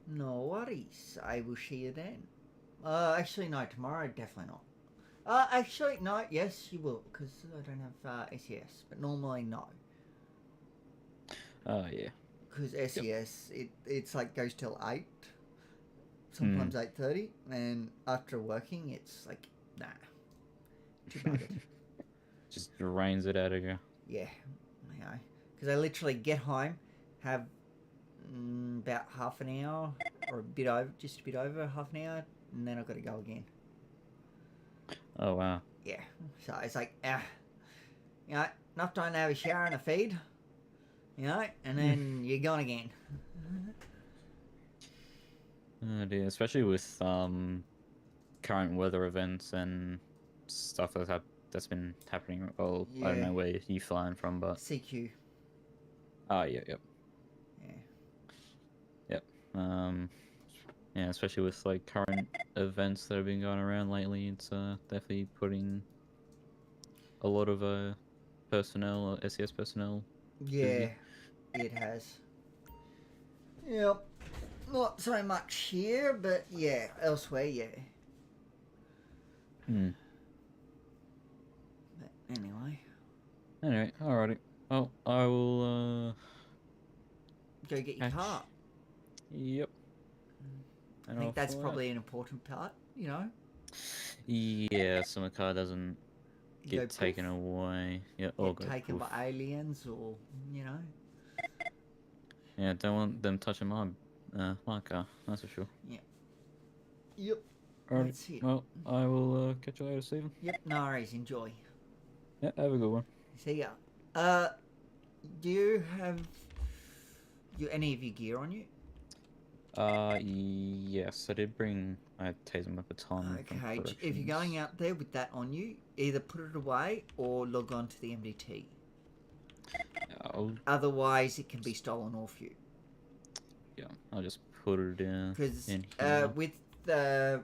No worries. I will see you then. Actually, no, tomorrow definitely not. Actually, no, yes, you will, because I don't have SES, but normally no. Yeah. Because SES, it's like goes till 8, sometimes 8:30, and after working, it's like, nah, too buggered. Just rains it out of you. Yeah, you know, because I literally get home, have about half an hour, or just a bit over half an hour, and then I've got to go again. Oh, wow. Yeah, so it's like, you know, enough time to have a shower and a feed, you know, and then you're gone again. Oh dear, especially with current weather events and stuff that's been happening. Well, I don't Yeah. know where you flying from, but CQ. oh yeah, yep, Yeah. yep. Yeah, especially with like current events that have been going around lately, it's definitely putting a lot of personnel, SES personnel, Yeah, busy. it has. Yep. Not so much here, but yeah, elsewhere, yeah. Hmm. But anyway, Anyway, alrighty. Well, I will go get your catch. car. Yep. I And think I'll that's fly out. probably an important part, you know? Yeah, so my car doesn't Go get taken poof, away. Yeah, or get go taken poof. by aliens or, you know? Yeah, don't want them touching my car. That's for sure. Yeah. Yep. Alright. That's it. Well, I will catch you later, Stephen. Yep, no worries. Enjoy. Yeah, have a good one. See ya. Do you have any of your gear on you? Yes, I did bring my taser and my baton from Okay, corrections. if you're going out there with that on you, either put it away or log on to the MDT. Otherwise, it can be stolen off you. Yeah, I'll just put it Because in here. with the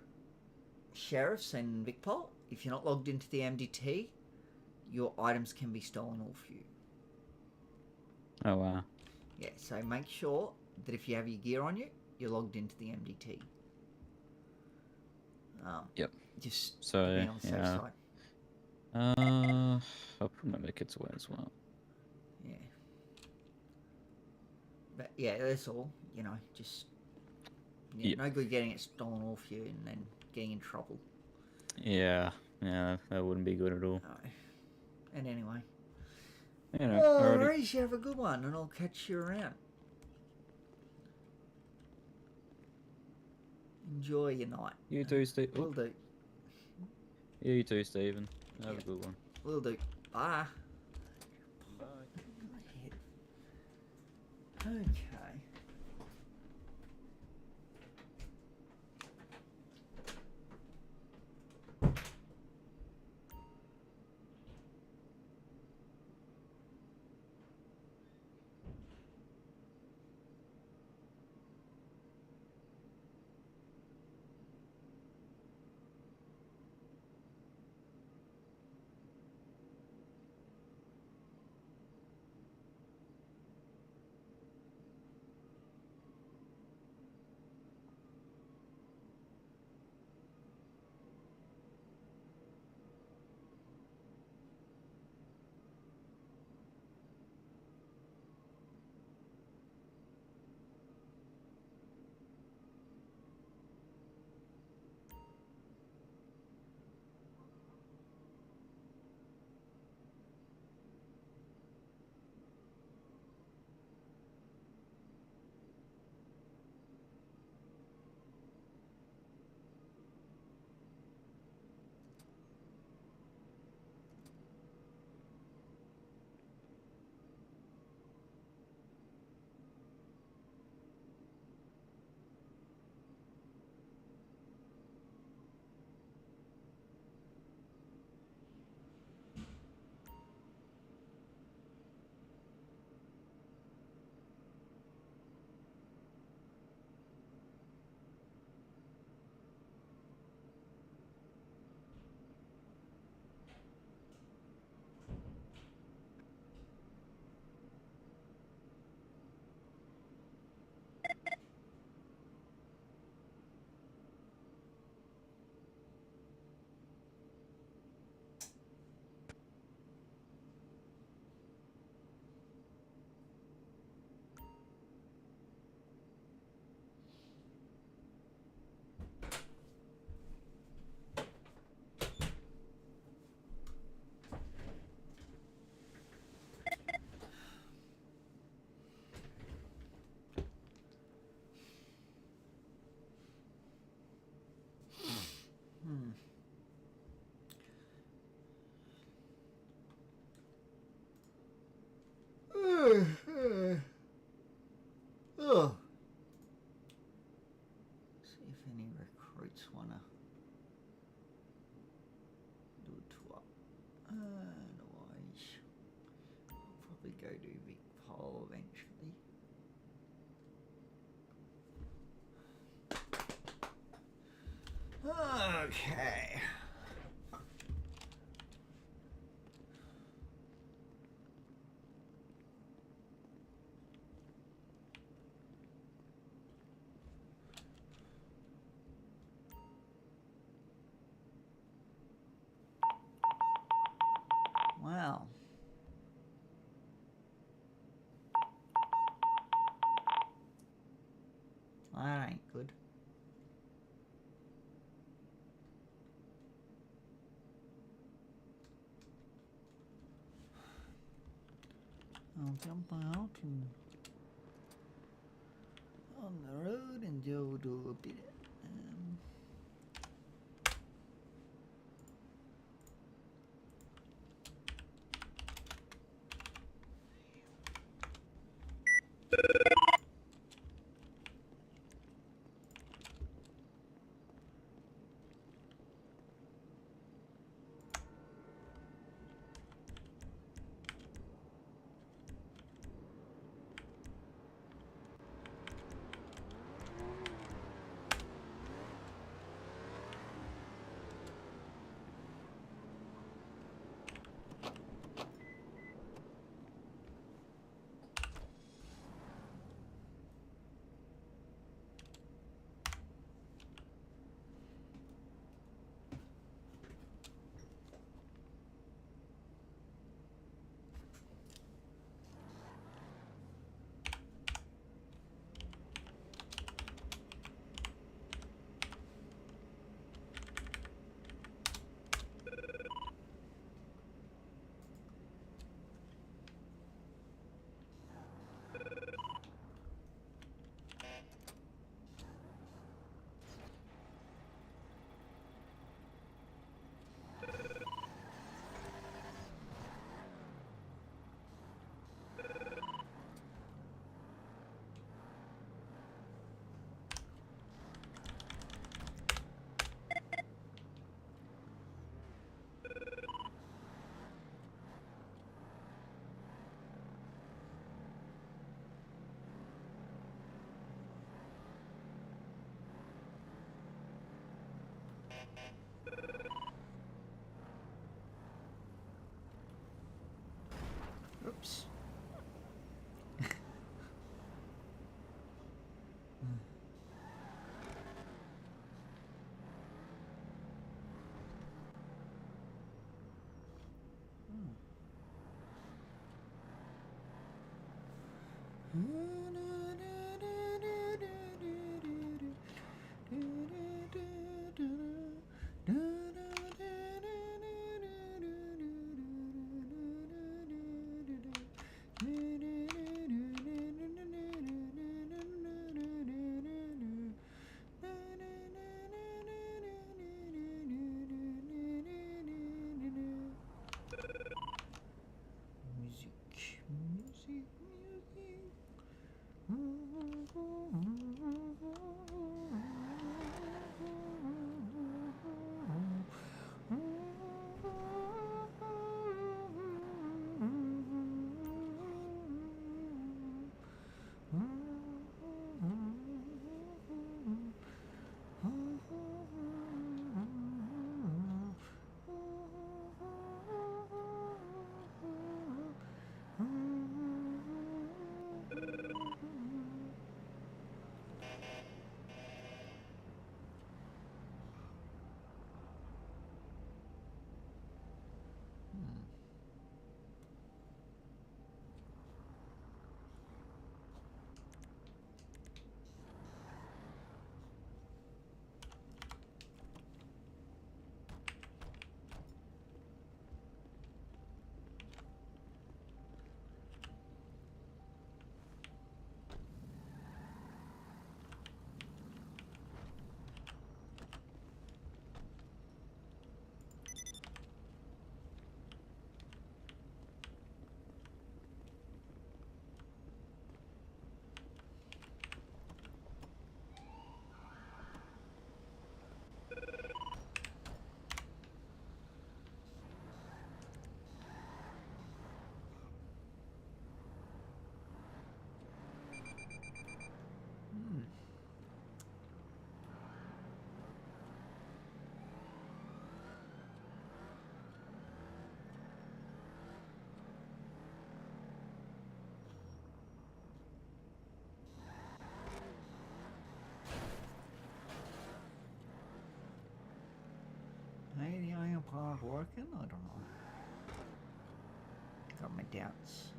sheriffs and VicPol, if you're not logged into the MDT, your items can be stolen off you. Oh, wow. Yeah, so make sure that if you have your gear on you, you're logged into the MDT. Yep. Just So, to be on the safe yeah. side. I'll put my medkits away as well. Yeah. But yeah, that's all. You know, just no good getting it stolen off you and then getting in trouble. Yeah, that wouldn't be good at all. No. And anyway. Alrighty. You have a good one, and I'll catch you around. Enjoy your night. You too, Steve. Will do. Yeah, you too, Stephen. Have a good one. Will do. Bye. Bye. Okay. go to Vic Pole eventually. Okay. Wow. That ain't good. I'll jump out and on the road and do a bit. Oops. Music. Maybe the iron park working? I don't know. Got my doubts.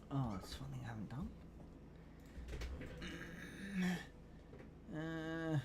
Oh, that's one thing I haven't done. No.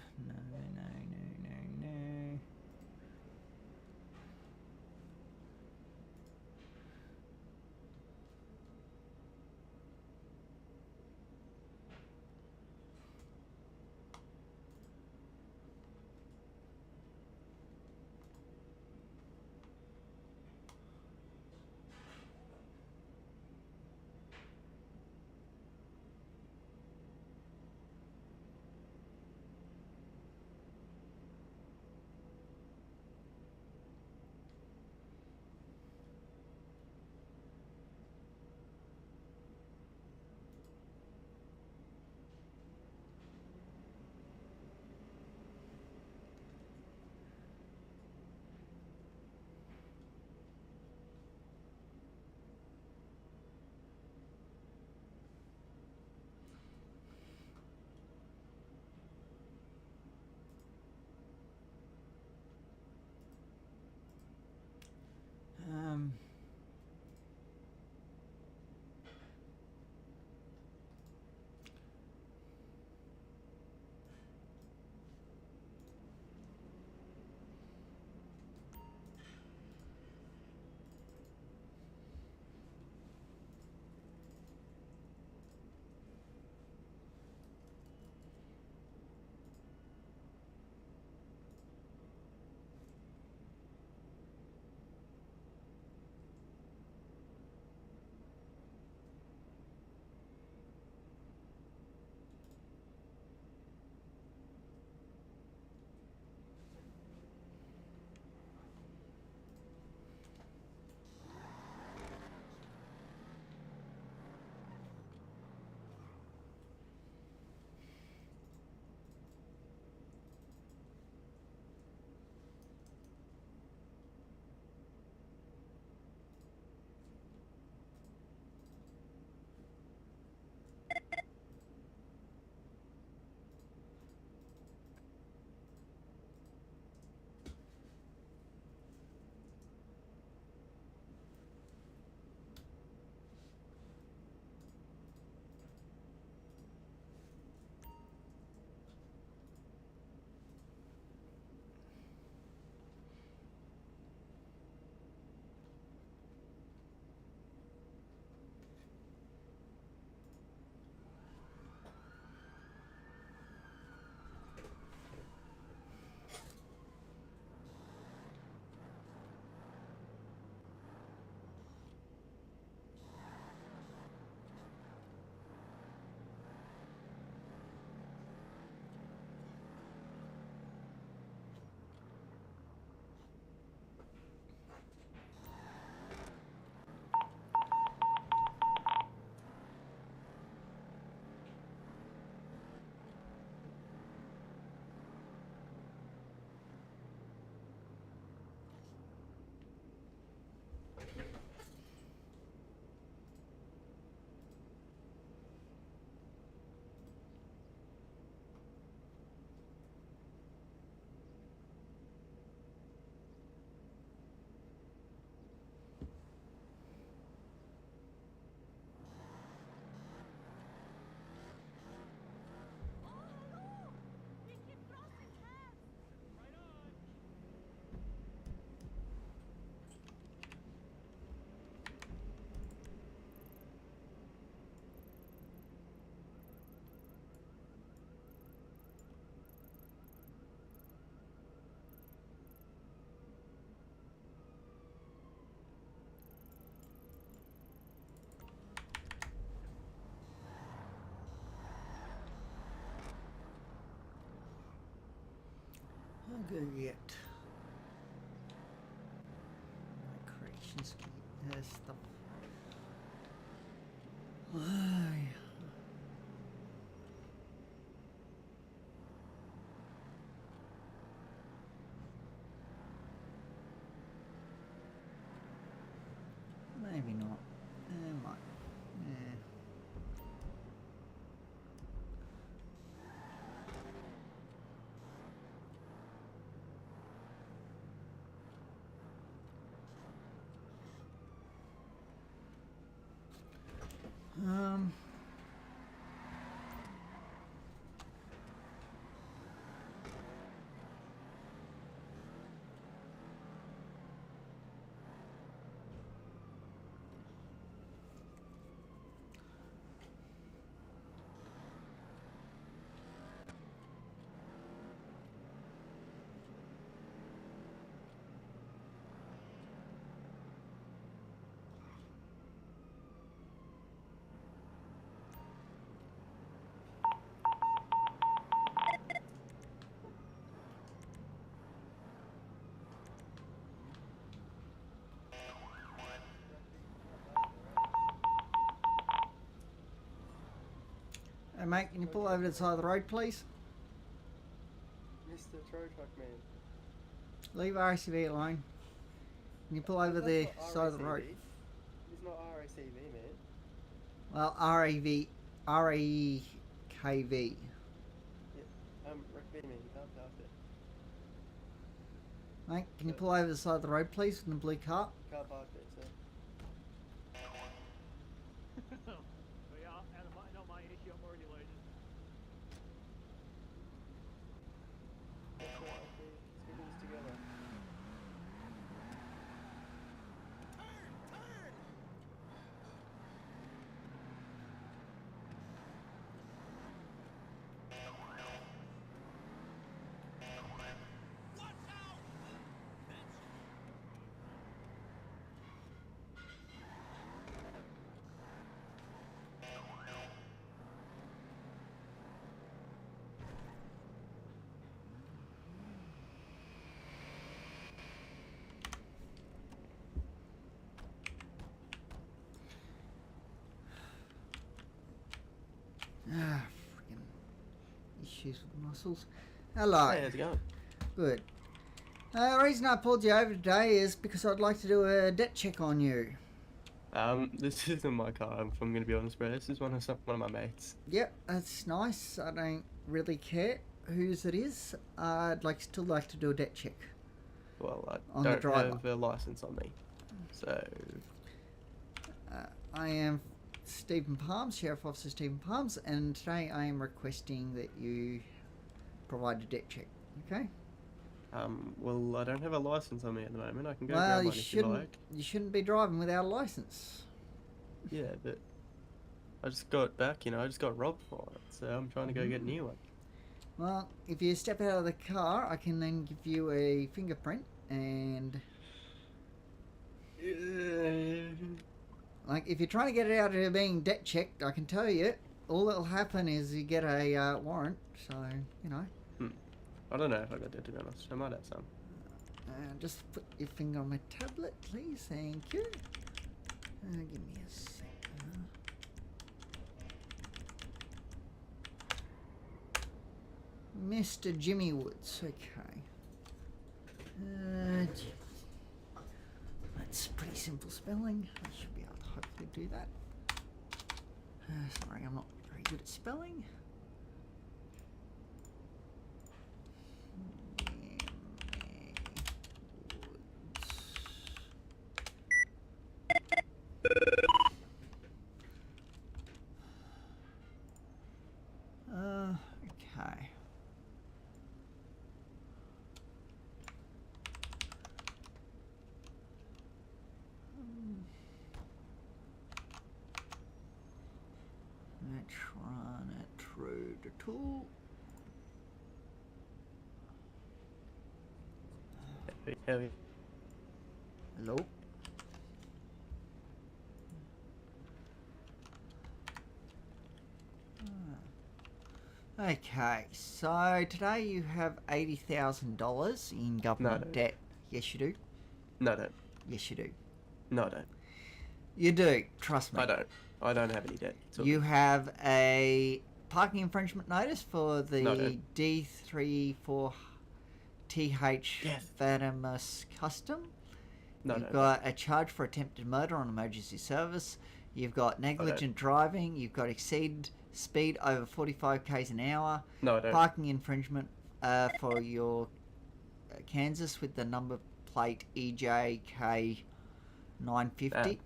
Go get my corrections stuff. Why? Maybe not. Might. Yeah. Um. Hey mate, can you pull over to the side of the road, please? Mr. Tow Truck Man. Leave RACV alone. Can you pull over That's the not side of the road? RACV. It's not RACV, man. Well, RAKV. Recommend me. You can't pass it. Mate, can you pull over the side of the road, please, in the blue car? You can't park there, sir. But yeah, not my issue. I'm already loaded. That's alright, let's do this together. Ah, freaking issues with muscles. Hello. Hey, how's it going? Good. The reason I pulled you over today is because I'd like to do a debt check on you. This isn't my car, if I'm gonna be honest, bro. This is one of my mates. Yep, that's nice. I don't really care whose it is. I'd still like to do a debt check. Well, I On the don't driver. have a license on me, so I am Stephen Palms, Sheriff Officer Stephen Palms, and today I am requesting that you provide a debt check. Okay? well, I don't have a license on me at the moment. I can go Well, grab you one if you like. shouldn't be driving without a license. Yeah, but I just got back, I just got robbed for it, so I'm trying to go get a new one. Well, if you step out of the car, I can then give you a fingerprint and if you're trying to get it out of being debt checked, I can tell you, all that'll happen is you get a warrant. So I don't know if I got that, to be honest. I might have some. just put your finger on my tablet, please. Thank you. Give me a sec. Mr. Jimmy Woods. Okay. That's pretty simple spelling. I should be able to hopefully do that. Sorry, I'm not very good at spelling. Okay. Let's run it through the tool. Heavy. Hello? Okay, so today you have $80,000 in government don't. debt. Yes, you do. No, I don't. Yes, you do. No, I don't. You do. Trust me. I don't. I don't have any debt. So You have a parking infringement notice for No, I the don't. D34TH Yes. Venomous Custom. No, You've no. got a charge for attempted murder on emergency service. You've got negligent driving. You've got exceed speed over 45 k's an hour. No, I don't. Parking infringement for your Kansas with the number plate EJK 950.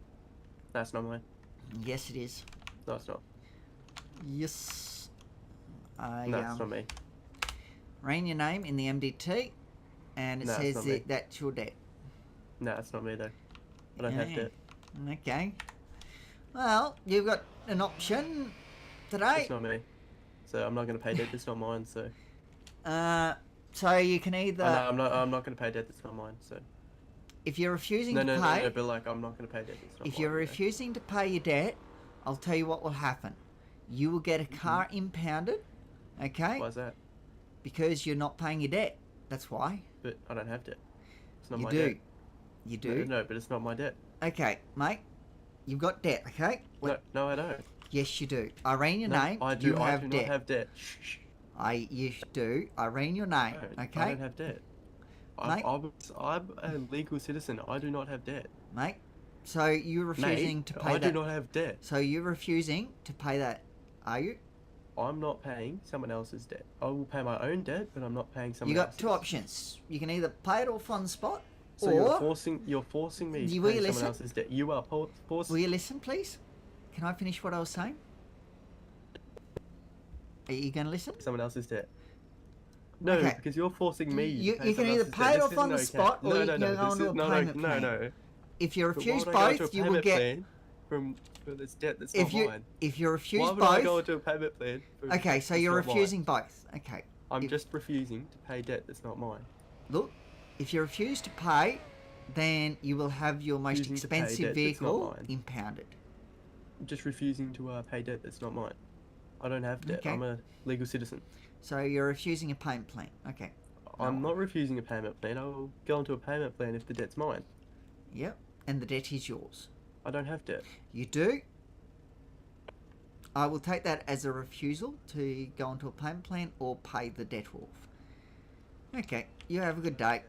That's not mine. Yes, it is. No, it's not. Yes. No, it's not me. Ran your name in the MDT, and it No, it's says not that me. that's your debt. No, it's not me though. I don't have Yeah. debt. Okay. Well, you've got an option today. It's not me. So I'm not going to pay debt. It's not mine. So So you can either, I'm not going to pay debt. That's not mine. So if you're refusing no, to no, pay, no, no. But like, I'm not going to pay debt. It's not if mine, you're you know. refusing to pay your debt, I'll tell you what will happen. You will get a car impounded, okay? Why's that? Because you're not paying your debt. That's why. But I don't have debt. It's not You my do. debt. You do. No, but it's not my debt. Okay, mate. You've got debt, okay? No, I don't. Yes, you do. I ran your No, name. I do. You I have do debt. not have debt. Shh. You do. I ran your name, No, okay? I don't have debt. Mate. I'm a legal citizen. I do not have debt. Mate. So you're refusing Mate, to pay I that. do not have debt. So you're refusing to pay that, are you? I'm not paying someone else's debt. I will pay my own debt, but I'm not paying someone You got else's. two options. You can either pay it off on the spot, So or you're forcing me to Will pay you someone listen? else's debt. You are forcing. will you listen, please? Can I finish what I was saying? Are you going to listen? Someone else's debt. No, Okay. because you're forcing me. You to pay can someone either else's pay debt. it This off on the isn't okay. spot, or no, you no, can no, go this onto is, a no, payment no, plan. no. If you But why refuse would I go into both, a you will payment get. plan for this debt that's If not you mine? if you refuse Why would I go both, into a payment plan? For okay. debt So that's you're not mine? refusing both. Okay. I'm if- just refusing to pay debt that's not mine. Look, if you refuse to pay, then you will have your most Refusing to pay expensive debt that's not vehicle mine. impounded. I'm just refusing to pay debt that's not mine. I don't have debt. Okay. I'm a legal citizen. So you're refusing a payment plan. Okay. I'm No. not refusing a payment plan. I will go into a payment plan if the debt's mine. Yep. And the debt is yours. I don't have debt. You do. I will take that as a refusal to go into a payment plan or pay the debt off. Okay. You have a good day.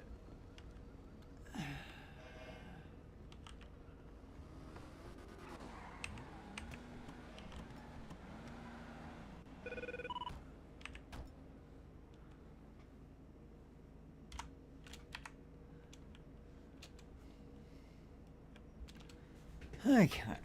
Okay.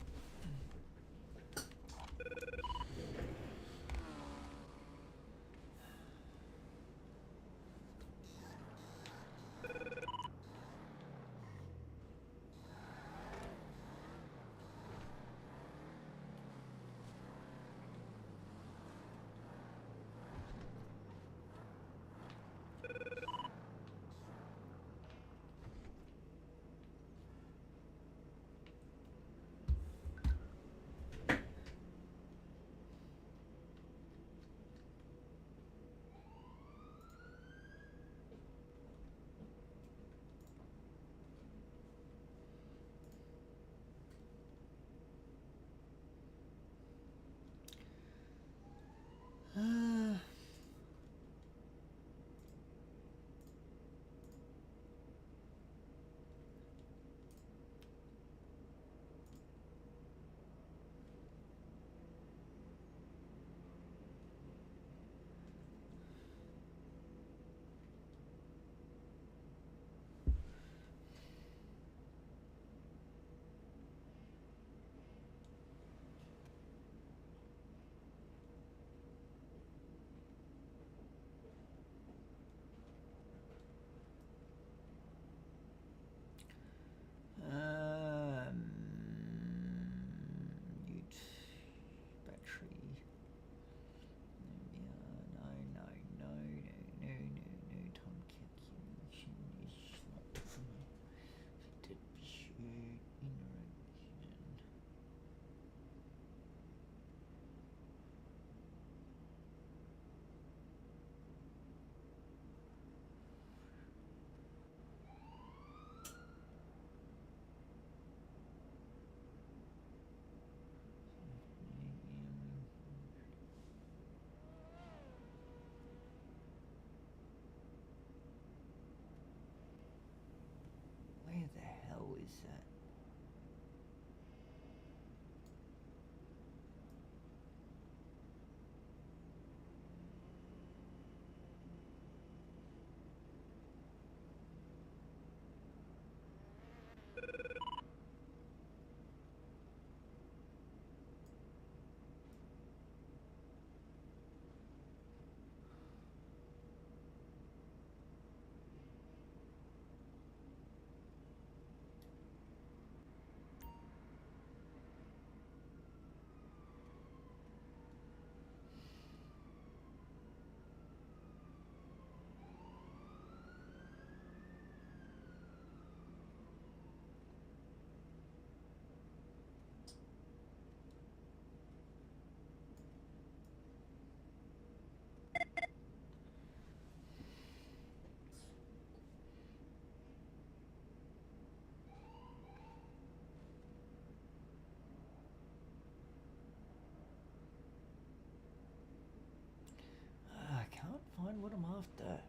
what I'm after.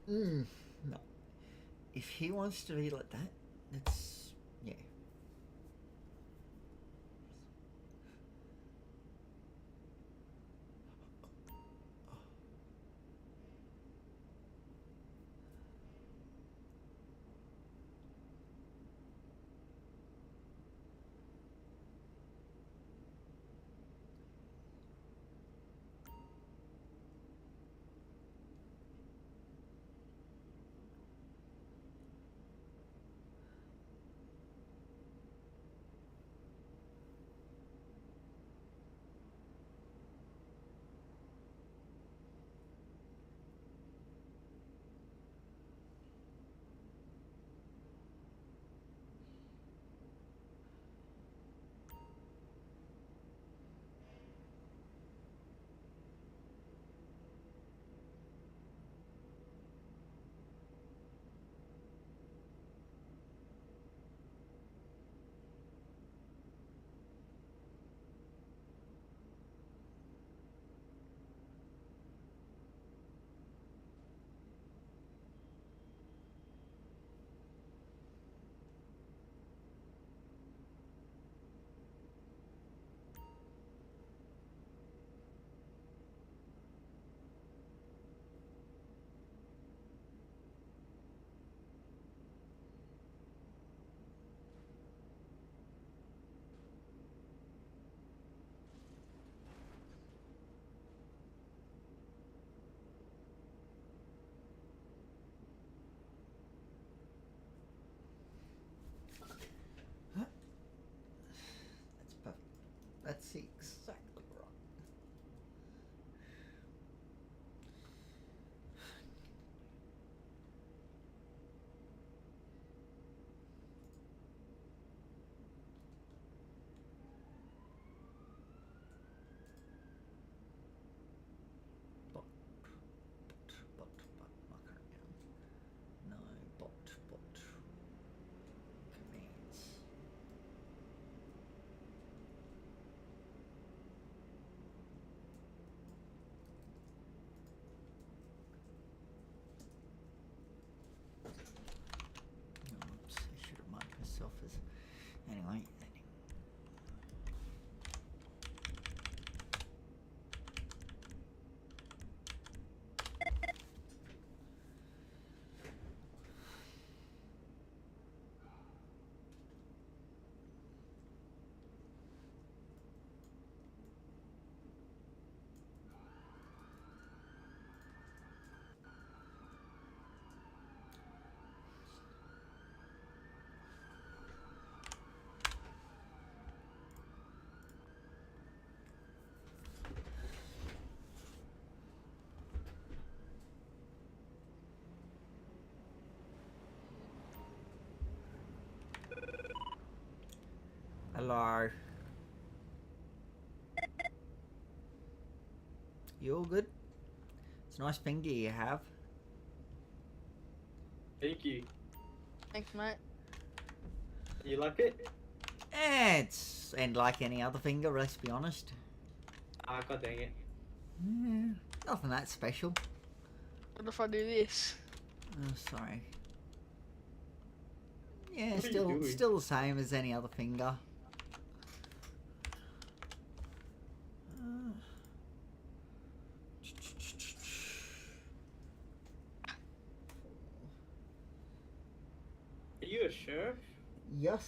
No. If he wants to be like that, that's yeah. That's perfect. That's exactly right. Bot, marker down. No, bot, commands. Oops, I should have marked myself as. Anyway. Hello. You all good? It's a nice finger you have. Thank you. Thanks, mate. You like it? It's and like any other finger, let's be honest. Ah, god dang it. Nothing that special. What if I do this? Oh, sorry. Yeah, What are you doing? still the same as any other finger. Are you a sheriff? Yes.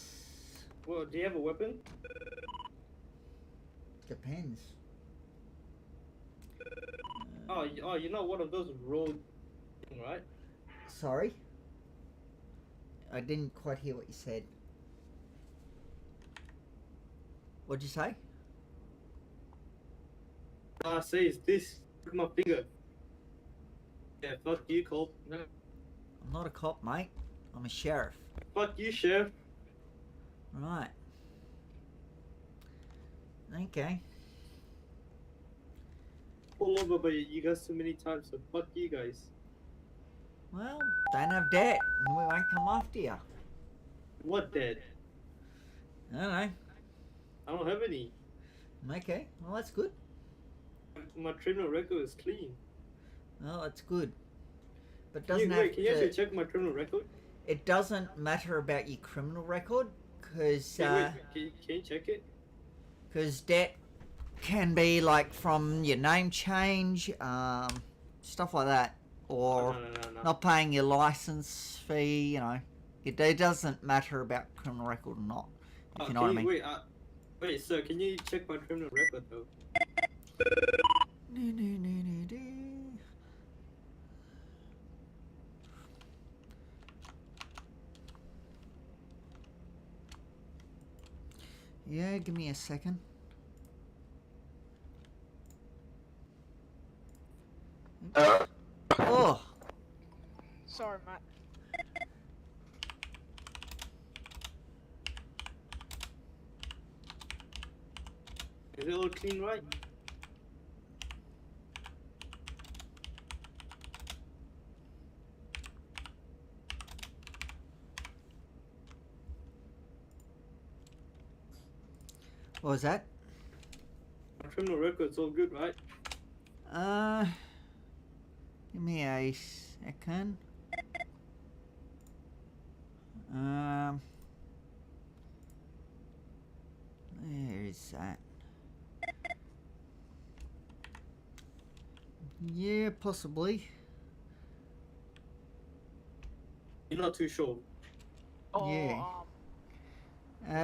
Well, do you have a weapon? Depends. Oh, you're not one of those road thing, right? Sorry? I didn't quite hear what you said. What'd you say? All I say is this. Look at my finger. Yeah, fuck you, Cole. No, I'm not a cop, mate. I'm a sheriff. fuck you, sheriff. Right. Okay. Pull over by you guys so many times, so fuck you guys. Well, don't have debt, and we won't come after you. What dead? I don't know. I don't have any. Okay. Well, that's good. My criminal record is clean. Well, that's good. But Can you, doesn't have wait, can you to. actually check my criminal record? It doesn't matter about your criminal record, because Wait, can you check it? debt can be like from your name change, stuff like that, or No. not paying your license fee. You know, it doesn't matter about criminal record or not. If you know what I mean. Wait, sir, can you check my criminal record though? Yeah, give me a second. Oh, Sorry, Matt. Is it all clean, right? what was that? My criminal record's all good, right? Give me a second. Where is that? Yeah, possibly. You're not too sure. Oh, Yeah.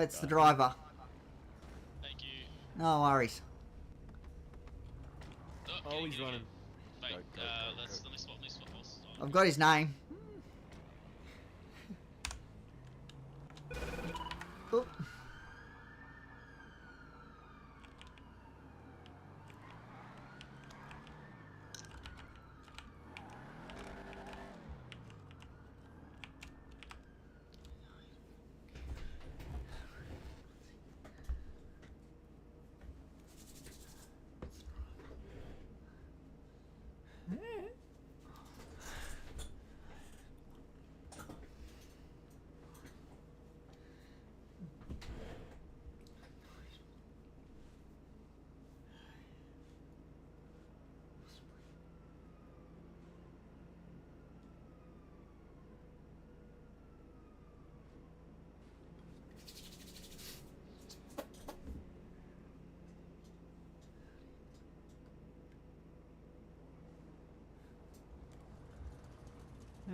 It's the driver. Thank you. No worries. Oh, he's running. Wait, Go. let me swap horse. I've got his name. Oop.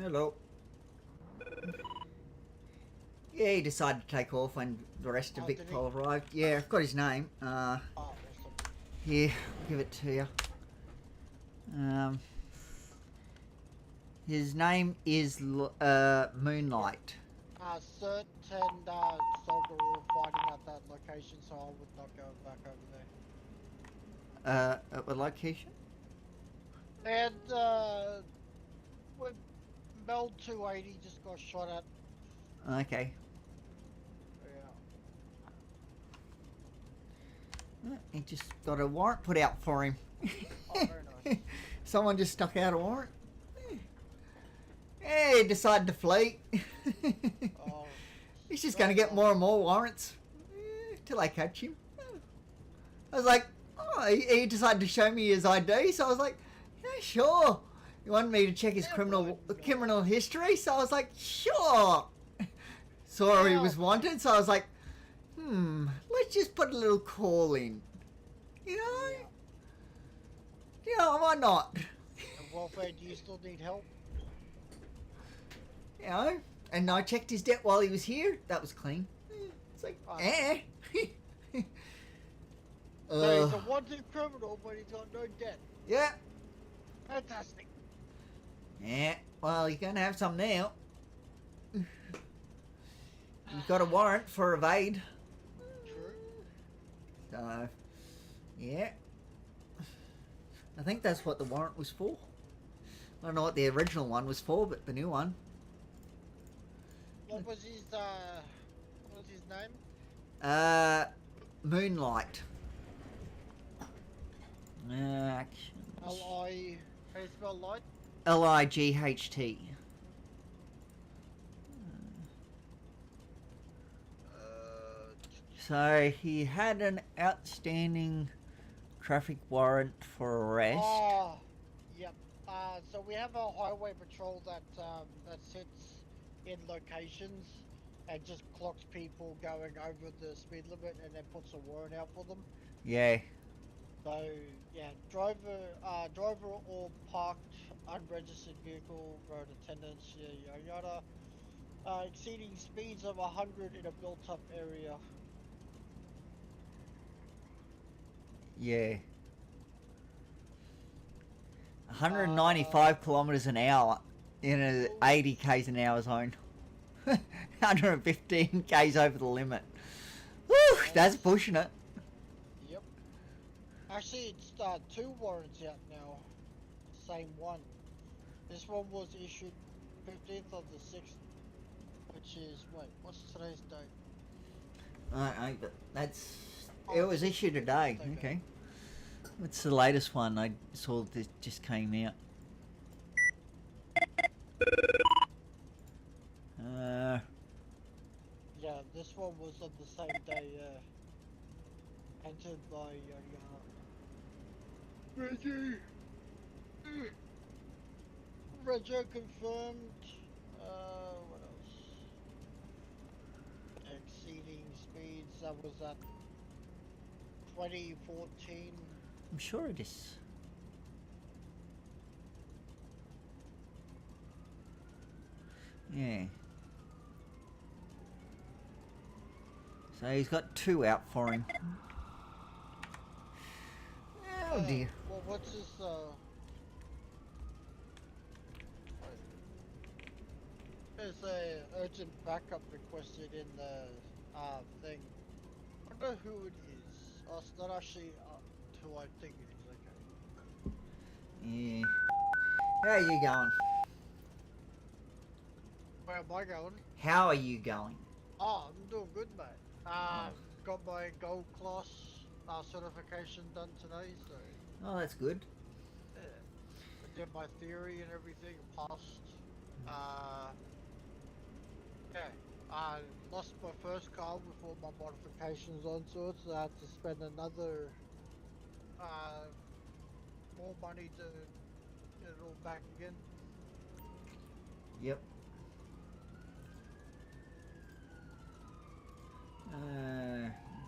Hello. Yeah, he decided to take off when the rest of Victor arrived. Yeah, I've got his name. Here, give it to you. His name is Moonlight. Certain soldier were fighting at that location, so I would not go back over there. At what location? And when Mel 280 just got shot at. Okay. Yeah. He just got a warrant put out for him. Oh, very nice. Someone just stuck out a warrant. Yeah, he decided to flee. Oh, He's just going to get more and more warrants till I catch him. I was like, oh, he decided to show me his ID, so I was like, yeah, sure. He wanted me to check his criminal history, so I was like, sure. Saw he was wanted, so I was like, let's just put a little call in. You know? You know, why not? and welfare, do you still need help? You know? And I checked his debt while he was here. That was clean. It's like, So he's a wanted criminal, but he's got no debt. Yeah. Fantastic. Yeah. Well, you're going to have some now. You've got a warrant for evade. True. So, yeah. I think that's what the warrant was for. I don't know what the original one was for, but the new one. What was his name? Moonlight. Action. L-I... How do you spell light? Light. So he had an outstanding traffic warrant for arrest. Oh, yep. So we have a highway patrol that sits in locations and just clocks people going over the speed limit and then puts a warrant out for them. Yeah. So yeah, driver or parked unregistered vehicle, road attendants, yada yada. Exceeding speeds of 100 in a built-up area. Yeah. 195 kilometers an hour in a 80 k's an hour zone. 115 k's over the limit. Woo, that's pushing it. Yep. Actually, it's 2 warrants out now. Same one. This one was issued 15th of the 6th, which is wait, what's today's date? But that's it was issued today. Okay. What's the latest one? I saw this just came out. Yeah, this one was on the same day. Entered by Reggie. Reggie confirmed. What else? Exceeding speeds. That was at 2014. I'm sure it is. Yeah. So he's got 2 out for him. Oh dear. Well, what's this? There's a urgent backup requested in the thing. I don't know who it is. Oh, it's not actually who I think it is. Okay. Yeah. How are you going? Where am I going? How are you going? Oh, I'm doing good, mate. Got my gold class certification done today, so Oh, that's good. yeah. I did my theory and everything, passed. Yeah, I lost my first car with all my modifications onto it, so I had to spend another more money to get it all back again. Yep.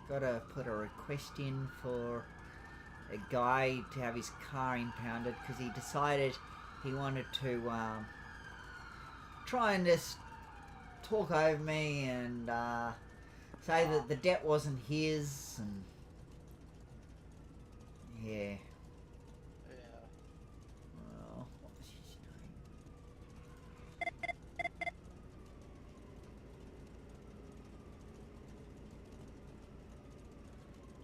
Gotta put a request in for a guy to have his car impounded because he decided he wanted to try and just talk over me and say that the debt wasn't his and yeah. Yeah. Well, what was his name?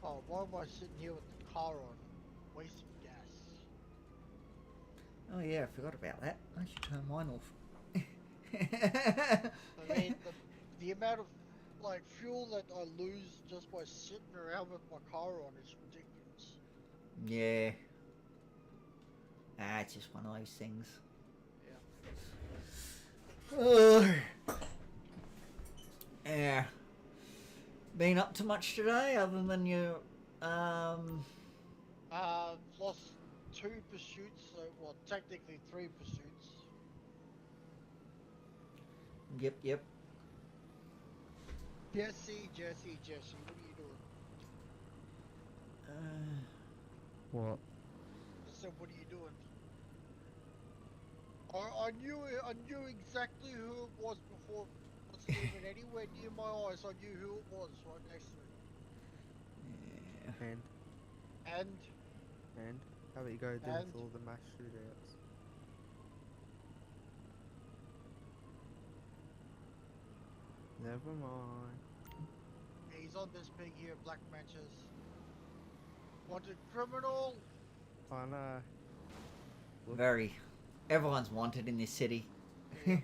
Oh, why am I sitting here with the car on? Wasting gas. Oh yeah, I forgot about that. I should turn mine off. I mean, the amount of like fuel that I lose just by sitting around with my car on is ridiculous. Yeah. It's just one of those things. Yeah. Been up to much today other than you Lost 2 pursuits, so well, technically 3 pursuits. Yep. Jesse, what are you doing? What? I said, what are you doing? I knew exactly who it was before it wasn't even anywhere near my eyes. I knew who it was right next to me. Yeah. And how about you go do And? with all the mass shootouts? Never mind. He's on this pig here, Black Matches. Wanted criminal. I know. Very. Everyone's wanted in this city. Oops.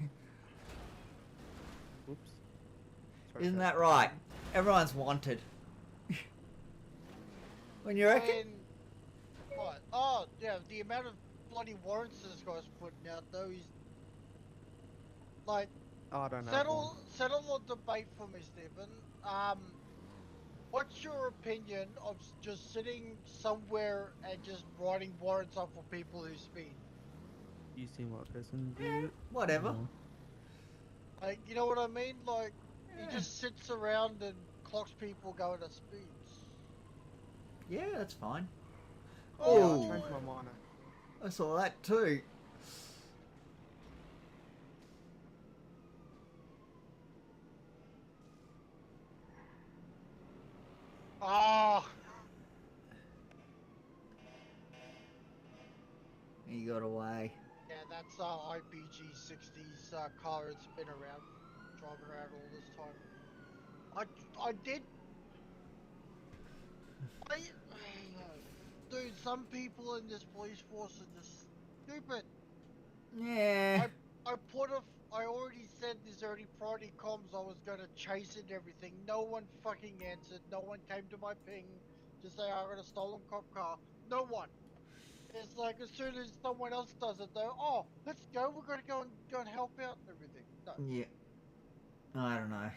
Sorry Isn't for that right? Everyone's wanted. When you reckon? And, what? Oh, yeah, the amount of bloody warrants this guy's putting out, though, he's like, I don't know. settle the debate for me, Stephen. What's your opinion of just sitting somewhere and just writing warrants up for people who speed? You seen what person do? Whatever. Oh. Like, you know what I mean? Like, he just sits around and clocks people going at speeds. Yeah, that's fine. Yeah, Oh, I changed my mind. I saw that too. Ah, He got away. yeah, that's IPG 60's car. It's been around, driving around all this time. I did. I, dude, some people in this police force are just stupid. Yeah. I I already said there's already priority comms. I was gonna chase it and everything. No one fucking answered. No one came to my ping to say I got a stolen cop car. No one. It's like as soon as someone else does it, though. Oh, let's go. We're gonna go and help out and everything. No. Yeah. I don't know.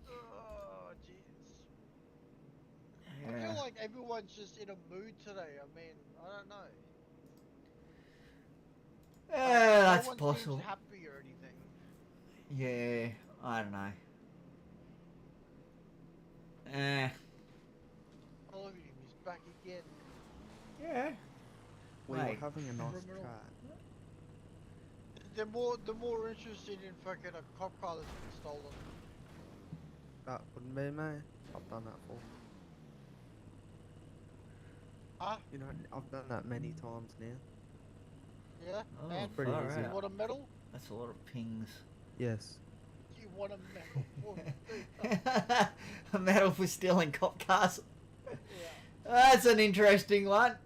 Oh, jeez. I Yeah. feel like everyone's just in a mood today. I mean, I don't know. Yeah, that's no one possible. seems happy or anything. Yeah, I don't know. Eh. Oh, look at him. He's back again. Yeah. We Wait. were having a nice Criminal. chat. They're more interested in fucking a cop car that's been stolen. That wouldn't be me. I've done that for. Huh? You know, I've done that many times now. Yeah? Oh, And pretty far easy. you out. want a medal? That's a lot of pings. Yes. You want a medal for A medal for stealing cop cars. Yeah. That's an interesting one.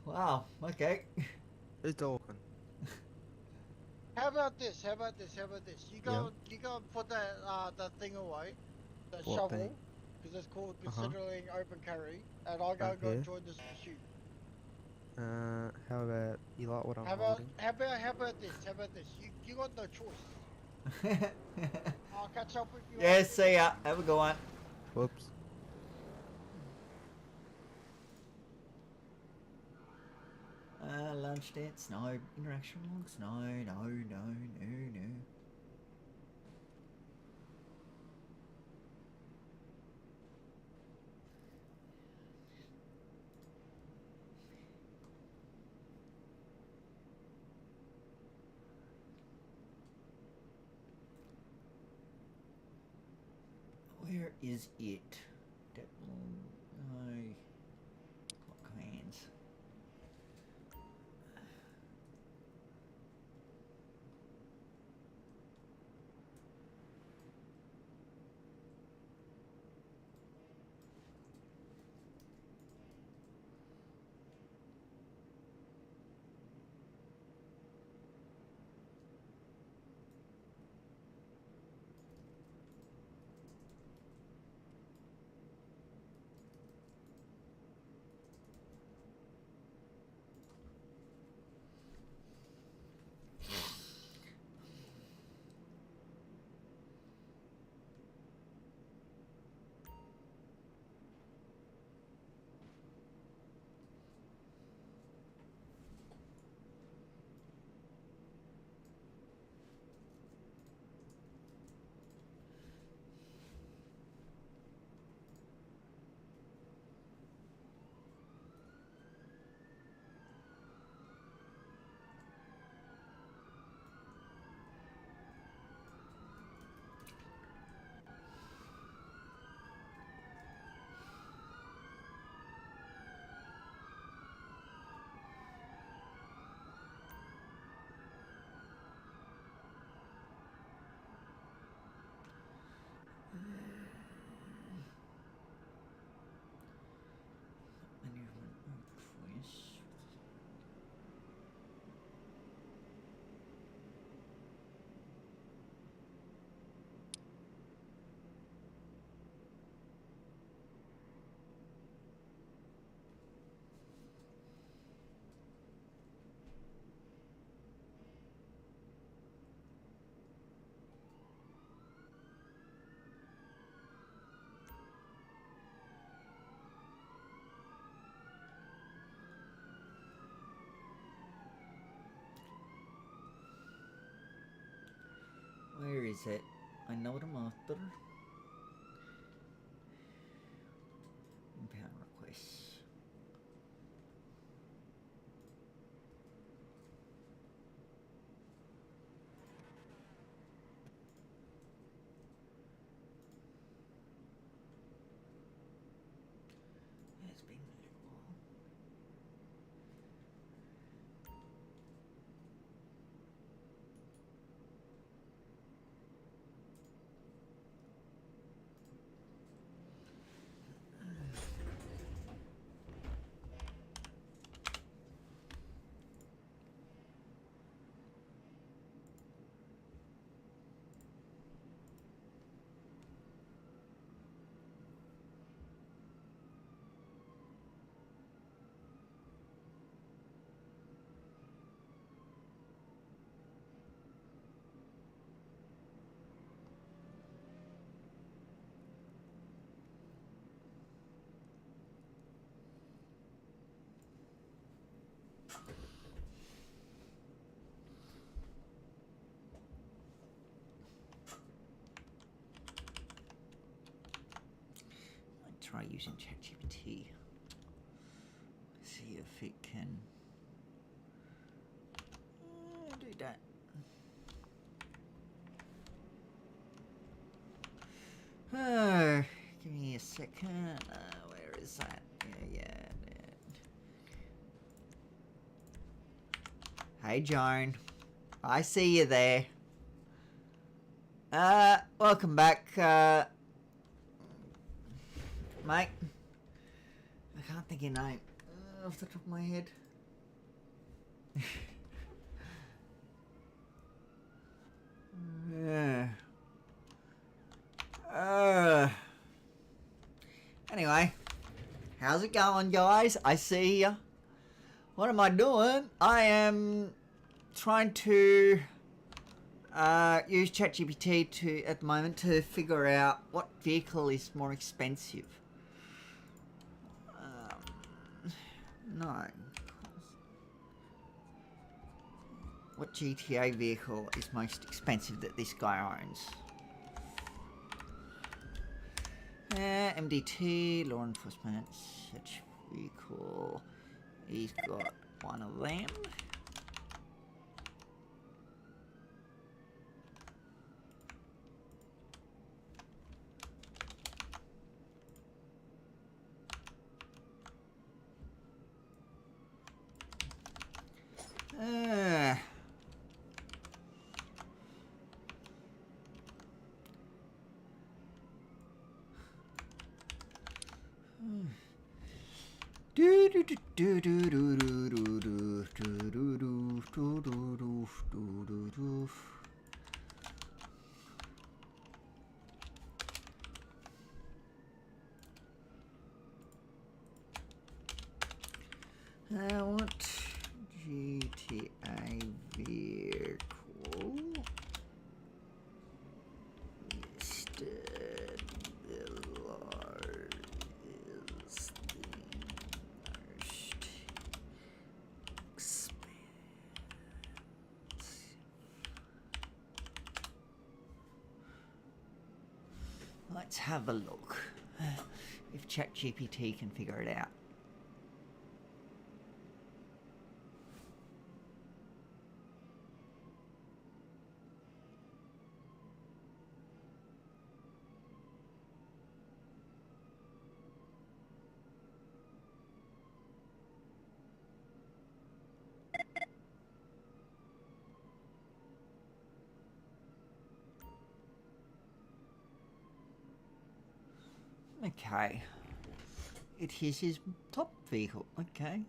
Wow. Okay. Who's talking? How about this? How about this? How about this? You go and put that thing away, that What shovel, thing? because it's called Uh-huh. considering open carry, and I go and Okay. join this pursuit. How about you like what I'm How about holding? how about this? How about this? You got no choice. I'll catch up with you. Yeah, after. see ya. Have a good one. Whoops. Lunch dance, no. Interaction logs, no, no, no, no, no. Where is it? That no. Lock hands. Where is it? I know what I'm after. Impound requests. It's been a little while. Try using ChatGPT. See if it can do that. Give me a second. Where is that? Yeah. Hey, Joan. I see you there. Welcome back, mate. I can't think of your name off the top of my head. Yeah. Anyway, how's it going, guys? I see ya. What am I doing? I am trying to use ChatGPT to at the moment to figure out what vehicle is more expensive. No. What GTA vehicle is most expensive that this guy owns? MDT, law enforcement, search vehicle. He's got one of them. I want GTA vehicle listed below is the most expensive. Let's have a look if ChatGPT can figure it out. Okay. It is his top vehicle. Okay.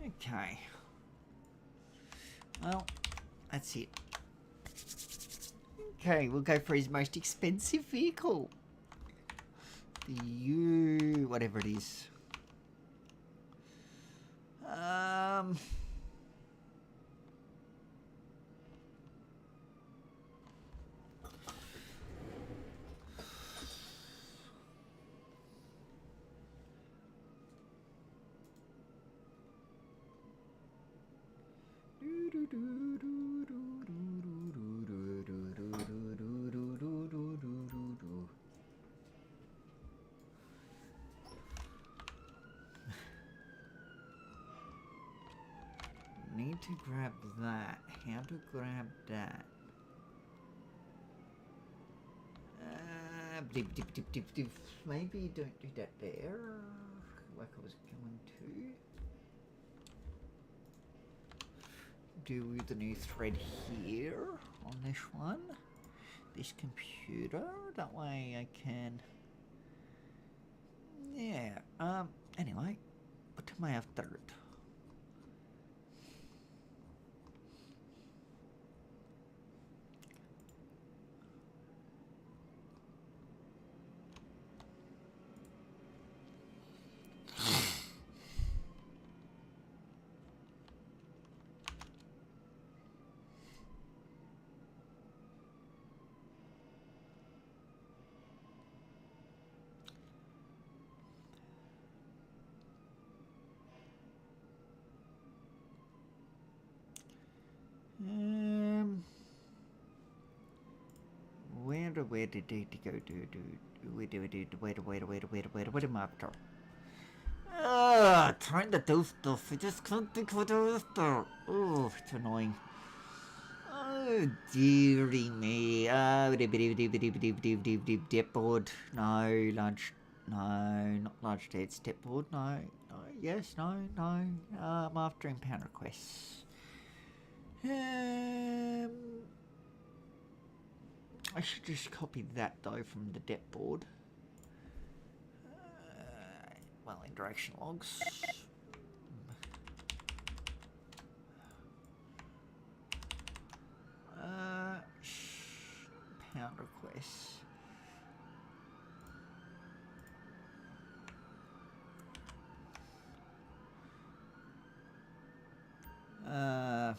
Okay. Well, that's it. Okay, we'll go for his most expensive vehicle. The U... whatever it is. Need to grab that. How to grab that? Dip, dip, dip, dip, dip. Maybe don't do that there, like I was going to. Do the new thread here on this one, this computer. That way I can. Yeah. Anyway, what am I after it? Where did it go? What am I after? Trying to do stuff. I just can't think what I'm after. Oh, it's annoying. Oh, dearie me. Dip board. No, large. No, not large dead step board. No, no, yes, no, no. I'm after impound requests. I should just copy that though from the depth board. Well, interaction logs. Pound requests. I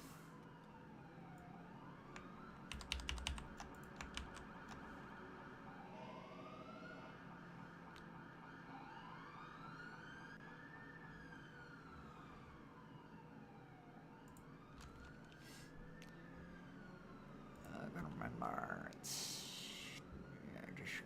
don't remember. It's just.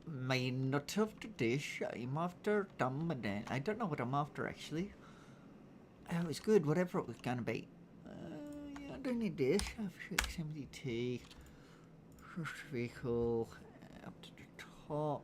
May not have to dish. I'm after dumb and I don't know what I'm after actually. It was good, whatever it was gonna be. Yeah, I don't need this. I have MDT. First vehicle up to the top.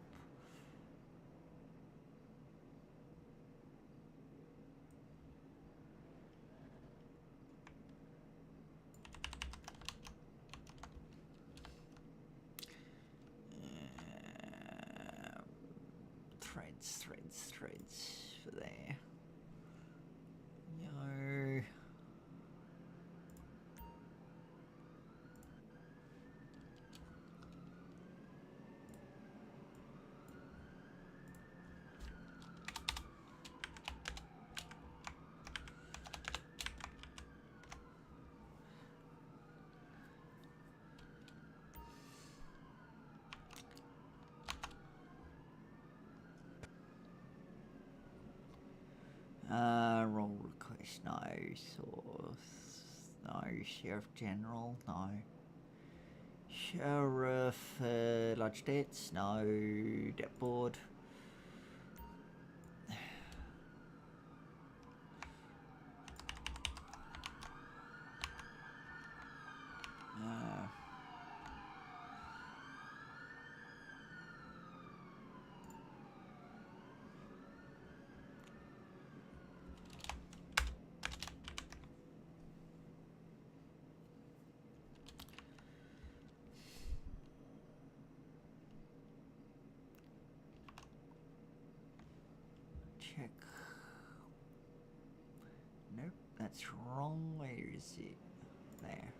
Threads for there. No. Role request, no. Source, no. Sheriff General, no. Sheriff, large debts, no. Debt board. check. Nope, that's wrong. Where is it? There.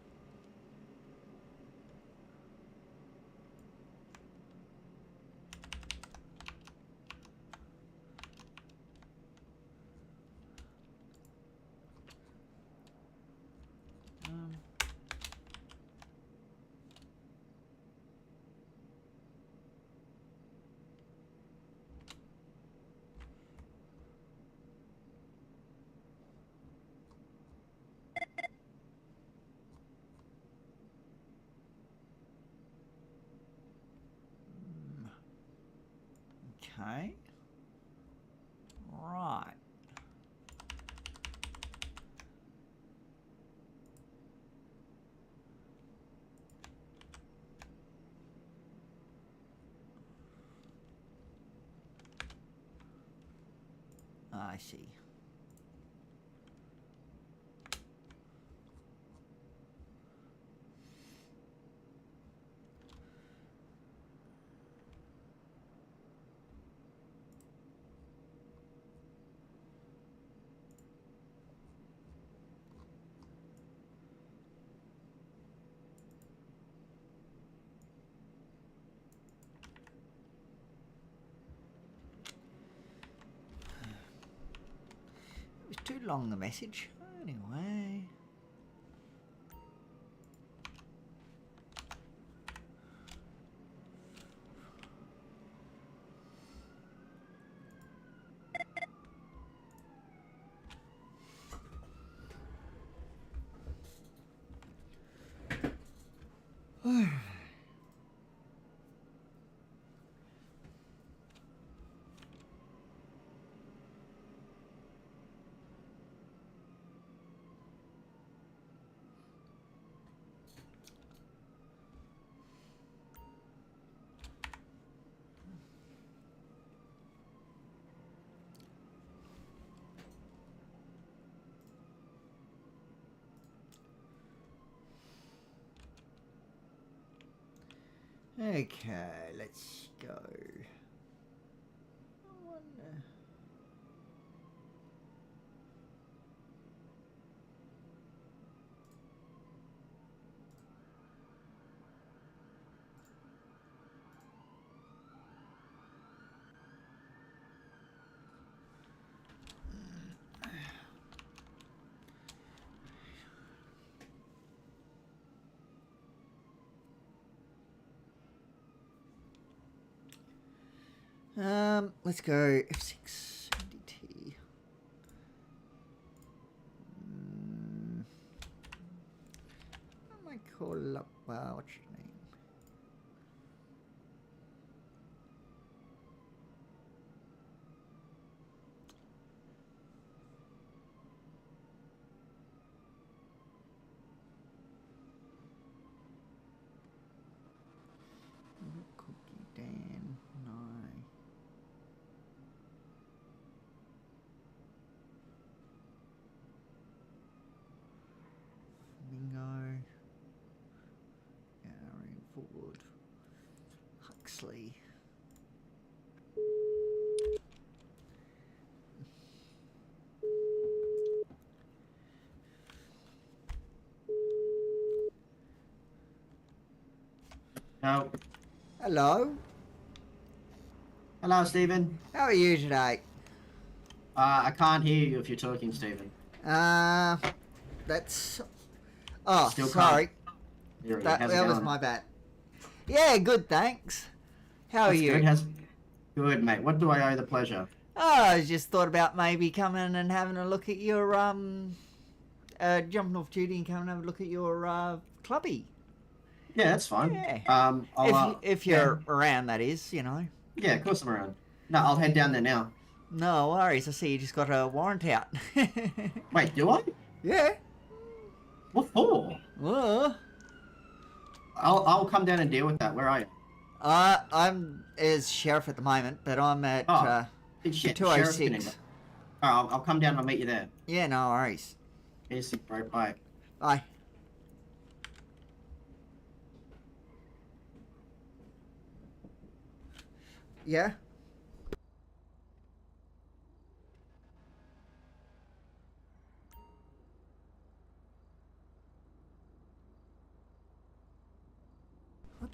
Okay. Right. I see. It was too long, the message. Anyway. Okay, let's go. I wonder. Let's go F6 MDT. I might call up, what's your name? Cookie Dan, no. Mingo, Gary Ford, Huxley. No. Hello, Hello, Stephen. how are you today? I can't hear you if you're talking, Stephen. That's. Oh, Still can't. sorry. How's That it was going? my bad. Yeah, good, thanks. How are That's you? good. Good, mate. What do I owe the pleasure? Oh, I just thought about maybe coming and having a look at your jumping off duty and coming and have a look at your clubby. Yeah, that's fine. Yeah. If you're around, that is, you know. Yeah, of course I'm around. No, I'll head down there now. No worries. I see you just got a warrant out. Wait, do I? Yeah. What for? Well, I'll come down and deal with that. Where are you? I'm as sheriff at the moment, but I'm at Shit, 206. Alright, I'll come down and I'll meet you there. Yeah, no worries. Easy, bro. Bye. Bye. Yeah.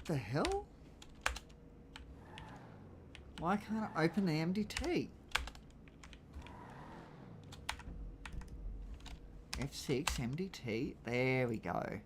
the hell? Why can't I open the MDT? F6 MDT. There we go.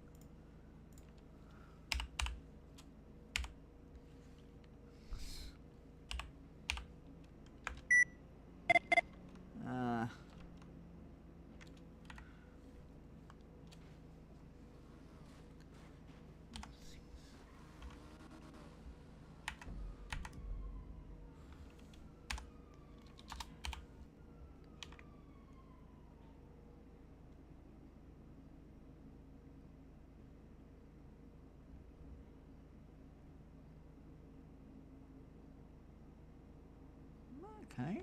Okay.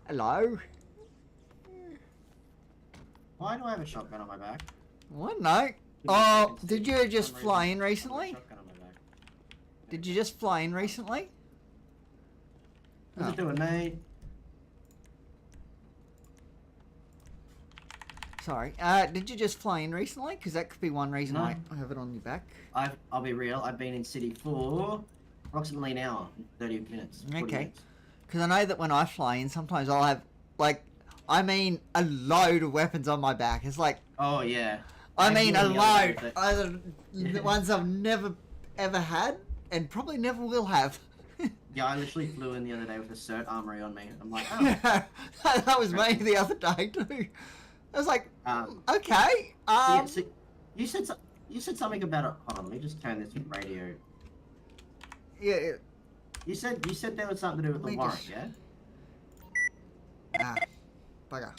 Hello? Why do I have a shotgun on my back? What? No. Oh, did you just fly in recently? Shotgun on my back. Did you just fly in recently? What's Oh. it doing, mate? Sorry. Did you just fly in recently? Because that could be one reason No. I have it on your back. I'll be real. I've been in city for approximately an hour, 30 minutes. 40 Okay. minutes. Because I know that when I fly in, sometimes I'll have, like, I mean, a load of weapons on my back. It's like, Oh yeah. I I mean, flew a the other day load. with it. Either Yeah. the ones I've never ever had, and probably never will have. Yeah, I literally flew in the other day with a cert armory on me. I'm like, oh. Yeah, that was me the other day too. I was like, okay. Yeah, so you said something about it. Hold on, let me just turn this radio. Yeah. You said there was something to do with Let the me warrant, just- yeah? Bugger.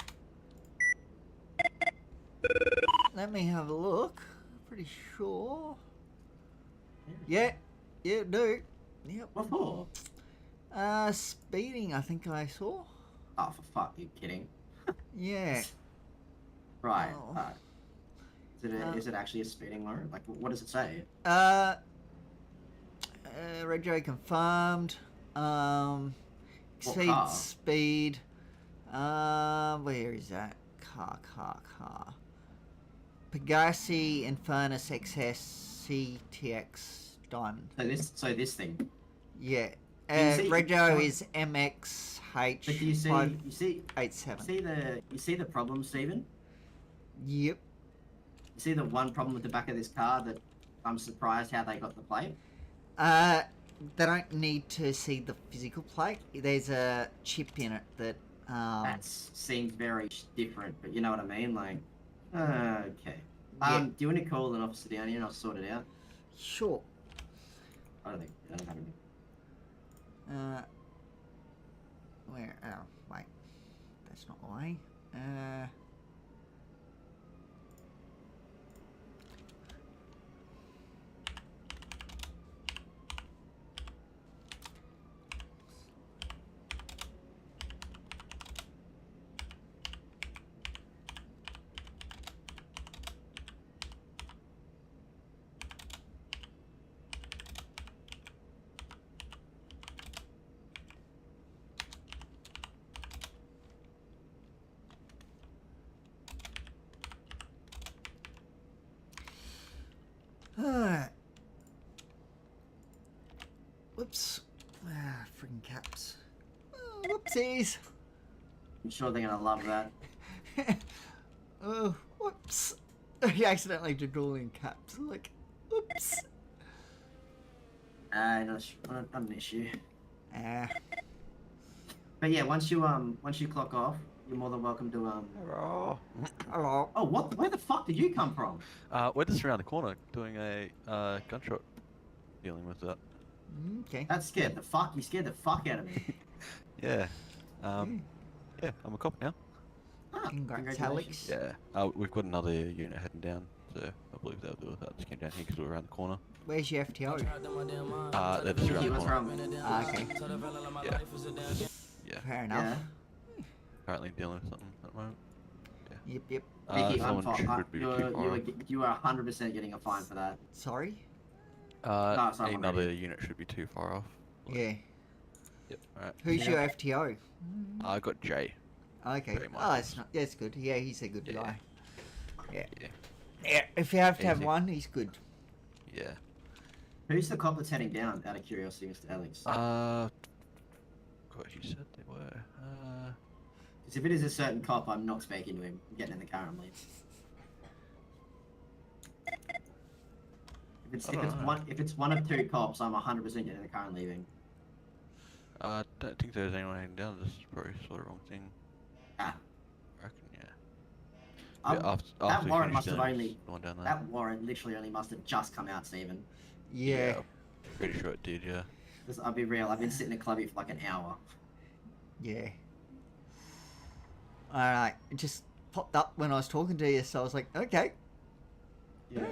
Let me have a look. Pretty sure. Yeah, do. Yep. What for? Speeding, I think I saw. Oh, for fuck, you kidding? Yeah. Right. Oh. Is it actually a speeding warrant? Like, what does it say? Rego confirmed. Exceed car? speed. Where is that? Car. Pegasi Infernus XS CTX Diamond. So this thing. Yeah. You see- Rego is MXH. But do you see 587. you see the problem, Stephen? Yep. You see the one problem with the back of this car that I'm surprised how they got the plate? They don't need to see the physical plate. There's a chip in it that. That seems very different, but you know what I mean? Like, okay. Yeah. Do you want to call an officer down here and I'll sort it out? Sure. I don't have anything. Where? Oh, wait. That's not the way. Whoops. Freaking caps. Oh, whoopsies. I'm sure they're gonna love that. Oh, whoops. He accidentally did all in caps. Like, whoops. Not an issue. Ah. But yeah, once you clock off, you're more than welcome to Hello. Hello. Oh, what? Where the fuck did you come from? We're just around the corner doing a gunshot, dealing with that. Okay. That scared the fuck. You scared the fuck out of me. Yeah. Yeah, I'm a cop now. Ah, Congrats, congratulations. Alex. Yeah. We've got another unit heading down, so I believe they'll do with that. Just came down here because we're around the corner. Where's your FTO? They're just around He the was corner. wrong. Okay. Yeah. Yeah. Fair enough. Yeah. Apparently dealing with something at the moment. Yep, yep. Mickey, Someone should be too far. you are 100% getting a fine for that. Sorry? off. sorry, I'm Another ready. unit should be too far off. Yeah. Yep. Alright. Who's your FTO? I got Jay. Okay. Very Oh, that's not. That's good. Yeah, he's a good Yeah. guy. Yeah. Yeah. Yeah. If you have to have Easy. one, he's good. Yeah. Who's the cop that's heading down, out of curiosity, Mr. Alex? God, you said they were. Because if it is a certain cop, I'm not speaking to him. I'm getting in the car and leaving. If it's one of two cops, I'm 100% getting in the car and leaving. I don't think there's anyone heading down. This is probably sort of the wrong thing. Ah. I reckon, yeah. Yeah, after that we warrant finish must have doing only. this, one down there. That warrant literally only must have just come out, Stephen. Yeah. Pretty sure it did, yeah. I'll be real. I've been sitting in clubby for like an hour. Yeah. Alright. It just popped up when I was talking to you, so I was like, okay. Yeah.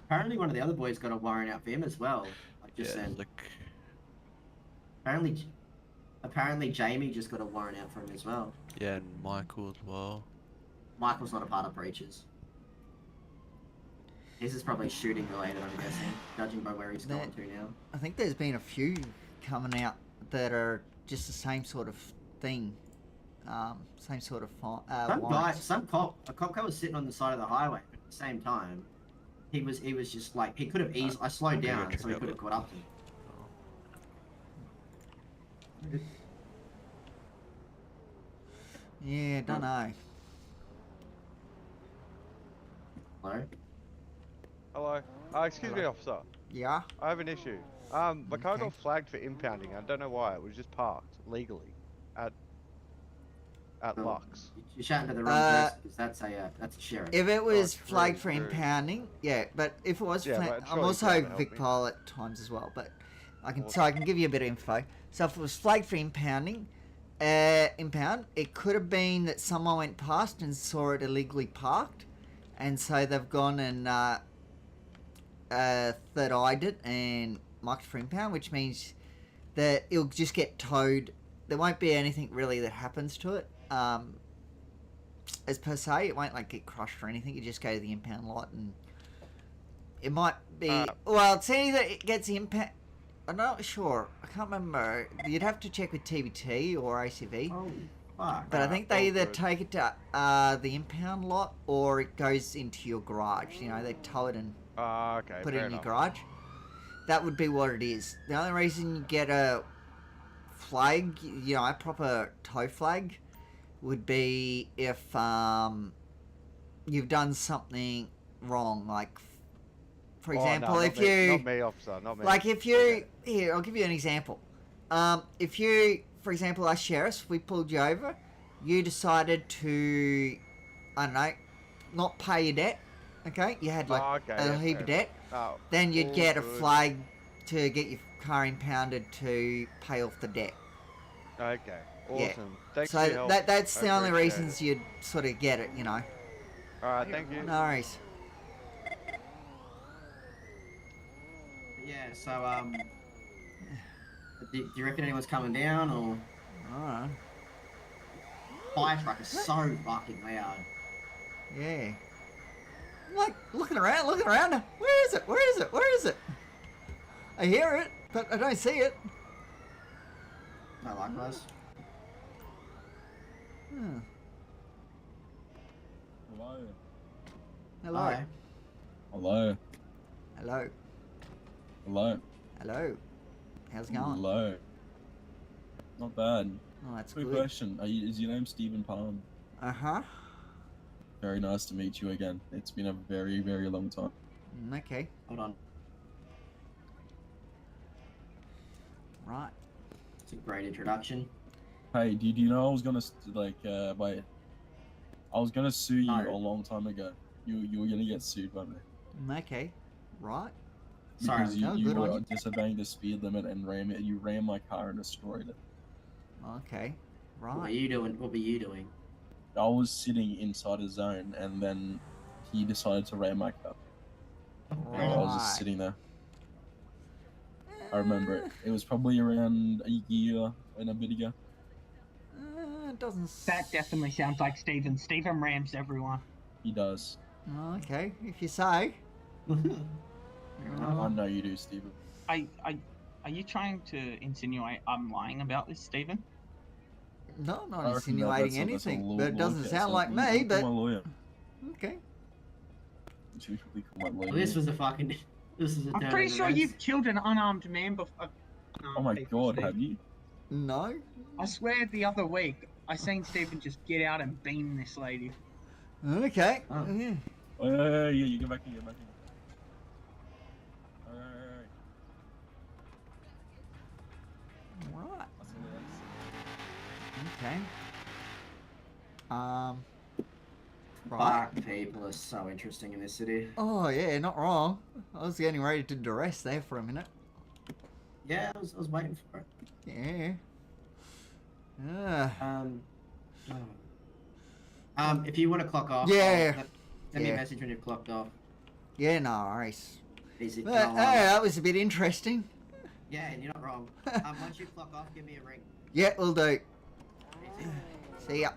Apparently, one of the other boys got a warrant out for him as well. Like just Yeah, said. like, Apparently, Jamie just got a warrant out for him as well. yeah, and Michael as well. Michael's not a part of breaches. His is probably shooting related, I'm guessing, judging by where he's going to now. I think there's been a few coming out that are just the same sort of thing. Same sort of warrants. A cop car was sitting on the side of the highway, but at the same time, he was just like, he could have I slowed okay, down, check so he out could have that. caught up to me. Yeah, don't know. Hello? Hello. Excuse me, officer. Yeah? I have an issue. My car Okay. got flagged for impounding. I don't know why. It was just parked legally at Oh. Lux. You're shouting to the wrong person, because that's a sheriff. If it was true, flagged for true. impounding, yeah, but if it was, Yeah, flagged, but I'm surely also you'll be able to help Vic me. Pilot at times as well, but I can Awesome. give you a bit of info. So if it was flagged for impounding, it could have been that someone went past and saw it illegally parked, and so they've gone and third-eyed it and marked for impound, which means that it'll just get towed. There won't be anything really that happens to it. As per se, it won't like get crushed or anything. You just go to the impound lot, and it might be. Well, it's either it gets impound. I'm not sure. I can't remember. You'd have to check with TBT or ACV. Oh, fuck. But I think they either good. take it to the impound lot or it goes into your garage. You know, they tow it and Okay. put it fair in your enough. garage. That would be what it is. The only reason you get a flag, you know, a proper tow flag, would be if you've done something wrong. Like, for example, no, if not me, you... not me, officer, not me. Like if you, Okay. here, I'll give you an example. If you, for example, us sheriffs, we pulled you over, you decided to, I don't know, not pay your debt, okay? You had like Okay, a yeah, heap fair of debt. Oh, Then you'd all get a good. flag to get your car impounded to pay off the debt. Okay. Yeah. Awesome. Thanks So for your help. that's I the only appreciate reasons you'd sort of get it, you know. Alright, thank you. No worries. Yeah, so, do you reckon anyone's coming down, or? Alright. Fire truck is so fucking loud. Yeah. I'm like looking around. Where is it? Where is it? Where is it? I hear it, but I don't see it. No, likewise. Hmm. Hello. Hello. Hi. Hello. Hello. Hello. Hello. How's it going? Hello. Not bad. Oh, that's Quick good. question. Is your name Stephen Palm? Uh-huh. Very nice to meet you again. It's been a very, very long time. Okay. Hold on. Right. It's a great introduction. Hey, do you know I was gonna I was gonna sue you No. a long time ago. You were gonna get sued by me Okay, right. Sorry. because you, No, you good on were you. disobeying the speed limit and you ran my car and destroyed it. Okay, What were right. you doing? What were you doing? I was sitting inside a zone and then he decided to ram my car. And I was just Right. sitting there. I remember it. It was probably around a year and a bit ago. It doesn't. That definitely sounds like Steven. Steven rams everyone. He does. Okay, if you say. I know you do, Steven. Are you trying to insinuate I'm lying about this, Steven? No, I'm not I reckon insinuating that's a anything, law but it doesn't case. sound like I'll me. call But my lawyer. okay. You should probably call my lawyer. Well, this was a fucking. This is a I'm turn pretty of sure events. you've killed an unarmed man before. Oh my god, have you? No. I swear the other week I seen Steven just get out and beam this lady. Okay. Oh. Yeah. Oh, yeah, you get back in, get back in. Alright. Right. I'll see you later. Okay. Right. Black people are so interesting in this city. Oh yeah, not wrong. I was getting ready to duress there for a minute. Yeah, I was waiting for it. Yeah. If you want to clock off, Yeah. send me a Yeah. message when you've clocked off. Yeah, no worries. Easy. But, hey, that was a bit interesting. Yeah, and you're not wrong. Once you clock off, give me a ring. Yeah, we'll do. Easy. See ya.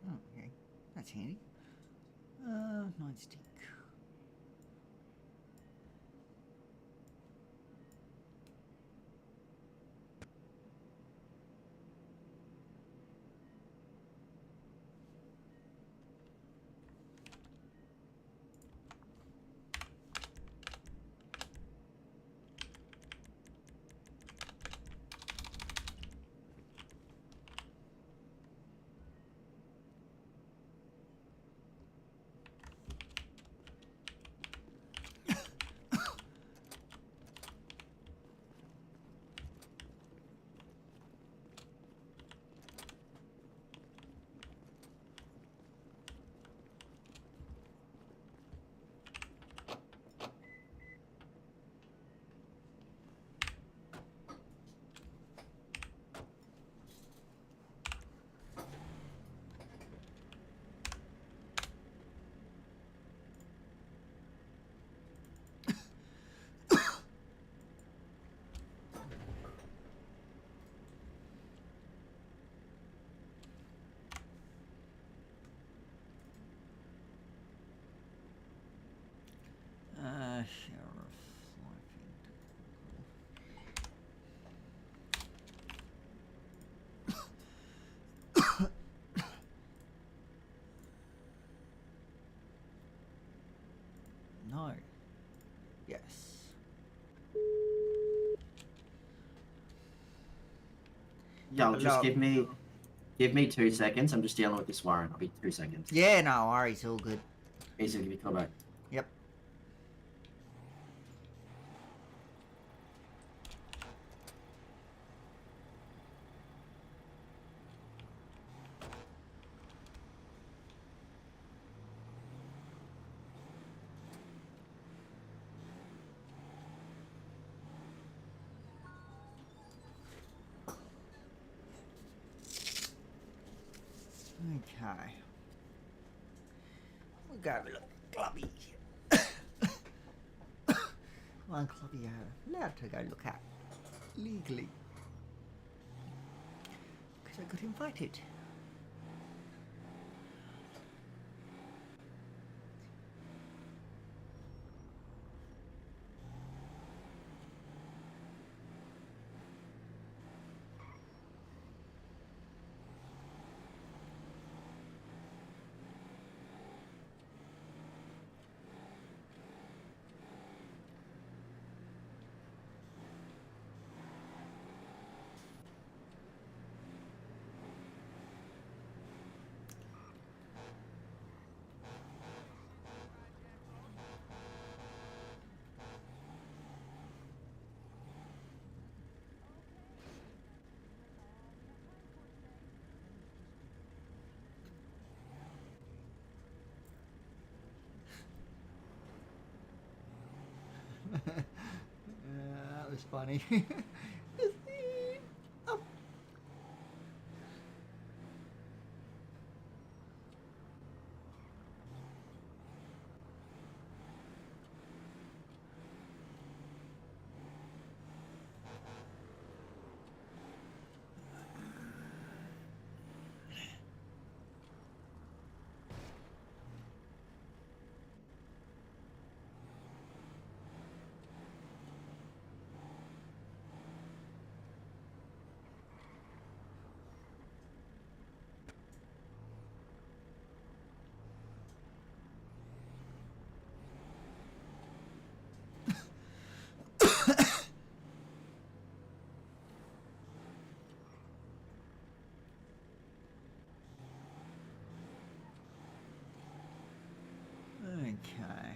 Oh, okay. That's handy. Nightstick. Yo, just No. give me 2 seconds. I'm just dealing with this warrant. I'll be 2 seconds. Yeah, no worries, all good. Easy, give me a call back. Yep. Okay. We'll go have a look at Clubby. One Clubby allowed to go look at legally. Because I got invited. That was funny. Oh. Okay.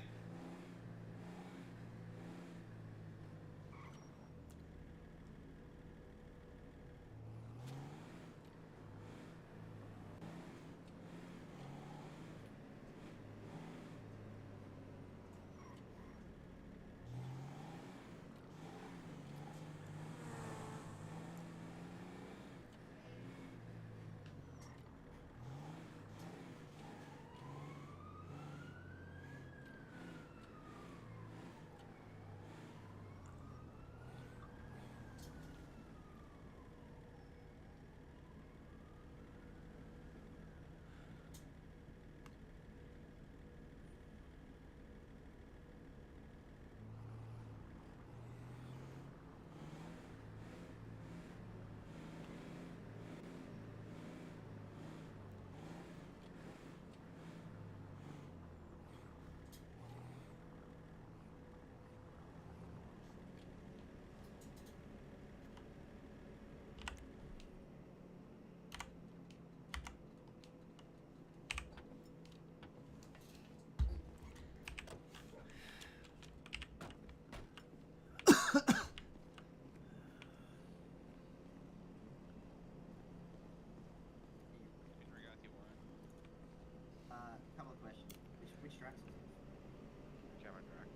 Couple of questions. Which tracks is it? Cameron Drax.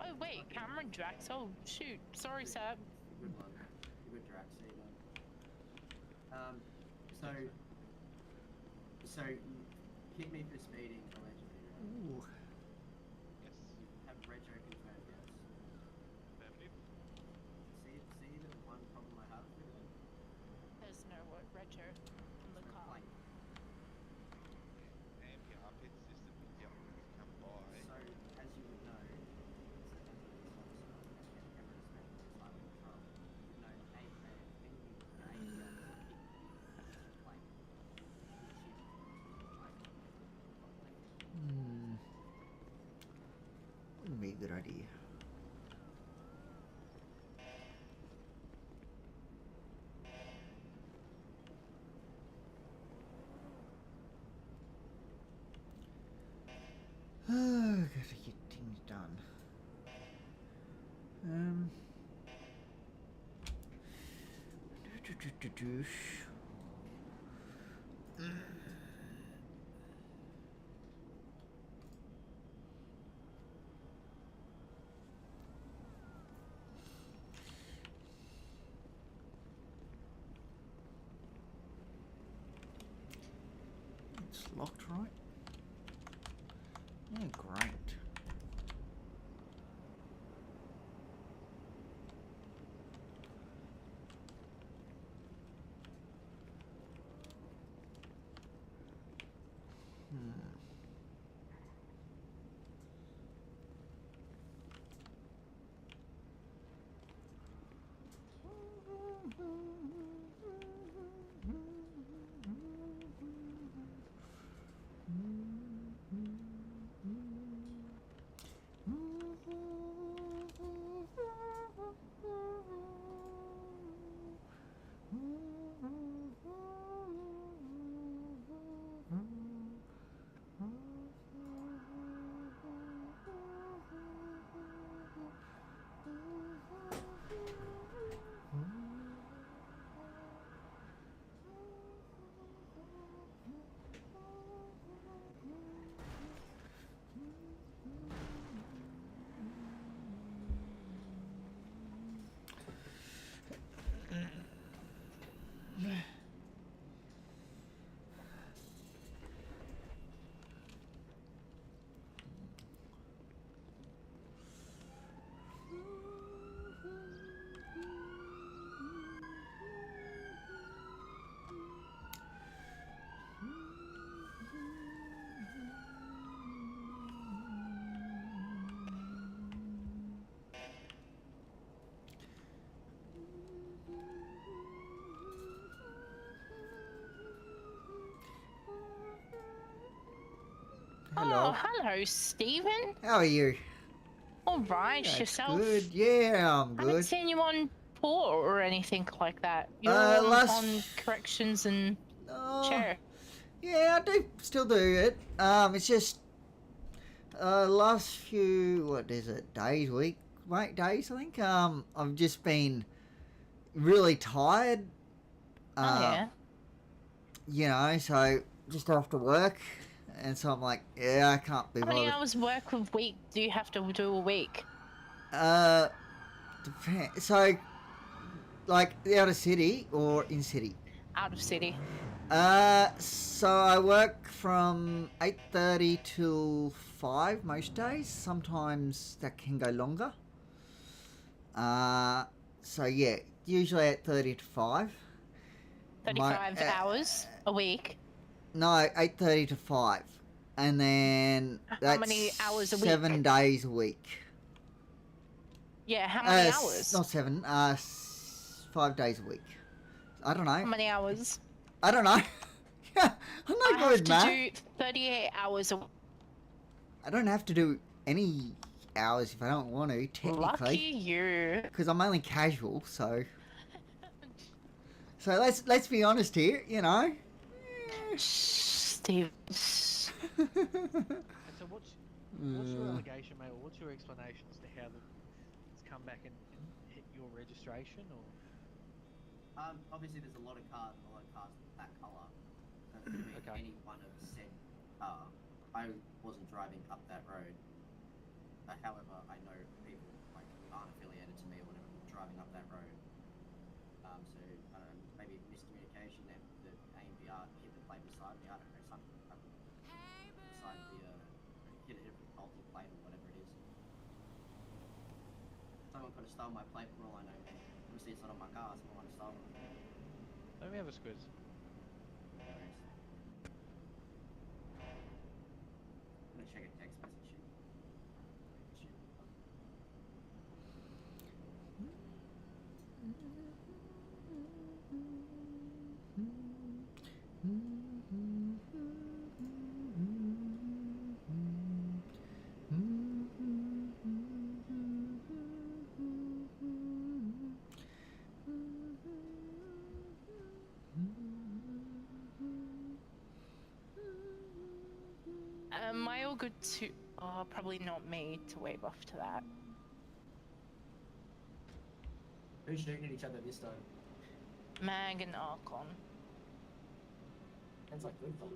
Oh wait, Cameron Drax. Oh shoot, sorry, Seb. Good one. Good Drax. So hit me for speeding allegedly, right? Ooh. Yes. Have retro confirmed, yes. Affirmative. See the one problem I have with it? There's no word retro on the car. Blank. And the arcade system is yep, come by. So, as you would know, as a camera specialist, I would control. You know, when you blank. Wouldn't be a good idea. gotta get things done. It's locked, right? Yeah, great. Hello. Oh, hello, Stephen. How are you? All right, That's yourself. good. Yeah, I'm Haven't good. seen you on port or anything like that. You're on corrections and chair. Yeah, I do still do it. It's just last few days, days I think. I've just been really tired. Yeah. You know, so just after work, and so I'm like, yeah, I can't be How bothered. many hours work a week do you have to do a week? Depends. So, like out of city or in city? Out of city. So I work from 8:30 till 5 most days. Sometimes that can go longer. So yeah, usually 8:30 to 5. 35 hours a week. No, 8:30 to 5. And then that's how many hours a week? 7 days a week. Yeah, how many hours? Not 7, 5 days a week. I don't know. How many hours? I don't know. I'm not good with math. I have to do 38 hours a week. I don't have to do any hours if I don't want to, technically. Lucky you. Because I'm only casual, so... So let's be honest here, you know. Steve. So what's your allegation, mate, or what's your explanation as to how it's come back and hit your registration, or? Obviously there's a lot of cars that colour. So it could be any one of said car. I wasn't driving up that road. However, I know people like aren't affiliated to me or whatever driving up that road. So I don't know, maybe miscommunication that the AMPR hit the plate beside me. I don't know, something beside the hit a faulty plate or whatever it is. Someone could have stolen my plate for all I know, man. Obviously it's not on my car, someone might have stolen it. Let me have a squiz. I'm gonna check a text message. Am I all good to... Oh, probably not me to wave off to that. Who's shooting at each other this time? Mag and Archon. Sounds like good fun.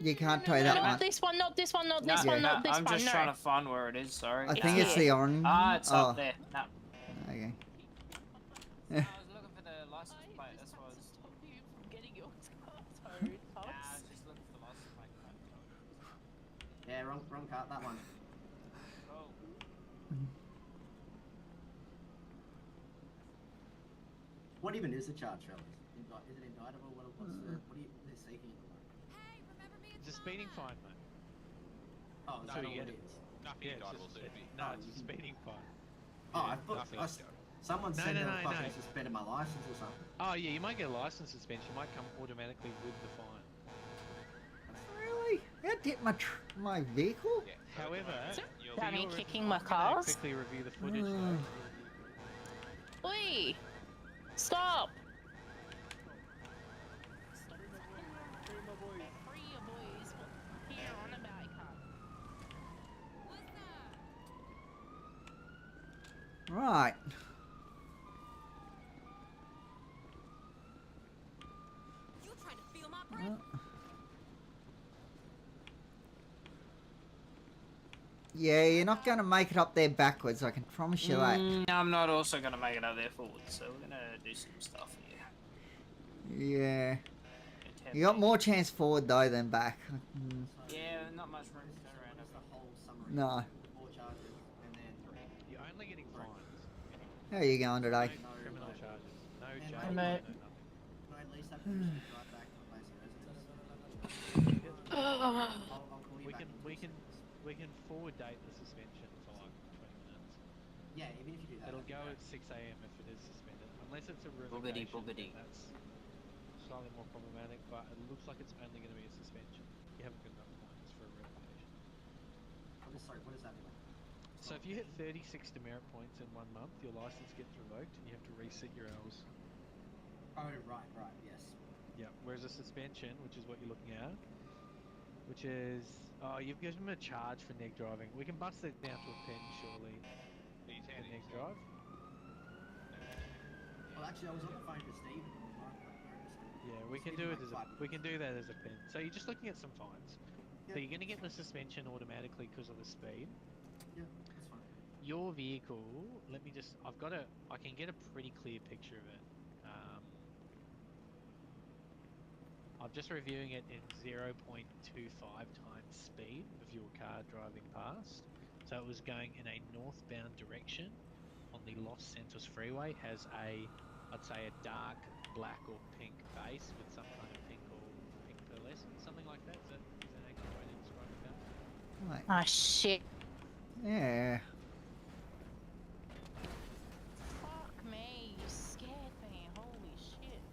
You can't try that No, one. not this one, not this one, not this one, not this I'm one, just no. trying to find where it is, sorry. I think it's the orange. Ah, it's Oh. up there. No. Okay. I was looking for the license plate, that's why I was... Stop you from getting your car towed, Nah, I was just looking for the license plate. Yeah, wrong cart, that one. Cool. What even is the charge, fellas? Is it indictable? What are you seeking at the moment? It's a speeding fine, mate. Oh, So that's you all get it it. is. Nothing Yeah, indictable, so it'd be. No, it's a speeding fine. Oh, Yeah, I thought nothing someone No, said no, they no, were fucking no. suspended my license or something. Oh yeah, you might get a license suspension. It might come automatically with the fine. Really? That hit my vehicle? Yeah. However, Danny for your kicking my I'm gonna cars? quickly review the footage. Mm. though. Oi! Stop! Free your boys. What here on about you can't. Right. You're trying to feel my breath. Yeah, you're not going to make it up there backwards, I can promise you that. I'm not also going to make it up there forward, so we're going to do some stuff here. Yeah. You got more chance forward though than back. Yeah, not much room to turn around. That's the whole summary. No. Four charges, and then You're only getting fines. How are you going today? No criminal charges. No And charges. mate. No nothing. can I at least have permission to drive back to my place of residence? I'll call you back. We can forward date the suspension for like 20 minutes. Yeah, even if you do that. It'll that'd go be at 6 a.m. if it is suspended, unless it's a Boogity, revocation. boogity. then That's slightly more problematic, but it looks like it's only going to be a suspension. You haven't got enough points for a revocation. great. Sorry, what does that mean? So if you hit 36 demerit points in 1 month, your license gets revoked and you have to reset your hours. Oh, right, yes. Yeah. Whereas a suspension, which is what you're looking at, which is you've given them a charge for neg driving. We can bust it down to a pen, surely. For neg drive. Well, actually, I was on the phone to Steve. Yeah, we can do it as that as a pen. So you're just looking at some fines. So you're going to get the suspension automatically because of the speed. Yeah, that's fine. Your vehicle, I can get a pretty clear picture of it. I'm just reviewing it in 0.25 times speed of your car driving past. So it was going in a northbound direction on the Los Santos freeway, has I'd say a dark black or pink base with some kind of pink pearlescent, something like that. Is that an accurate way to describe it? Right. Ah, shit. Yeah. Fuck me, you scared me. Holy shit.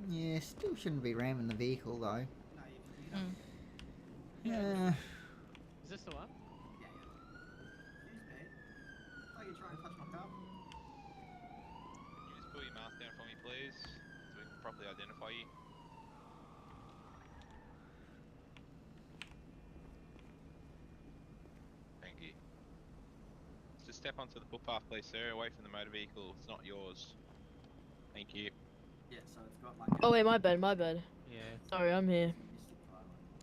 Yeah, still shouldn't be ramming the vehicle though. No, you can Yeah. Is this the one? Yeah. Excuse me. Oh, you're trying to touch my car? Can you just put your mask down for me, please, so we can properly identify you? Thank you. Just step onto the footpath, please, sir. Away from the motor vehicle. It's not yours. Thank you. Yeah, so it's got like. Oh wait, my bad. Yeah. Sorry, I'm here.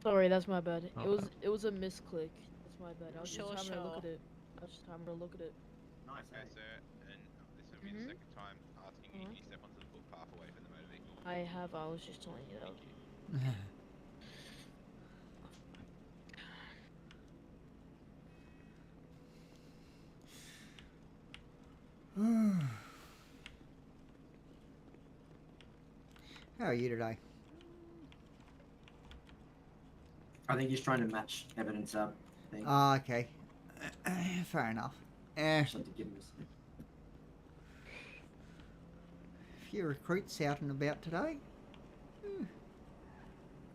Sorry, that's my bad. Oh. It was a misclick. That's my bad. I was Sure, just having a look at sure. it. I was just having a look at it. Nice, Okay, sir. And this will be the second time asking you, can you step onto the footpath away from the motor vehicle? I have. I was just telling you that. Thank you. How are you today? I think he's trying to match evidence up. I think. Oh, okay. Fair enough. Just have to give him a second. A few recruits out and about today.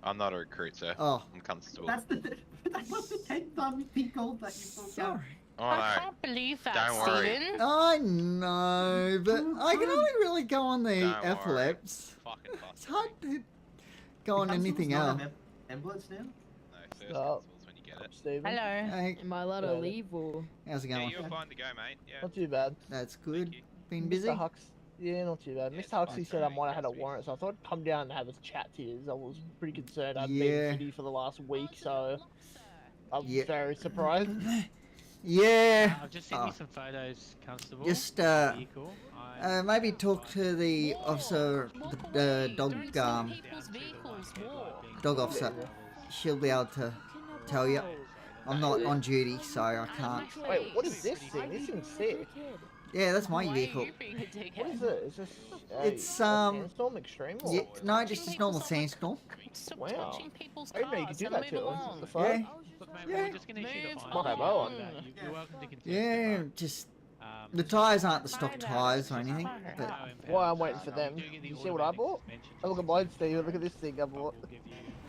I'm not a recruit, sir. Oh. I'm constable. That's the 10th time you've been called that you fucked up. Oh, I no. can't believe that, Don't worry. Steven. I know, but I can only really go on the Don't worry. epilepsy. Fucking It's hard to go on anything else. Ambulance now? No, first Oh. constables when you get it. Steven. Hello. Hey, Am I allowed to Yeah. leave or? how's it Yeah, going? you're fine to go, mate. Yeah. Not too bad. That's good. you. Been busy? Mr. Hux. Yeah, not too bad. Yeah, Mr. Huxley fine, said I mate. might have had a Yes, we- warrant, so I thought I'd come down and have a chat to you. I was pretty concerned. I'd been in Yeah. the city for the last week, so I was Yeah. very surprised. Yeah. I've just sent you some photos, Constable. Just Vehicle. maybe talk to the officer, the dog People's vehicles, walk. dog officer. She'll be able to tell you. I'm not on duty, so I can't. Wait, what is this thing? This thing's sick. Yeah, that's my Why vehicle. are you being a dickhead? What is it? Is this It's, a Sandstorm Extreme? Or... Yeah, no, just a normal sandstorm. Stop Wow. touching people's I didn't know you could cars do and that move to us. along. The fuck? Yeah. Look, mate, Yeah. we're just going to issue the Move fine. Might have on. You're welcome to contest Yeah, it, just but, the tyres aren't the stock tyres or anything. But no impact. Well, I'm waiting for We them. do get the You see what I automatic bought? suspension Oh, look at just mine, Steve. Look at this thing I but bought. we'll give you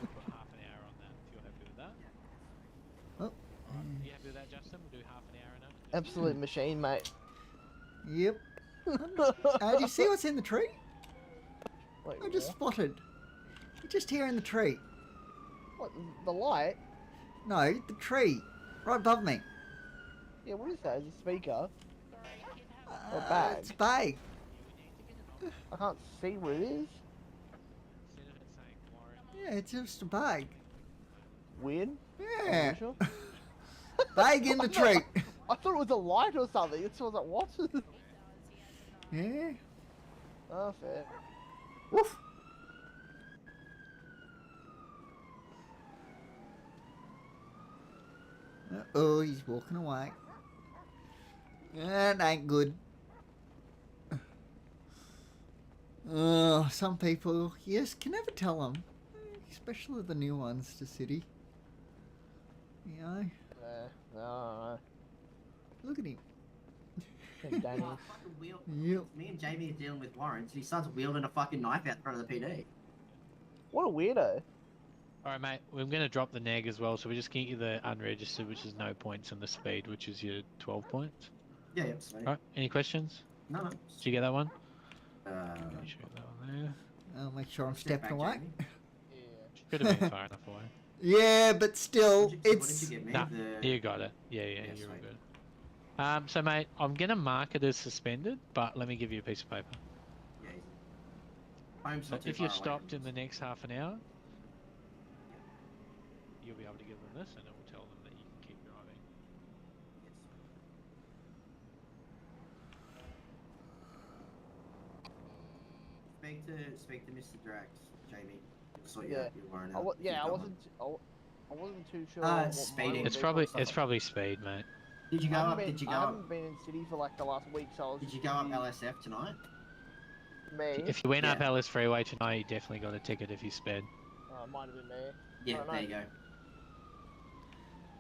put half an hour on that if you're happy with that. oh, Are you happy with that, Justin? We'll do half an hour on it. Absolute machine, mate. yep. Do you see what's in the tree? Wait, I just what? spotted. Just here in the tree. What? The light? No, the tree, right above me. Yeah, what is that? Is it a speaker? Or a bag? It's a bag. I can't see what it is. Instead of it saying warrant, Yeah, it's just a bag. Weird. Yeah, Unusual. bag in the tree. I thought it was a light or something. It was like, what? Yeah. Oh, fair. Woof. Oh, he's walking away. That ain't good. Some people, yes, can never tell them. Especially the new ones to City. You know? No. Look at him. Danny. Yep. Me and Jamie are dealing with warrants, and he starts wielding a fucking knife out in front of the PD. What a weirdo. Alright, mate, we're going to drop the neg as well, so we're just getting you the unregistered, which is no points, and the speed, which is your 12 points. Yeah, sweet. Alright, any questions? No. Did you get that one? Make sure that one there. I'll make sure I'm stepping away. Should have been far enough away. Yeah, but still, it's... Nah, you got it. Yeah, you're all good. So, mate, I'm going to mark it as suspended, but let me give you a piece of paper. Yeah. Home's not too If you're far away stopped in the next half an hour, you'll be able to give them this, and it will tell them that you can keep driving. Speak to Mr. Drax, Jamie. Sort Yeah. your warrant I out. wa- yeah, Keep I going. wasn't too sure. what speeding. mine It's would be. probably speed, mate. Did you go I haven't up? been- Did you go I up? haven't been in city for like the last week, so I was Did you go up LSF tonight? me. If you went up Yeah. Ellis Freeway tonight, you definitely got a ticket if you sped. It might have been me. Yeah, I don't there you know. go.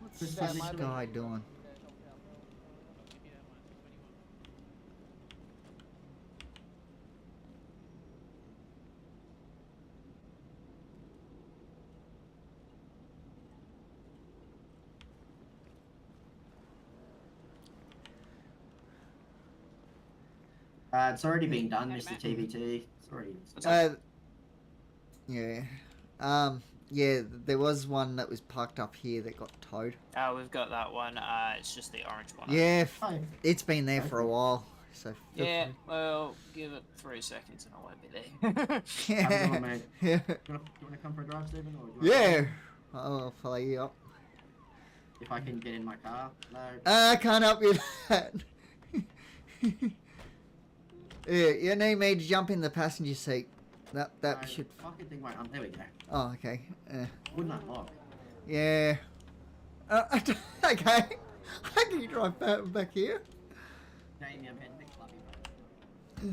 What's Just this might have guy doing? It's already been done, Mr. TBT. It's already. Yeah. Yeah, there was one that was parked up here that got towed. We've got that one. It's just the orange one. Yeah, it's been there for a while. So Yeah, well, give it 3 seconds and I won't be there. Have a good one, mate. Yeah. Do you want to come for a drive, Stephen? Or do you wanna Yeah. follow? I'll follow you up. If I can get in my car. No. I can't help you with that. Yeah, you need me to jump in the passenger seat. That No, should. Fucking thing won't. There we go. Oh, okay. Wouldn't unlock. Yeah. Okay. I can drive back here. Jamie, I'm heading to Clubby, bro.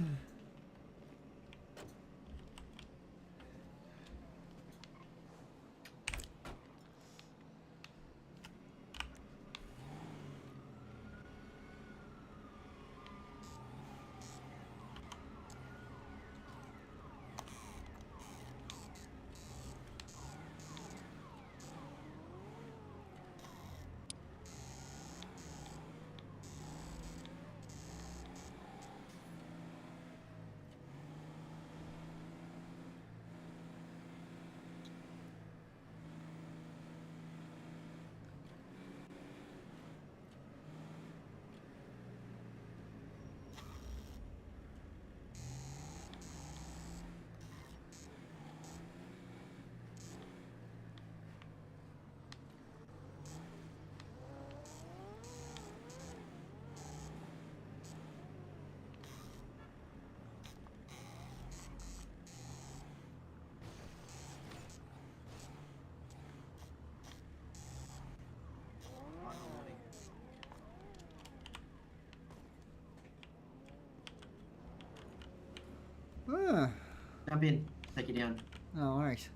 Jump in. Take you down. No worries.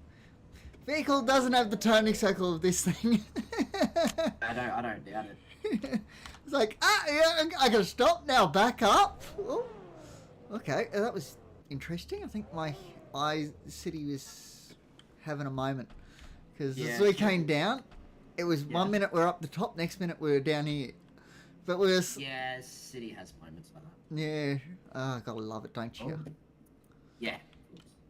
Vehicle doesn't have the turning circle of this thing. I don't doubt it. It's like, yeah, I gotta stop now, back up. Oh, okay, that was interesting. I think my city was having a moment. Because as we came down, it was 1 minute we're up the top, next minute we're down here. But we was... Yeah, city has moments like that. Yeah, gotta love it, don't you? Oh. Yeah.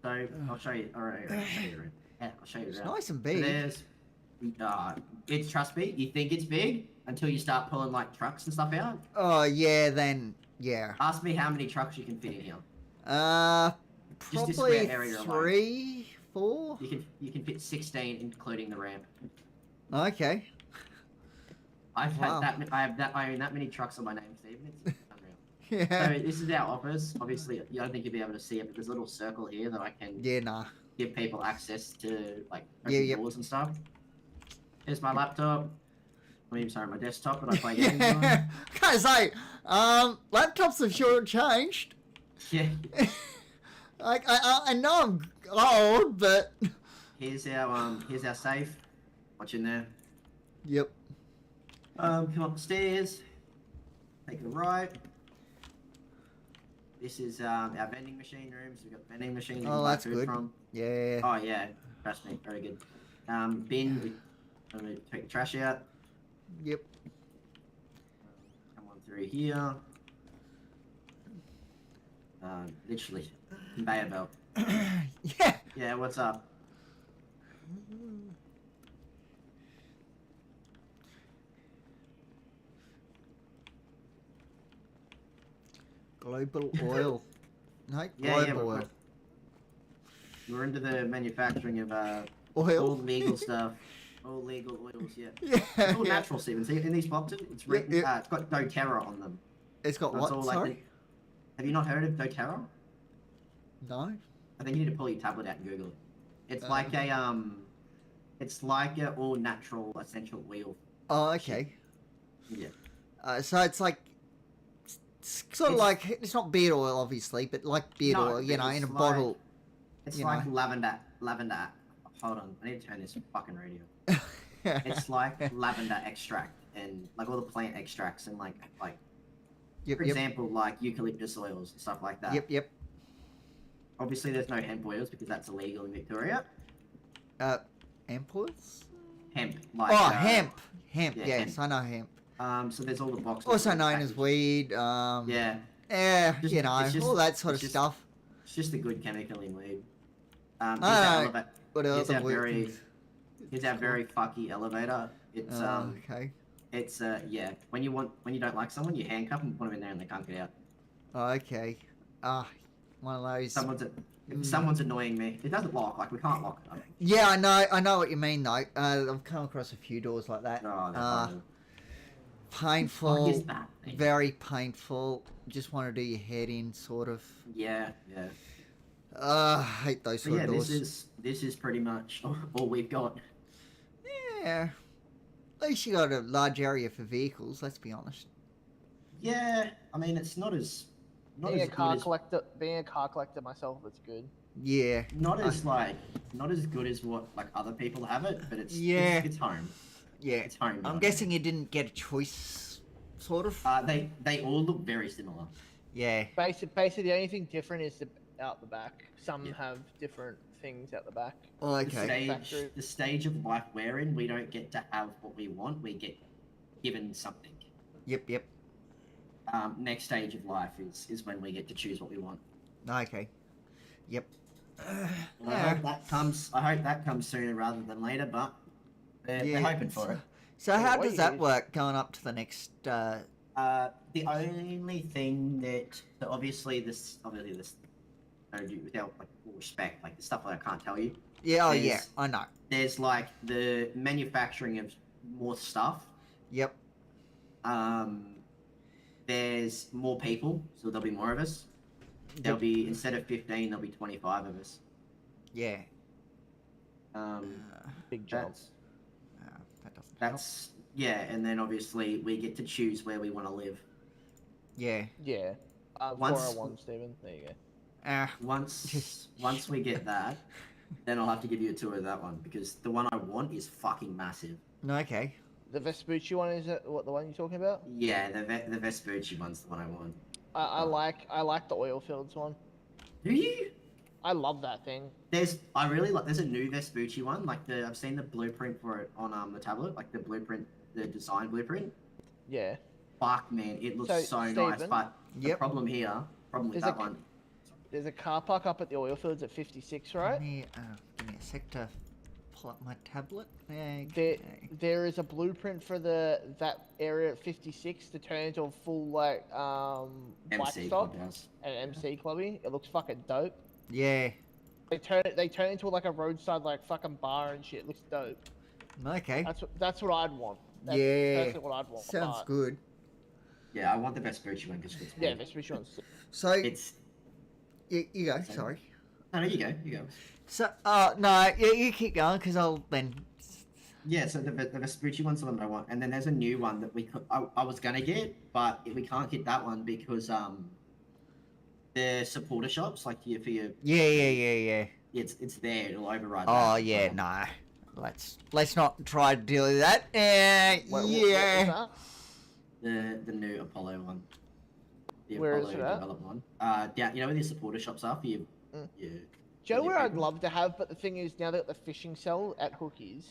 So, I'll show you. Alright, I'll show you around. Yeah, I'll show you It's around. nice and big. So there's... it's, trust me, you think it's big until you start pulling, like, trucks and stuff out. Oh, yeah, then, yeah. Ask me how many trucks you can fit in here. Probably square area 3, 4? You can fit 16, including the ramp. Okay. I own that many trucks on my name, Stephen. It's unreal. Yeah. So this is our office. Obviously, I don't think you'll be able to see it, but there's a little circle here that I can give people access to, like, open doors and stuff. Here's my laptop. Sorry, my desktop that I play games on. Can I say, laptops have sure changed. Yeah. Like I know I'm old, but here's our safe. Watch in there. Yep. Come up the stairs. Take a right. This is our vending machine rooms. We've got vending machines. Oh, that's good. From. Yeah. Oh yeah, trust me, very good. Bin. I'm gonna take the trash out. Yep. Come on through here. Literally, conveyor belt. Yeah. Yeah, what's up? Global oil. No, Yeah, global oil. We're into the manufacturing of oil. All legal stuff. All legal oils, yeah. It's all natural, Stephen. See, in these boxes, it's written, it's got doTERRA on them. It's got so what, all sorry? Have you not heard of doTERRA? No. I think you need to pull your tablet out and Google it. It's like it's like a all natural essential oil. Oh, okay. Yeah. So it's like, sort of like, it's not beard oil, obviously, but like beard oil, you know, in a bottle. It's like lavender. Hold on, I need to turn this fucking radio. It's like lavender extract and like all the plant extracts and like for example, like eucalyptus oils and stuff like that. Yep. Obviously, there's no hemp oils because that's illegal in Victoria. Hemp oils? Hemp. Hemp. Hemp. Yeah, Yes, hemp. I know hemp. So there's all the boxes. Also known as weed. Yeah. Yeah, you know, all that sort of stuff. It's just a good chemical in weed. Here's our very fucky elevator. It's okay. It's yeah. When you don't like someone, you handcuff them, put them in there, and they can't get out. Okay. One of those. If someone's annoying me, it doesn't lock. Like we can't lock it. Yeah, I know what you mean though. I've come across a few doors like that. Painful. What is that? Very painful. Just want to do your head in, sort of. Yeah. I hate those sort of doors. This is pretty much all we've got. Yeah. At least you got a large area for vehicles. Let's be honest. Yeah, I mean it's not as. Being a car collector myself, it's good. Yeah. Not as good as what like other people have it, but it's home. Yeah. It's home. I'm guessing you didn't get a choice, sort of. They all look very similar. Yeah. Basically, the only thing different is out the back. Some have different things out the back. Oh, okay. The stage of life we're in, we don't get to have what we want. We get given something. Yep. Next stage of life is when we get to choose what we want. Okay. Yep. I hope that comes sooner rather than later, but they're hoping for it. So how does that work going up to the next? The only thing that obviously this without like all respect, like the stuff that I can't tell you. Yeah. Yeah. I know. There's like the manufacturing of more stuff. Yep. There's more people, so there'll be more of us. There'll be, instead of 15, there'll be 25 of us. Yeah. Big jobs. That's yeah, and then obviously we get to choose where we want to live. Yeah. Yeah. 401, Stephen. There you go. Once we get that, then I'll have to give you a tour of that one because the one I want is fucking massive. Okay. The Vespucci one is it? What the one you're talking about? Yeah, the Vespucci one's the one I want. I like the oil fields one. Do you? I love that thing. There's a new Vespucci one. Like I've seen the blueprint for it on the tablet, like the blueprint, the design blueprint. Yeah. Fuck man, it looks so nice. But the problem with that one. There's a car park up at the oil fields at 56, right? Give me a sec to pull up my tablet. There is a blueprint for that area at 56 to turn into a full like black stock and MC clubby. It looks fucking dope. Yeah. They turn it into like a roadside like fucking bar and shit. It looks dope. Okay. That's what I'd want. That's yeah. personally what I'd want. Sounds good. Yeah, I want the Vespucci one because it's yeah, Vespucci one's sick. So it's. You go. Sorry. No, you go. You go. So, no, you keep going because I'll then. Yeah, so the Vespucci one's the one that I want, and then there's a new one that I was gonna get, but we can't get that one because the supporter shops like for your. Yeah. It's there. It'll override. Oh that. yeah, no. Let's not try to deal with that. Yeah. The new Apollo one. The Where Apollo is it at? development one. Down, you know where the supporter shops are for you? Yeah. Do you know where I'd love to have, but the thing is now that the fishing cell at Hookies,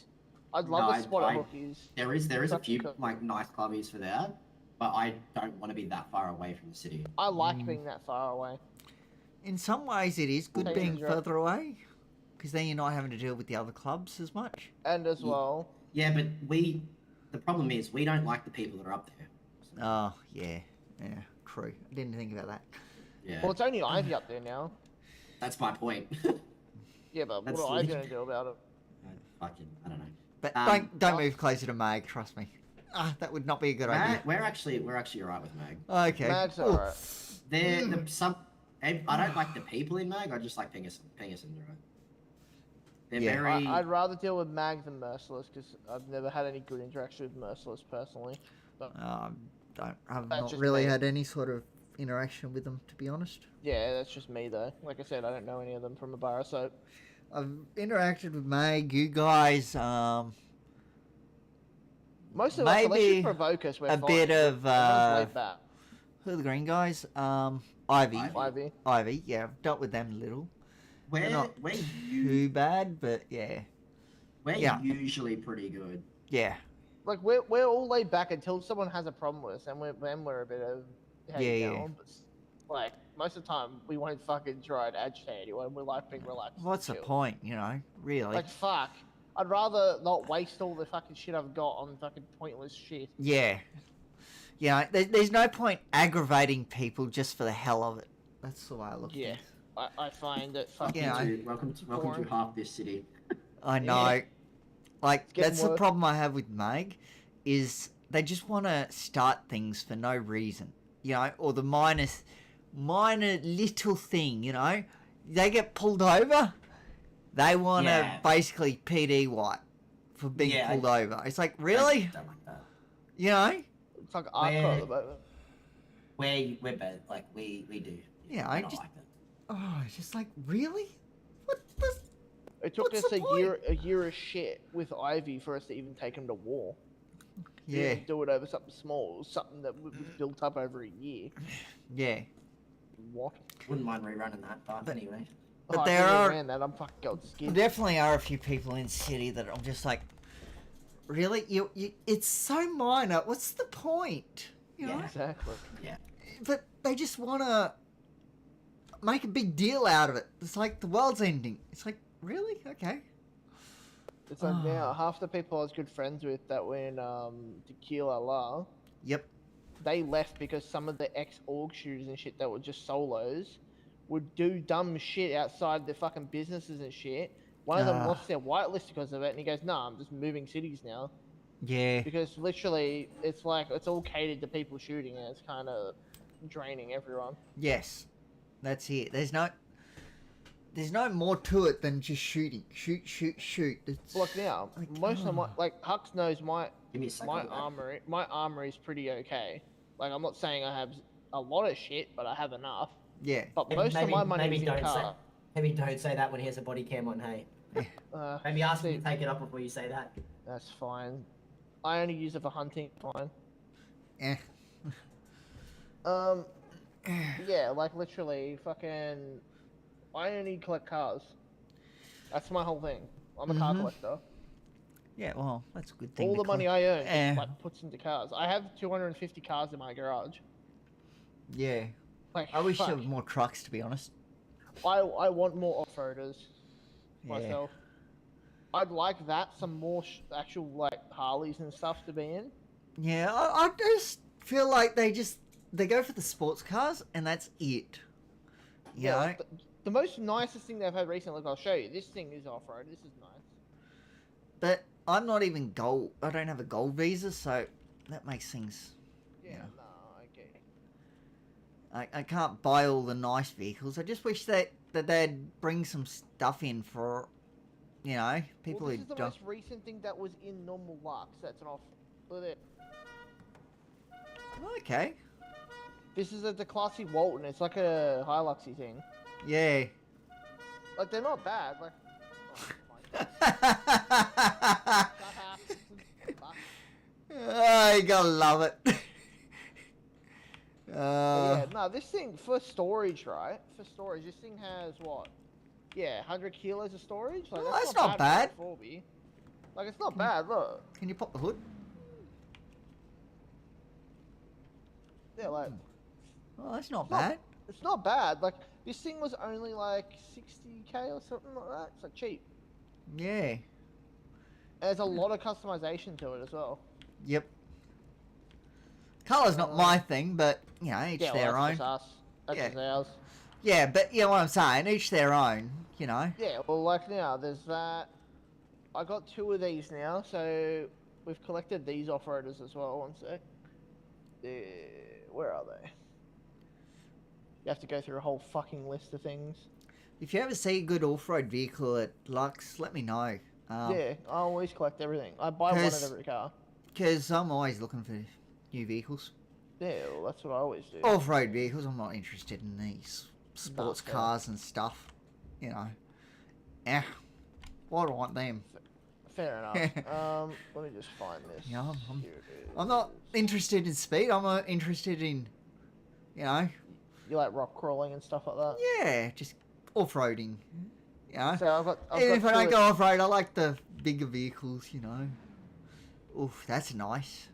I'd love a spot at Hookies. There is a few like nice clubbies for that, but I don't want to be that far away from the city. I like being that far away. In some ways, it is good being further away, because then you're not having to deal with the other clubs as much. And as well. Yeah, but the problem is we don't like the people that are up there. So. Oh yeah, true. I didn't think about that. Yeah. Well, it's only Ivy up there now. That's my point. Yeah, but what are I gonna do about it? Fucking, I don't know. But don't move closer to Mag. Trust me. That would not be a good idea. We're actually alright with Mag. Okay. Mag's alright. I don't like the people in Mag. I just like Pingus and right. They're very. I'd rather deal with Mag than Merciless because I've never had any good interaction with Merciless personally. But I've not really had any sort of interaction with them, to be honest. Yeah, that's just me though. Like I said, I don't know any of them from a bar, so. I've interacted with Mag, you guys. Most of us, unless you provoke us, we're a fine. bit of laid back. who are the green guys? Ivy. Yeah, I've dealt with them a little. They're not too bad, but yeah. We're usually pretty good. Yeah. Like we're all laid back until someone has a problem with us, and we're a bit of yeah. But, like most of the time, we won't fucking try and agitate anyone. We like being relaxed. What's the point, really? Like fuck, I'd rather not waste all the fucking shit I've got on fucking pointless shit. Yeah. Yeah, there's no point aggravating people just for the hell of it. That's the way I look at it. I find that fucking. Welcome to half this city. I know. Yeah. Like, that's the problem I have with Mag, is they just want to start things for no reason, or the minor little thing, They get pulled over, they want to basically PD White for being pulled over. It's like, really? I don't like that. It's like hardcore at the moment. We're bad. Like, we do. Yeah, I just... like that. Oh, it's just like, really? It took us a year of shit with Ivy for us to even take him to war. Yeah. We didn't do it over something small, something that was built up over a year. Yeah. What? Wouldn't mind rerunning that, but anyway. But there I'm fucking gold skin. There definitely are a few people in City that I'm just like, really? You it's so minor. What's the point? Yeah, exactly. Yeah. But they just want to make a big deal out of it. It's like the world's ending. It's like, really? Okay. It's like now, half the people I was good friends with that were in Tequila La. Yep. They left because some of the ex-org shooters and shit that were just solos would do dumb shit outside their fucking businesses and shit. One of them lost their whitelist because of it, and he goes, "Nah, I'm just moving cities now." Yeah. Because literally, it's like, it's all catered to people shooting, and it's kind of draining everyone. Yes. That's it. There's no more to it than just shooting. Shoot. It's like now, most of my, like Hux knows my armory is pretty okay. Like, I'm not saying I have a lot of shit, but I have enough. Yeah. But Maybe- most of my money maybe is in don't say, car. maybe don't say that when he has a body cam on, hey. Maybe ask him to take it up before you say that. That's fine. I only use it for hunting. Fine. Eh. Yeah, like literally, fucking. I only collect cars. That's my whole thing. I'm a car collector. Yeah, well, that's a good thing. All to the money collect. I earn just, like puts into cars. I have 250 cars in my garage. Yeah. Like, I wish there fuck. were more trucks, to be honest. I want more off-roaders Yeah. myself. I'd like that, some more actual like Harleys and stuff to be in. Yeah, I just feel like they go for the sports cars and that's it. You know? Like the most nicest thing they've had recently, like I'll show you. This thing is off-road. This is nice. But I'm not even gold. I don't have a gold visa, so that makes things. Yeah, you know, no, I get it. I can't buy all the nice vehicles. I just wish that they'd bring some stuff in for, you know, people Well, who this is the don't. most recent thing that was in normal Lux. That's an off. Look at it. Okay. This is the classy Walton. It's like a Hiluxy thing. Yeah. Like they're not bad. Like. Oh, you gotta love it. Yeah, no, this thing for storage, right? For storage, this thing has what? Yeah, 100 kilos of storage. Like, Oh, that's that's not not bad. bad. For a 4B. Like, it's not bad. Look. Can you pop the hood? Yeah, like. Oh, that's not bad. It's not bad. Like, this thing was only like 60k or something like that. It's like cheap. Yeah. There's a lot of customization to it as well. Yep. Colour's not my thing, but, you know, each Yeah, their well, own. that's just us. That's Yeah. just ours. Yeah, but you know what I'm saying? Each their own, you know? Yeah, well, like now, there's that. I got 2 of these now, so we've collected these off-roaders as well. One sec. Where are they? You have to go through a whole fucking list of things. If you ever see a good off-road vehicle at Lux, let me know. Yeah, I always collect everything. I buy one of 'cause- every car. Because I'm always looking for new vehicles. Yeah, well, that's what I always do. Off-road vehicles, I'm not interested in these sports fair. cars and stuff. You know. Eh. Why do I want them? Fair enough. Let me just find this. Yeah, Here it is. I'm not interested in speed. I'm interested in, you know. You like rock crawling and stuff like that? Yeah, just off-roading. You know. So I've Even got if I don't 2 go off-road, I like the bigger vehicles, you know. Oof, that's nice.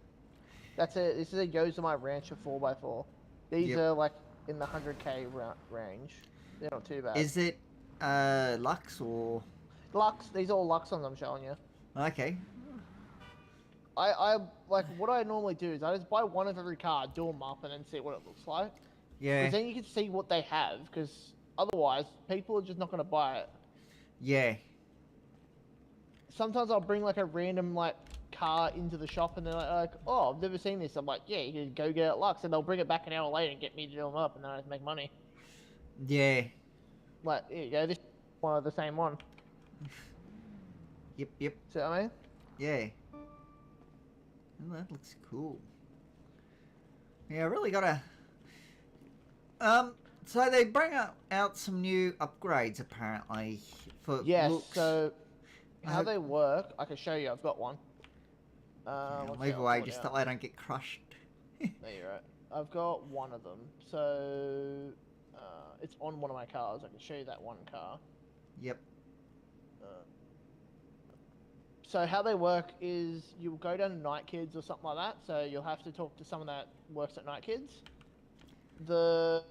That's it. This is a Yosemite Rancher 4x4. These Yep. are like in the 100k range. They're not too bad. Is it Lux or? Lux? These are all Lux ones I'm showing you. Okay. I like what I normally do is I just buy one of every car, do them up, and then see what it looks like. Yeah. Because then you can see what they have. Because otherwise, people are just not going to buy it. Yeah. Sometimes I'll bring like a random like car into the shop, and they're like, "Oh, I've never seen this." I'm like, "Yeah, you can go get it at Lux," and they'll bring it back an hour later and get me to do them up, and then I just make money. Yeah. Like, here you go. This is one of the same one. Yep. Yep. See what I mean? Yeah. Oh, that looks cool. Yeah, I really gotta. So they bring out some new upgrades apparently for Yes. looks. So how hope- they work, I can show you. I've got one. Yeah, Let's see, leave I'll away pull it just out. so I don't get crushed. There you're right. I've got one of them. So it's on one of my cars. I can show you that one car. Yep. So how they work is you'll go down to Night Kids or something like that. So you'll have to talk to someone that works at Night Kids. The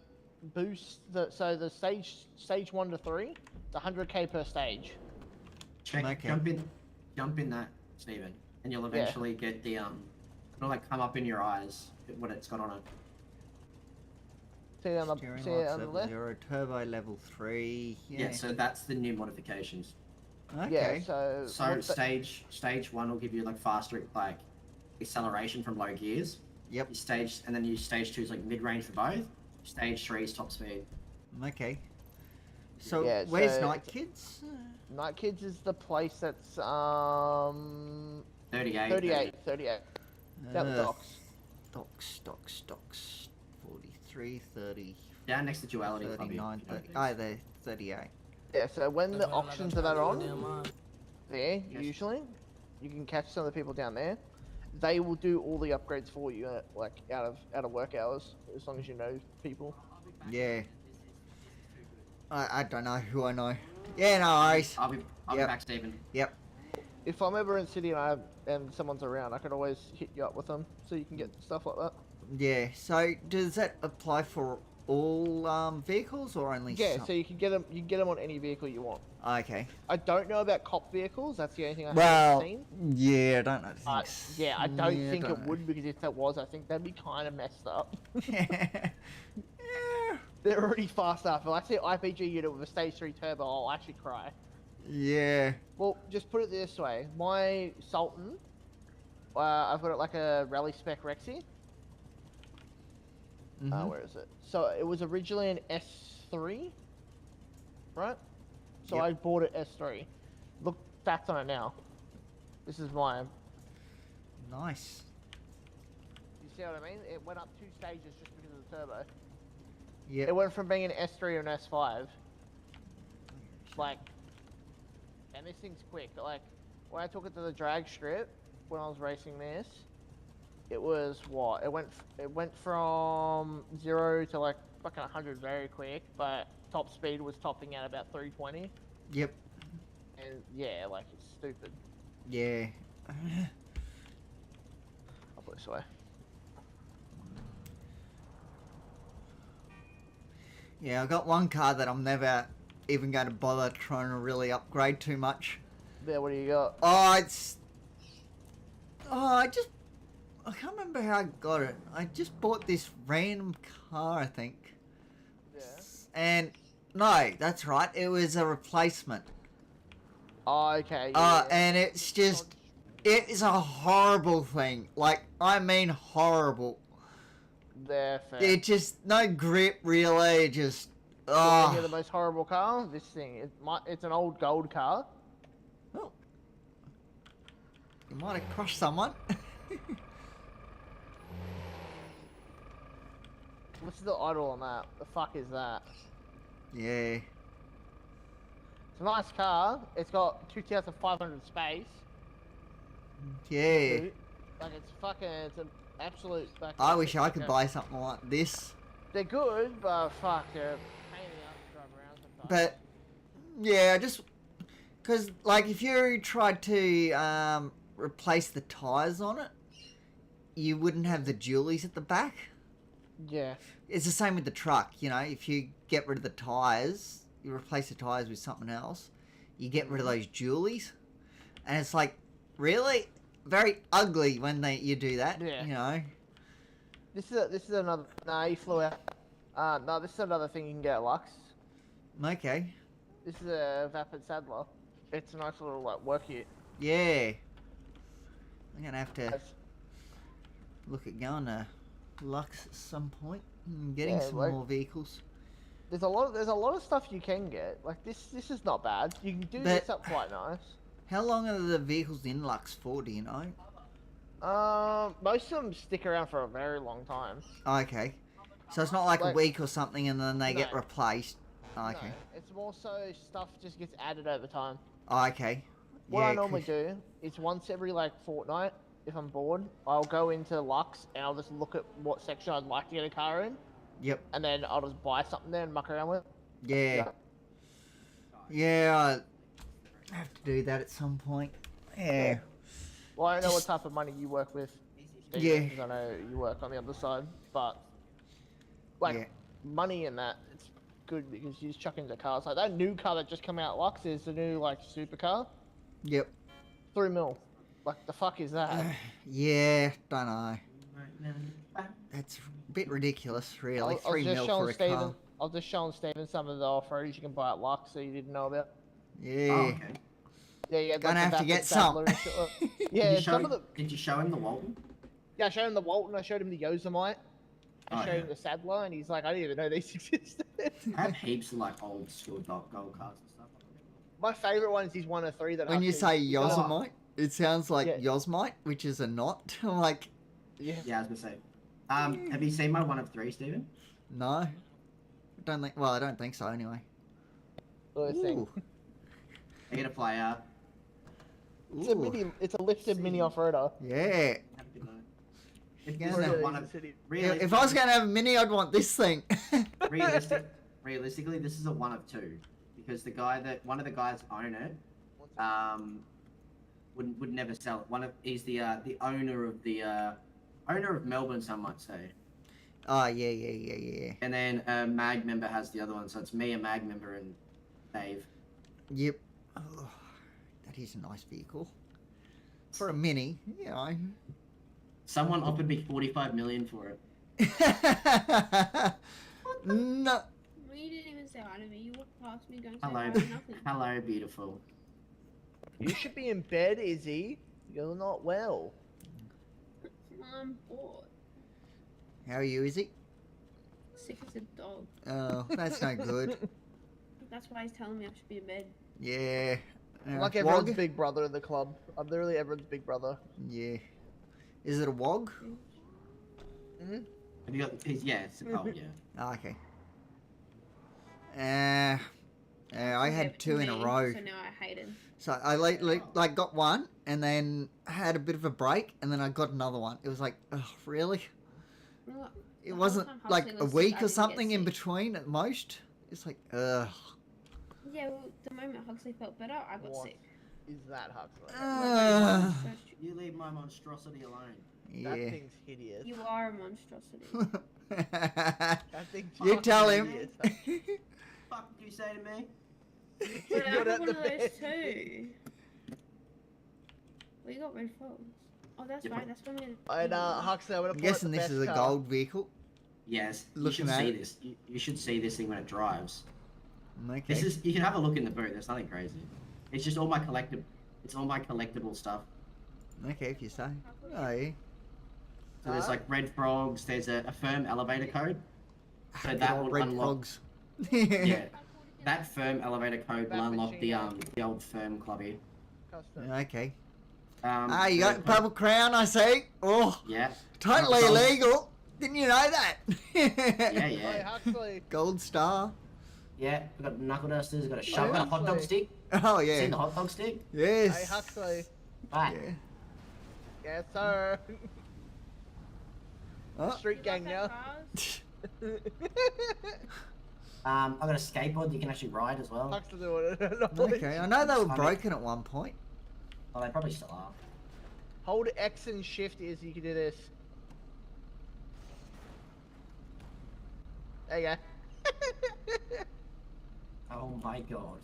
boost, so the stage 1 to 3, it's 100k per stage. Check, Okay. jump in that, Stephen, and you'll eventually get the it'll like come up in your eyes what it's got on it. See on the Steering see lights on the level left. 0, turbo level 3. Yeah. So that's the new modifications. Okay. Yeah. So So what the- stage 1 will give you like faster like acceleration from low gears. Yep. Your stage and then you stage 2 is like mid range for both. Stage 3 is top speed. Okay. So Yeah, where's so Night it's- Kids? Night Kids is the place that's 38. 38. Down the docks. Docks. 43, 30, Down next to Duality. 39, 30. Oh, they're 38. Yeah, so when the auctions are on, there, usually, you can catch some of the people down there. They will do all the upgrades for you, like out of work hours, as long as you know people. Yeah. I don't know who I know. Yeah, no worries. I'll be back, Stephen. Yep. If I'm ever in city and someone's around, I can always hit you up with them, so you can get stuff like that. Yeah. So does that apply for all vehicles or only? Yeah, some? so you can get them. You can get them on any vehicle you want. Okay. I don't know about cop vehicles. That's the only thing I Well, haven't seen. yeah, I don't know. Yeah, I don't think it would, because if that was, I think that'd be kind of messed up. They're already fast enough. If I see an IPG unit with a stage 3 turbo, I'll actually cry. Yeah. Well, just put it this way. My Sultan, I've got it like a rally spec Rexy. Where is it? So it was originally an S3, right? So Yep. I bought it S3. Look, stats on it now. This is mine. Nice. You see what I mean? It went up 2 stages just because of the turbo. Yeah. It went from being an S3 to an S5. Like, and this thing's quick. Like, when I took it to the drag strip, when I was racing this, it was what? It went from 0 to like fucking 100 very quick, but top speed was topping at about 320. Yep. And yeah, like, it's stupid. Yeah. I'll put it this way. Yeah, I got one car that I'm never even going to bother trying to really upgrade too much. Yeah, what do you got? I can't remember how I got it. I just bought this random car, I think. Yeah. And no, that's right. It was a replacement. Oh, okay. Yeah. And it's just, it is a horrible thing. Like, I mean horrible. There, fair. It just, no grip really, just, You the most horrible car? This thing. It's an old gold car. Oh. You might have crushed someone. What's the idle on that? The fuck is that? Yeah. It's a nice car. It's got 2,500 space. Yeah. Like, it's fucking, it's an absolute fucking... I wish I could buy something like this. They're good, but fuck, they're a pain in the ass to drive around sometimes. But, yeah, just... Because, like, if you tried to replace the tyres on it, you wouldn't have the dualies at the back. Yeah. It's the same with the truck, you know, if you get rid of the tyres, you replace the tyres with something else, you get rid of those dualies, and it's like, really? Very ugly when you do that, Yeah. you know. This is another... Nah, he flew out. No, this is another thing you can get at Lux. Okay. This is a Vapid Saddler. It's a nice little, like, work kit. Yeah. I'm going to have to look at going to Lux at some point and getting some more vehicles. There's a lot of stuff you can get. Like, this is not bad. You can do this up quite nice. How long are the vehicles in Lux for, do you know? Most of them stick around for a very long time. Okay. So it's not like a week or something and then they get replaced? Okay. No, it's more so stuff just gets added over time. Okay. What I normally do is once every, like, fortnight, if I'm bored, I'll go into Lux and I'll just look at what section I'd like to get a car in. Yep. And then I'll just buy something there and muck around with it. Yeah. Yeah, I have to do that at some point. Yeah. Well, I don't know what type of money you work with. Steve, Yeah. because I know you work on the other side, but like money in that, it's good because you just chuck into cars. Like that new car that just came out, Lux, is the new like supercar. Yep. 3 mil. Like the fuck is that? Yeah, don't know. That's a bit ridiculous, really. 3 mil for a car. I was just showing Steven some of the off-roaders you can buy at Lux, so you didn't know about. Yeah. Oh, okay. Yeah, yeah. Gonna have to get some. Yeah, Did you show him the Walton? Yeah, I showed him the Walton. I showed him the Yosemite. I showed him the Sadler, and he's like, I didn't even know these existed. I have heaps of like old school gold cars and stuff. My favourite one is his 103 that. When you say Yosemite, it sounds like Yosemite, which is a knot. Like. Yeah, I was gonna say. Have you seen my 1 of 3, Stephen? No. Don't think. Well, I don't think so. Anyway. Ooh. I get a fly out. It's a mini. It's a lifted mini off-roader. Yeah. If Yeah, this no. is one of, If I was going to have a mini, I'd want this thing. realistically, this is a 1 of 2 because one of the guys own it, would never sell it. He's the owner of Melbourne, some might say. Oh yeah. And then a mag member has the other one, so it's me, a mag member, and Dave. Yep. Oh, that is a nice vehicle for a mini. Yeah. Someone offered me 45 million for it. No. You didn't even say hi to me. You walked past me going, Hello, nothing. hello, beautiful. You should be in bed, Izzy. You're not well. I'm bored. How are you, Izzy? Sick as a dog. Oh, that's no good. That's why he's telling me I should be in bed. Yeah. I'm like everyone's big brother in the club. I'm literally everyone's big brother. Yeah. Is it a WOG? Mm-hmm. Have you got? Yeah, it's a cold. Yeah. Oh, okay. I had 2 in a row. So now I hate it. So I like got one, and then had a bit of a break, and then I got another one. It was like, oh, really? Well, It wasn't like a week or something in between at most. It's like, ugh. Yeah, well, the moment Huxley felt better, I got sick. Is that Huxley? You leave my monstrosity alone. Yeah. That thing's hideous. You are a monstrosity. That thing's You tell him. hideous. Fuck did you say to me? But I got one of those too. Well, you got red frogs. Oh, that's right. That's one of And Huxley, I'm I'm guessing this is a gold vehicle. Yes. Looking you at should see it. this. You should see this thing when it drives. Okay. This is. You can have a look in the boot. There's nothing crazy. It's just all my It's all my collectible stuff. Okay, if you say. Oh, yeah. So there's like red frogs. There's a firm elevator code. So Good that old will red unlock. frogs. Yeah. That firm elevator code will unlock the old firm clubby. Okay. You you got Purple Crown, I see. Oh. Yeah. Totally illegal. Didn't you know that? Yeah. Huxley. Gold star. Yeah, we've got knuckle dusters, we've got a shovel, got a hot dog stick. Oh, yeah. Seen the hot dog stick? Yes. Hey, Huxley. Right. Yeah. Yes, sir. Oh. Street gang now. I've got a skateboard you can actually ride as well. Huxley doing it. Okay, I know they were broken at one point. Oh, they probably still are. Hold X and shift is you can do this. There you go. Oh my god.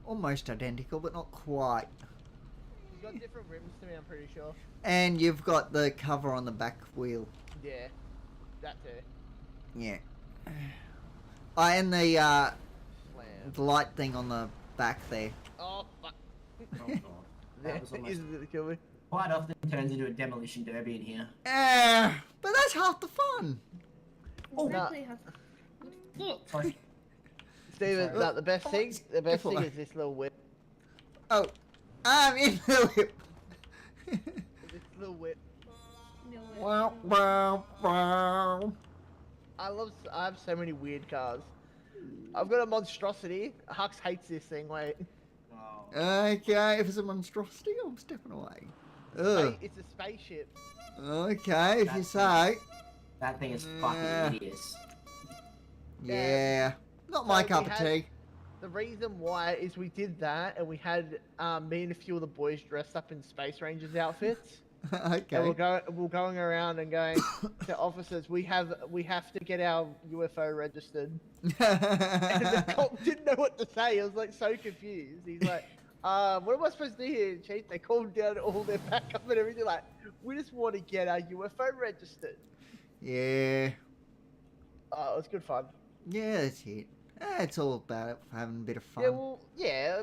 Almost identical, but not quite. He's got different rims to me, I'm pretty sure. And you've got the cover on the back wheel. Yeah, that too. Yeah. And the light thing on the back there. Oh, fuck. Oh god. That was almost... Isn't it kill me? Quite often turns into a demolition derby in here. But that's half the fun. Exactly. Sorry. Steven, no, the best thing is this little whip. Oh, I'm in the whip. This little whip. Wow, wow, wow. I have so many weird cars. I've got a monstrosity. Hux hates this thing, wait. Okay, if it's a monstrosity, I'm stepping away. Ugh. Hey, it's a spaceship. Okay, if you say. That thing is fucking hideous. Yeah. Not my cup of tea. The reason why is we did that and we had me and a few of the boys dressed up in Space Rangers outfits. Okay. And we're going around and going to officers. We have to get our UFO registered. And the cop didn't know what to say. I was like so confused. He's like, "What am I supposed to do here, Chief?" They called down all their backup and everything. Like, we just want to get our UFO registered. Yeah. It was good fun. Yeah, that's it. It's all about having a bit of fun. Yeah, well, yeah.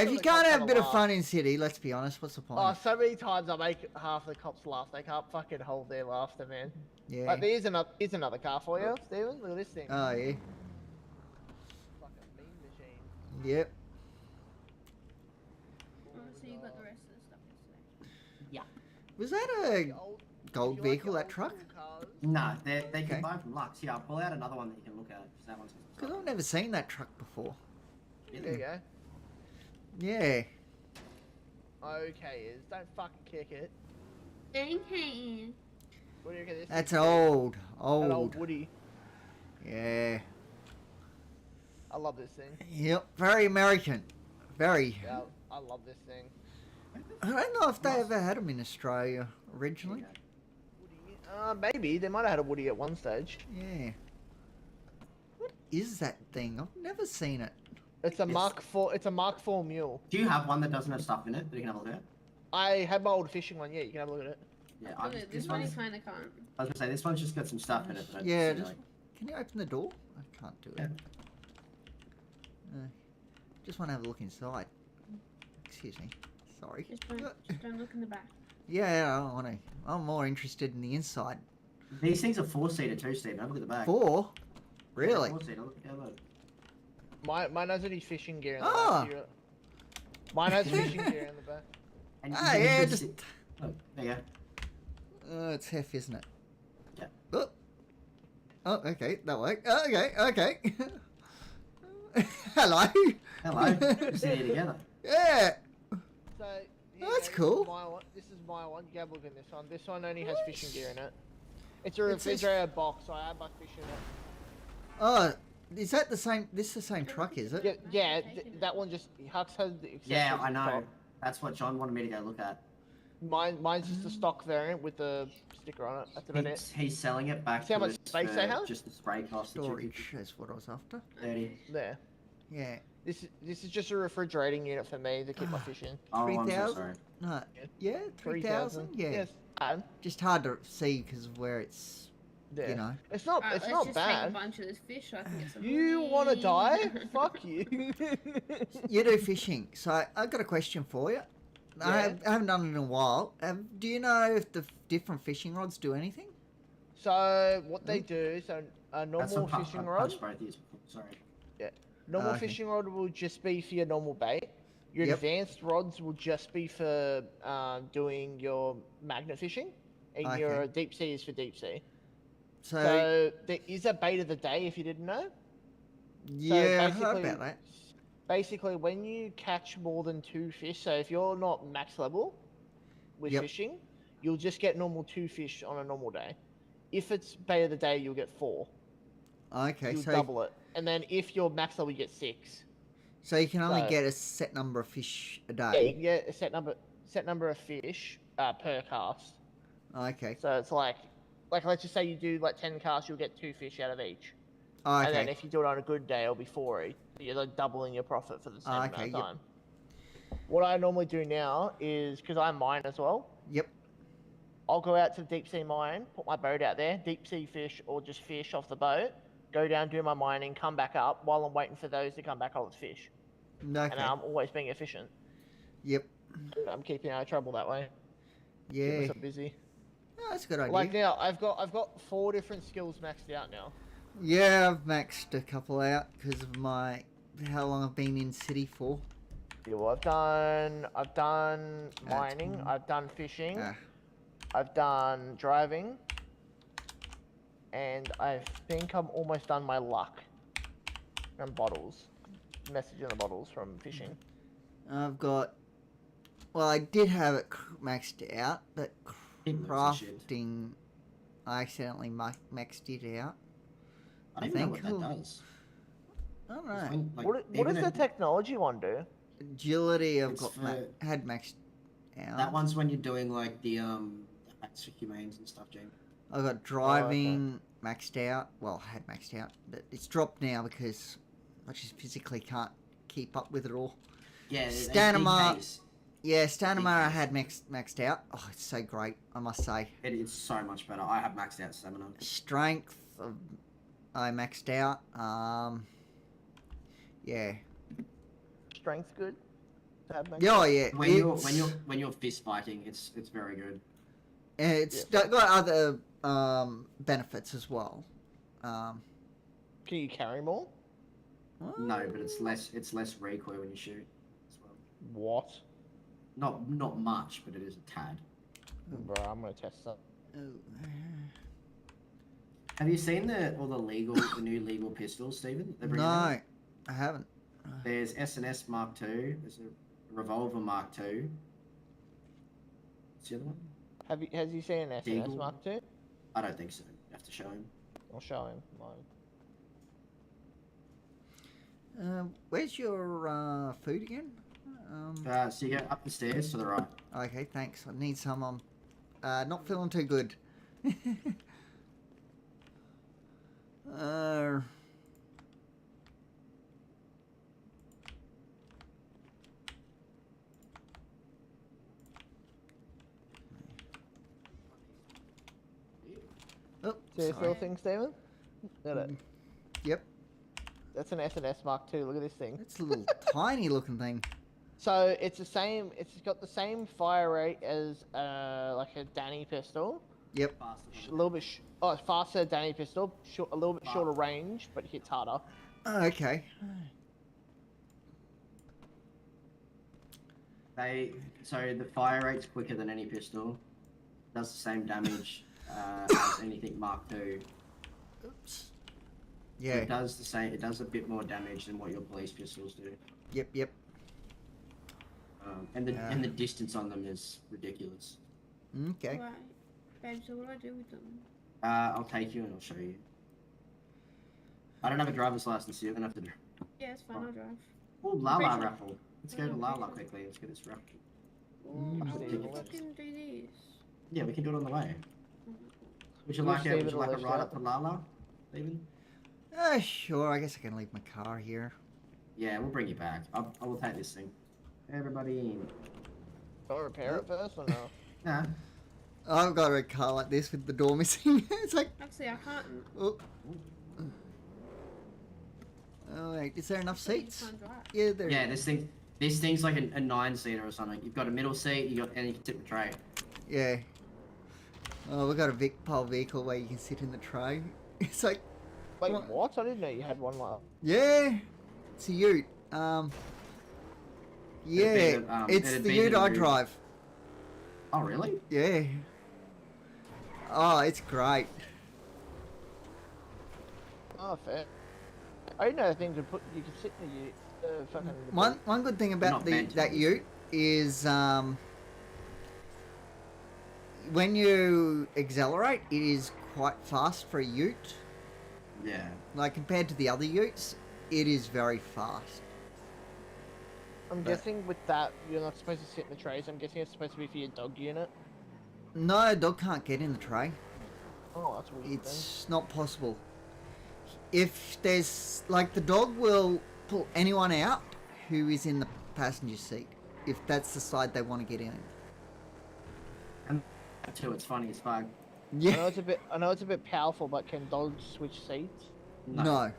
If you can't have a bit of fun in city, let's be honest, what's the point? Oh, so many times I make half the cops laugh. They can't fucking hold their laughter, man. Yeah. Like, here's another car for you, Steven. Look at this thing. Oh, yeah. Fucking beam machine. Yep. Oh, so you got the rest of the stuff yesterday? Yeah. Was that a gold vehicle, that truck? Cars does. No, they can buy from Lux. Here, I'll pull out another one that you can look at. 'Cause that one's Because I've never seen that truck before. There you go. Yeah. Okay, is don't fucking kick it. Okay. What do you reckon this That's is? old. An old Old. Woody. Yeah. I love this thing. Yep. Very American. Very. Yeah, I love this thing. I don't know if they ever had them in Australia originally. Maybe they might have had a Woody at one stage. Yeah. What is that thing? I've never seen it. It's a Mark IV. It's a Mark IV mule. Do you have one that doesn't have stuff in it that you can have a look at? I had my old fishing one. Yeah, you can have a look at it. Yeah, Look, this one kind of can't. I was gonna say this one's just got some stuff in it. But Yeah. it's, Just, can you open the door? I can't do it. Just want to have a look inside. Excuse me. Sorry. Just don't look in the back. Yeah, I want to. I'm more interested in the inside. These things are 4-seater too, Steve. Have a look at the back. 4? Really? 4-seater. Look, look. Mine has any fishing gear in the Oh. back. Mine has fishing gear in the back. And Ah, you yeah, can just. sit- Oh, there you go. It's hef, isn't it? Yeah. Oh. Oh, okay, that way. Oh, okay, okay. Hello. Hello. We're sitting here together. Yeah. So Oh, that's this cool. Is my one. This is my one. You can have a look at this one. This one only has fishing gear in it. It's a It says- refrigerator box, so I have my fish in it. Oh, is that the same? This is the same truck, is it? Yeah, that one just Hux has the accessories Yeah, at I the know. top. That's what John wanted me to go look at. Mine's just a stock variant with the sticker on it at the minute. He's selling it back See how to much us space for they have? just the spray cost. of Storage is what I was after. 30. There. Yeah. This is just a refrigerating unit for me to keep my fish in. Oh, I'm so 3,000? sorry. No. Yeah, 3,000? Yeah. Yes. Just hard to see because of where it's, Yeah. you know. It's not. Alright, It's let's not just take a bad. bunch of this fish so I can get some. You want to die? Fuck you. You do fishing, so I've got a question for you. I haven't done it in a while. Do you know if the different fishing rods do anything? So what they do, so a That's normal what fishing I rod. punched both these. Sorry. Yeah. Normal Okay. fishing rod will just be for your normal bait. Your Yep. advanced rods will just be for doing your magnet fishing, and your Okay. deep sea is for deep sea. So, So there is a bait of the day if you didn't know. yeah, I heard basically- about that. Basically, when you catch more than 2 fish, so if you're not max level with Yep. fishing, you'll just get normal 2 fish on a normal day. If it's bait of the day, you'll get 4. Okay, You'll so double it. And then if you're max level, you get 6. so you can only So- get a set number of fish a Yeah, you day. can get a set number of fish per cast. Okay. So it's like let's just say you do like 10 casts, you'll get 2 fish out of each. Oh, And then okay. if you do it on a good day, it'll be 4 each. You're like doubling your profit for the same amount Okay, of yep. time. What I normally do now is, because I mine as well, Yep. I'll go out to the deep sea mine, put my boat out there, deep sea fish or just fish off the boat, go down, do my mining, come back up while I'm waiting for those to come back up with fish. Okay. And I'm always being efficient. Yep. I'm keeping out of trouble that way. Keep Yeah. myself busy. Oh, that's a good idea. Like now, I've got 4 different skills maxed out now. Yeah, I've maxed a couple out because of how long I've been in city for. Yeah, well, I've done mining, I've done fishing, Ah. I've done driving, and I think I'm almost done my luck. And bottles. Message in the bottles from fishing. I've got. Well, I did have it maxed out, but crafting, I accidentally maxed it out. I don't even know what that does. I don't know. What does the technology one do? Agility, I've It's got for- had maxed out. That one's when you're doing like the acts for humanes and stuff, James. I've got driving maxed out. Well, had maxed out, but it's dropped now because I just physically can't keep up with it all. Yeah, Stamina. DKs. Yeah, stamina I had maxed out. Oh, it's so great, I must say. It is so much better. I have maxed out stamina. Strength, I maxed out. Yeah. Strength good? To have maxed Yeah, oh, out? yeah. When you're fist fighting, it's very good. It's got other benefits as well. Can you carry more? No, but it's less recoil when you shoot as well. What? Not much, but it is a tad. Bro, I'm gonna test that. Have you seen the new legal pistols, Stephen? They're bringing No, out? I haven't. There's S&S Mark II. There's a revolver Mark II. What's the other one? Has he seen an S&S Deagle? Mark II? I don't think so. You have to show him. I'll show him mine. Where's your food again? So you go up the stairs to the right. Okay, thanks. I need some. Not feeling too good. Oh, See this little thing, Stephen? Look at it. Yep. That's an S&S Mark II. Look at this thing. It's a little tiny looking thing. So it's the same. It's got the same fire rate as like a Danny pistol. Yep. A little bit. It's faster Danny pistol. A little bit shorter range, but hits harder. Oh, okay. So the fire rate's quicker than any pistol. Does the same damage as anything Mark II. Oops. So Yeah. it does the same. It does a bit more damage than what your police pistols do. Yep. And the distance on them is ridiculous. Okay. Right. Babe, so what do I do with them? I'll take you and I'll show you. I don't have a driver's license, so you're gonna have to do. Yeah, it's fine, I'll drive. Oh, I'm Lala pretty sure- raffle. Let's go to Lala quickly. Let's get this raffle. Ooh, Raffle I tickets. can do this. Yeah, we can do it on the way. Would you We'll like save a it a list, ride right? up to Lala, Stephen? Sure. I guess I can leave my car here. Yeah, we'll bring you back. I will take this thing. Everybody in. Do I repair it first or no? Nah. I've got a car like this with the door missing. It's like. Actually, I can't. Oh. Oh wait, is there enough You seats? can't drive. Yeah, there. Yeah, this thing's like a 9-seater or something. You've got a middle seat, and you can tip the tray. Yeah. Oh, we got a pole vehicle where you can sit in the tray. It's like. Wait, what? I didn't know you had one like. Yeah. It's a ute. Yeah, it's it'd the be ute the I ute. drive. Oh, really? Yeah. Oh, it's great. Oh, fair. I didn't know the thing to put. You could sit in the ute. Fucking. One good thing about Not meant to. that ute is when you accelerate, it is quite fast for a ute. Yeah. Like compared to the other utes, it is very fast. I'm guessing with that, you're not supposed to sit in the trays. I'm guessing it's supposed to be for your dog unit. No, dog can't get in the tray. Oh, that's weird. It's not possible. If there's like the dog will pull anyone out who is in the passenger seat if that's the side they want to get in. And too, it's funny as fuck. Yeah. I know it's a bit powerful, but can dogs switch seats? No.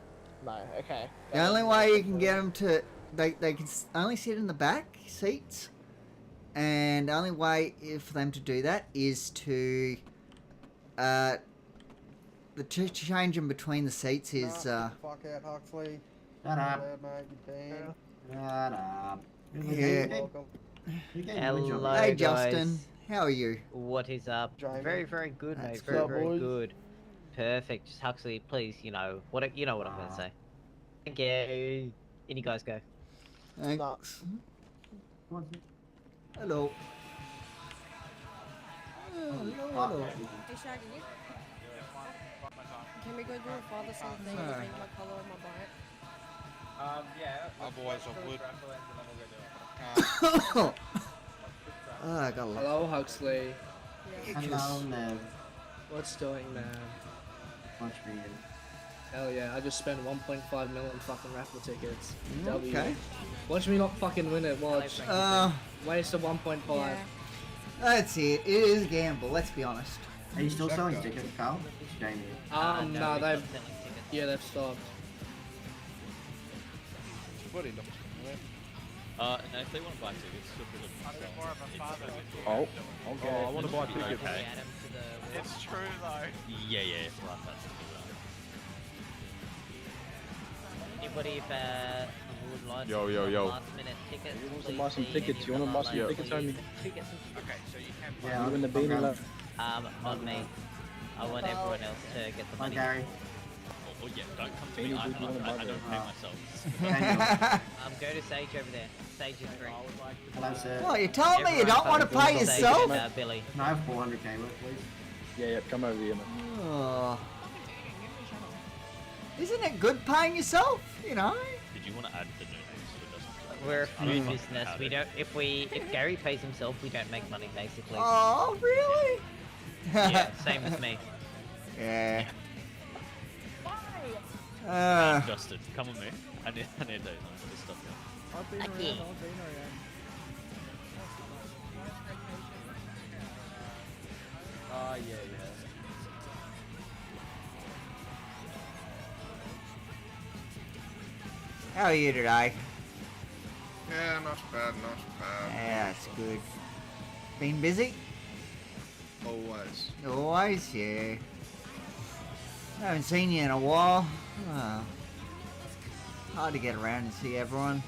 No. Okay. The only way you can get them to they can only sit in the back seats, and the only way for them to do that is to change them between the seats is Fuck out, Huxley. Shut up. Mate, you bang. Shut up. Yeah. Hello, Hey guys. Justin, how are you? What is up? Jamie. Very, very good, mate. That's Very, good. very boys. good. Perfect. Just Huxley, please, you know what I'm gonna say. Thank you. In you guys go. Thanks. Hello. Hello. Hey, Shaggy. Can we go do a father son thing and Sorry. change my color of my bike? Yeah. Otherwise, I would. Oh, I got a lot. Hello, Huxley. Hello, Nev. What's doing, man? Watch me in. Hell yeah, I just spent 1.5 million fucking raffle tickets. W. Okay. Watch me not fucking win it, watch. Waste of 1.5. Yeah. That's it. It is a gamble. Let's be honest. Are you still selling tickets, Carl? Jamie. No, they've... Yeah, they've stopped. No, if they want to buy tickets, feel free to. Oh, okay. Oh, I want to buy tickets. Okay. It's true though. Yeah. Right, that's Anybody would like Yo. last minute tickets? You want to buy some tickets? You want to buy some tickets, homie? Okay, so you can. Yeah, You win the beanie love. Not me. I want everyone else to get the money. Gary. Oh yeah, don't come to me. I don't pay myself. Go to Sage over there. Sage is free. Hello, sir. Well, you told me you don't want to pay yourself. Billy. Can I have 400k worth, please? Yeah, come over here, man. Oh. Isn't it good paying yourself? You know. Did you want to add the new names so it doesn't? We're a food business. We don't. If Gary pays himself, we don't make money basically. Oh, really? Yeah, same as me. Yeah. Justin, come with me. I need this stuff here. I've been around, Okay. I've been around. Oh, yeah. How are you today? Yeah, not bad, not bad. Yeah, that's good. Been busy? Always. Always, yeah. Haven't seen you in a while. Oh. Hard to get around and see everyone.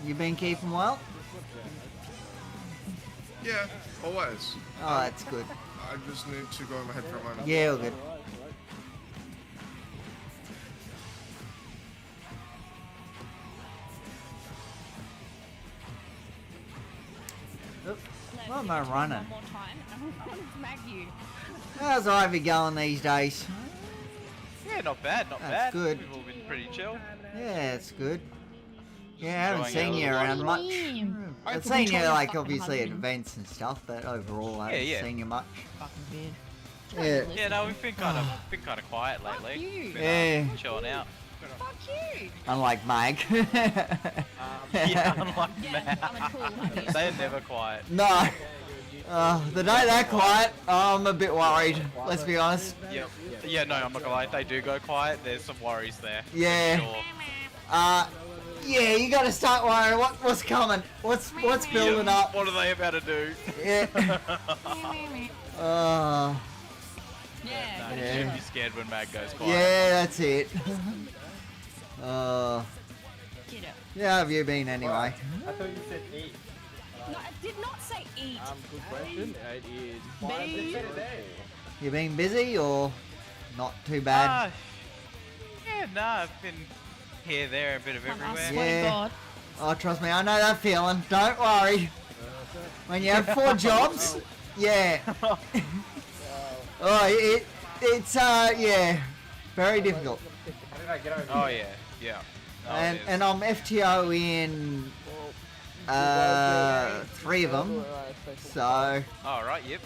You been keeping well? Yeah, always. Oh, that's good. I just need to go in my head for a moment. Yeah, all good. What am I running? One more time, and I'm going to smack you. How's Ivy going these days? Yeah, not bad, not That's bad. good. We've all been pretty chill. Yeah, it's good. Yeah, I haven't enjoying seen our you little around life. much. I I've can seen control you your like fucking obviously at husband. events and stuff, but overall I haven't Yeah. seen you much. Fucking Yeah. Yeah, no, we've been kind of quiet lately. you. Been, Yeah. chilling out. Fuck you. Unlike Mag. Yeah, unlike Matt. They're never quiet. No. The day they're quiet, I'm a bit worried. Let's be honest. Yep. Yeah, no, I'm not gonna lie. If they do go quiet, there's some worries there. Yeah. For sure. Yeah, you gotta start worrying. What's coming? What's building Yeah, up? What are they about to do? Yeah. No, Yeah. You shouldn't be scared when Mag goes quiet. Yeah, that's it. Get up. Yeah, how have you been anyway? I thought you said eat. No, I did not say eat. Good question. It is Babe. 5 a day. You been busy or not too bad? Yeah, no, I've been here, there, a bit of everywhere. Yeah. Oh, trust me, I know that feeling. Don't worry. When you have 4 jobs, yeah. Oh, it's yeah, very difficult. How did I get over Oh here? yeah. And I'm FTO in 3 of them, so All right. Yep.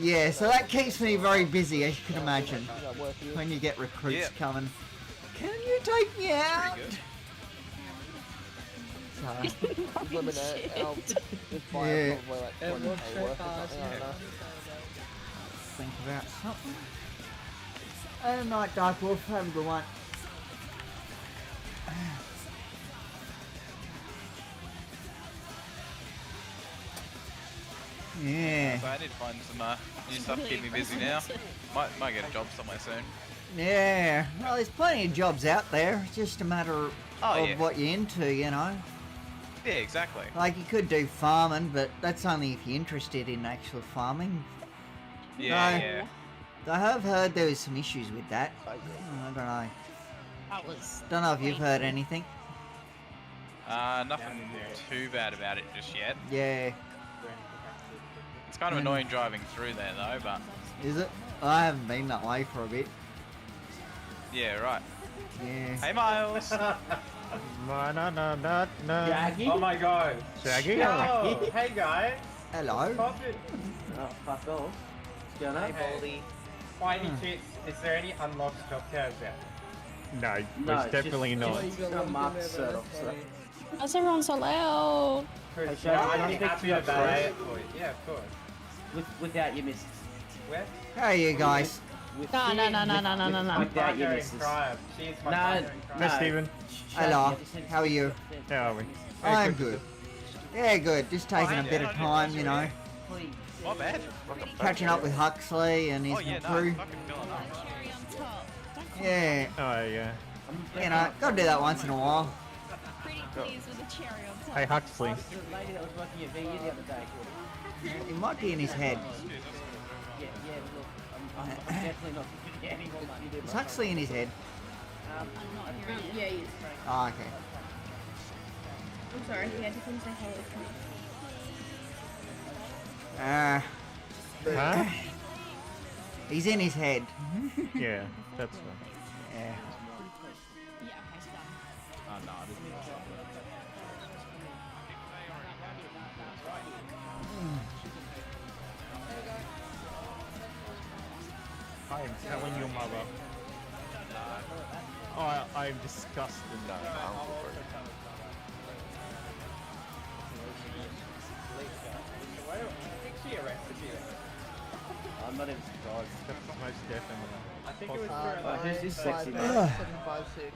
yeah, so that keeps me very busy, as you can imagine. When you get recruits Yep. coming, can you take me out? Women are, just buy Yeah. probably like 20k worth or something, I don't know. Think about something. Good night, Dark Wolf. Have a good one. Yeah. So I need to find some new stuff to keep me busy now. Might get a job somewhere soon. Yeah. Well, there's plenty of jobs out there. It's just a matter of yeah. what you're into, you know. Yeah, exactly. Like, you could do farming, but that's only if you're interested in actual farming. Yeah, No. yeah. I have heard there was some issues with that. I don't know. That was. Don't know if you've heard anything. Nothing too bad about it just yet. Yeah. It's kind of annoying driving through there though, but Is it? I haven't been that way for a bit. yeah, right. Yeah. Hey, Miles. Shaggy? Oh my god. Shaggy? Yo, hey guys. Hello. Pop it. Oh, fuck off. What's going on? Hey, Baldy. By any chance, is there any unlocked job cows out? No, No, it's definitely not. Why is everyone so loud? Hey, Shaggy, I'd be can I happy speak to to you buy first? it for you. Yeah, of course. Without your missus. Where? How are you guys? No. Without your missus. She's my No, partner in crime. No, Stephen. Hello. How are you? How are we? I'm good. Yeah, good. Just taking a yeah, bit of time, you know. Not bad. Catching up with Huxley and his Oh yeah, no, crew. fucking filling up. Yeah. Oh, yeah. You know, gotta do that once in a while. Pretty pleased with the cherry on top. Hey, Huxley. Lady that was working at VU the other day. It might be in his head. Yeah, look, I'm definitely not giving you any more money. It's actually in his head. I'm not hearing it. Yeah, he is. Oh, okay. I'm sorry, he had to come say hello to me. Huh? He's in his head. Yeah, that's right. Yeah. Oh, no, it isn't. I am telling your mother. I am disgusted. No, I'm not even surprised. that's most definitely. I think it was who's this sexy man? 756.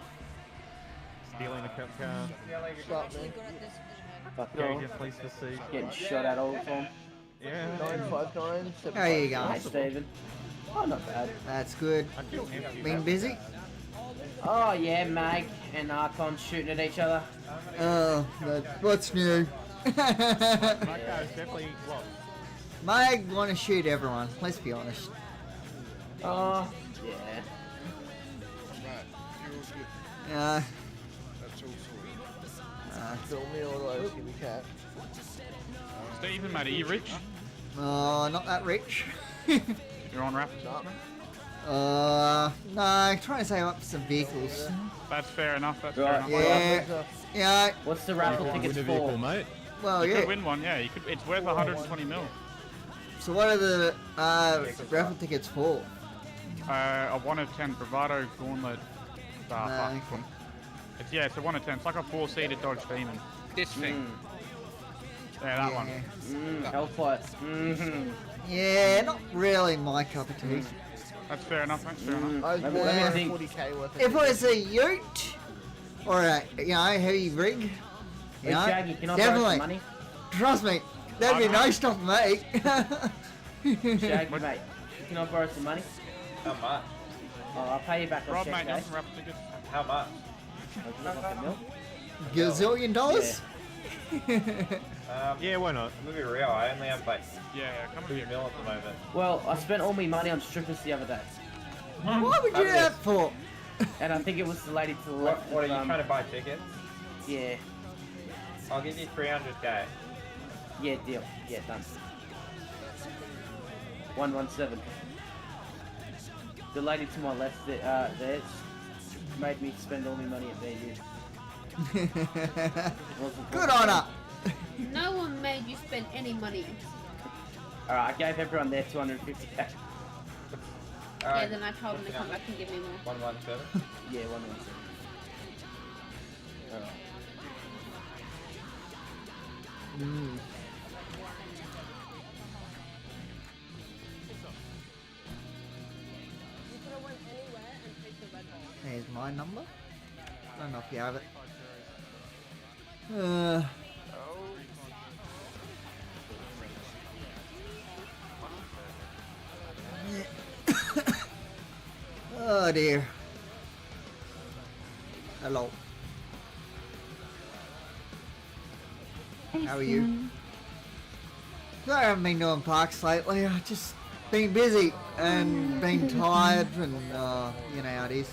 Stealing a cop car. Stop me. Fuck Going you. to police pursuit. Getting shot at all the time. Yeah. 959. How are you Hi, going? Stephen. Oh, not bad. That's good. I feel empty. Been busy? Oh, yeah, Mag and Archon shooting at each other. Oh, what's new? My car is definitely locked. Mag want to shoot everyone, let's be honest. Oh, yeah. Yeah. That's all sorted. Fill me all those, give me cat. Stephen, mate, are you rich? Not that rich. You're on raffles, No, trying to save up some vehicles. That's fair enough. That's Right, fair enough. Yeah. What's the raffle tickets for? mate. Well, You yeah. could win one, yeah. You could. It's worth 120 mil. So what are the raffle tickets for? A 1 of 10 Bravado Gauntlet. Okay. It's a 1 of 10. It's like a 4-seater Dodge Demon. This thing. Yeah, that one. Hellfire. Mm-hmm. Yeah, not really my cup of tea. That's fair enough, mate. Fair enough. I was Let me think. 40k worth of If it was a ute or a heavy rig, you Hey, know, Shaggy, can I borrow definitely. some money? Trust me, that'd be no stop, mate. Shaggy, mate, can I borrow some money? How much? Oh, I'll pay you back on Rob, check, mate, you eh? want some raffle tickets? How much? Like a mil? Gazillion dollars? Yeah, why not? I'm gonna be real, I only have like Yeah, come 2 here. mil at the moment. Well, I spent all my money on strippers the other day. What would you do that for? And I think it was the lady to the left. What are you of, trying to buy tickets? Yeah. I'll give you 300k. Yeah, deal. Yeah, done. 117. The lady to my left there made me spend all my money at BU. Good on her. No one made you spend any money. Alright, I gave everyone there 250k. Yeah, then I told them to come back and give me more. 117. Yeah, 117. Alright. Here's my number. I don't know if you have it. Oh dear. Hello. How are you? Sorry I haven't been doing parks lately. I've just been busy and been tired and you know how it is.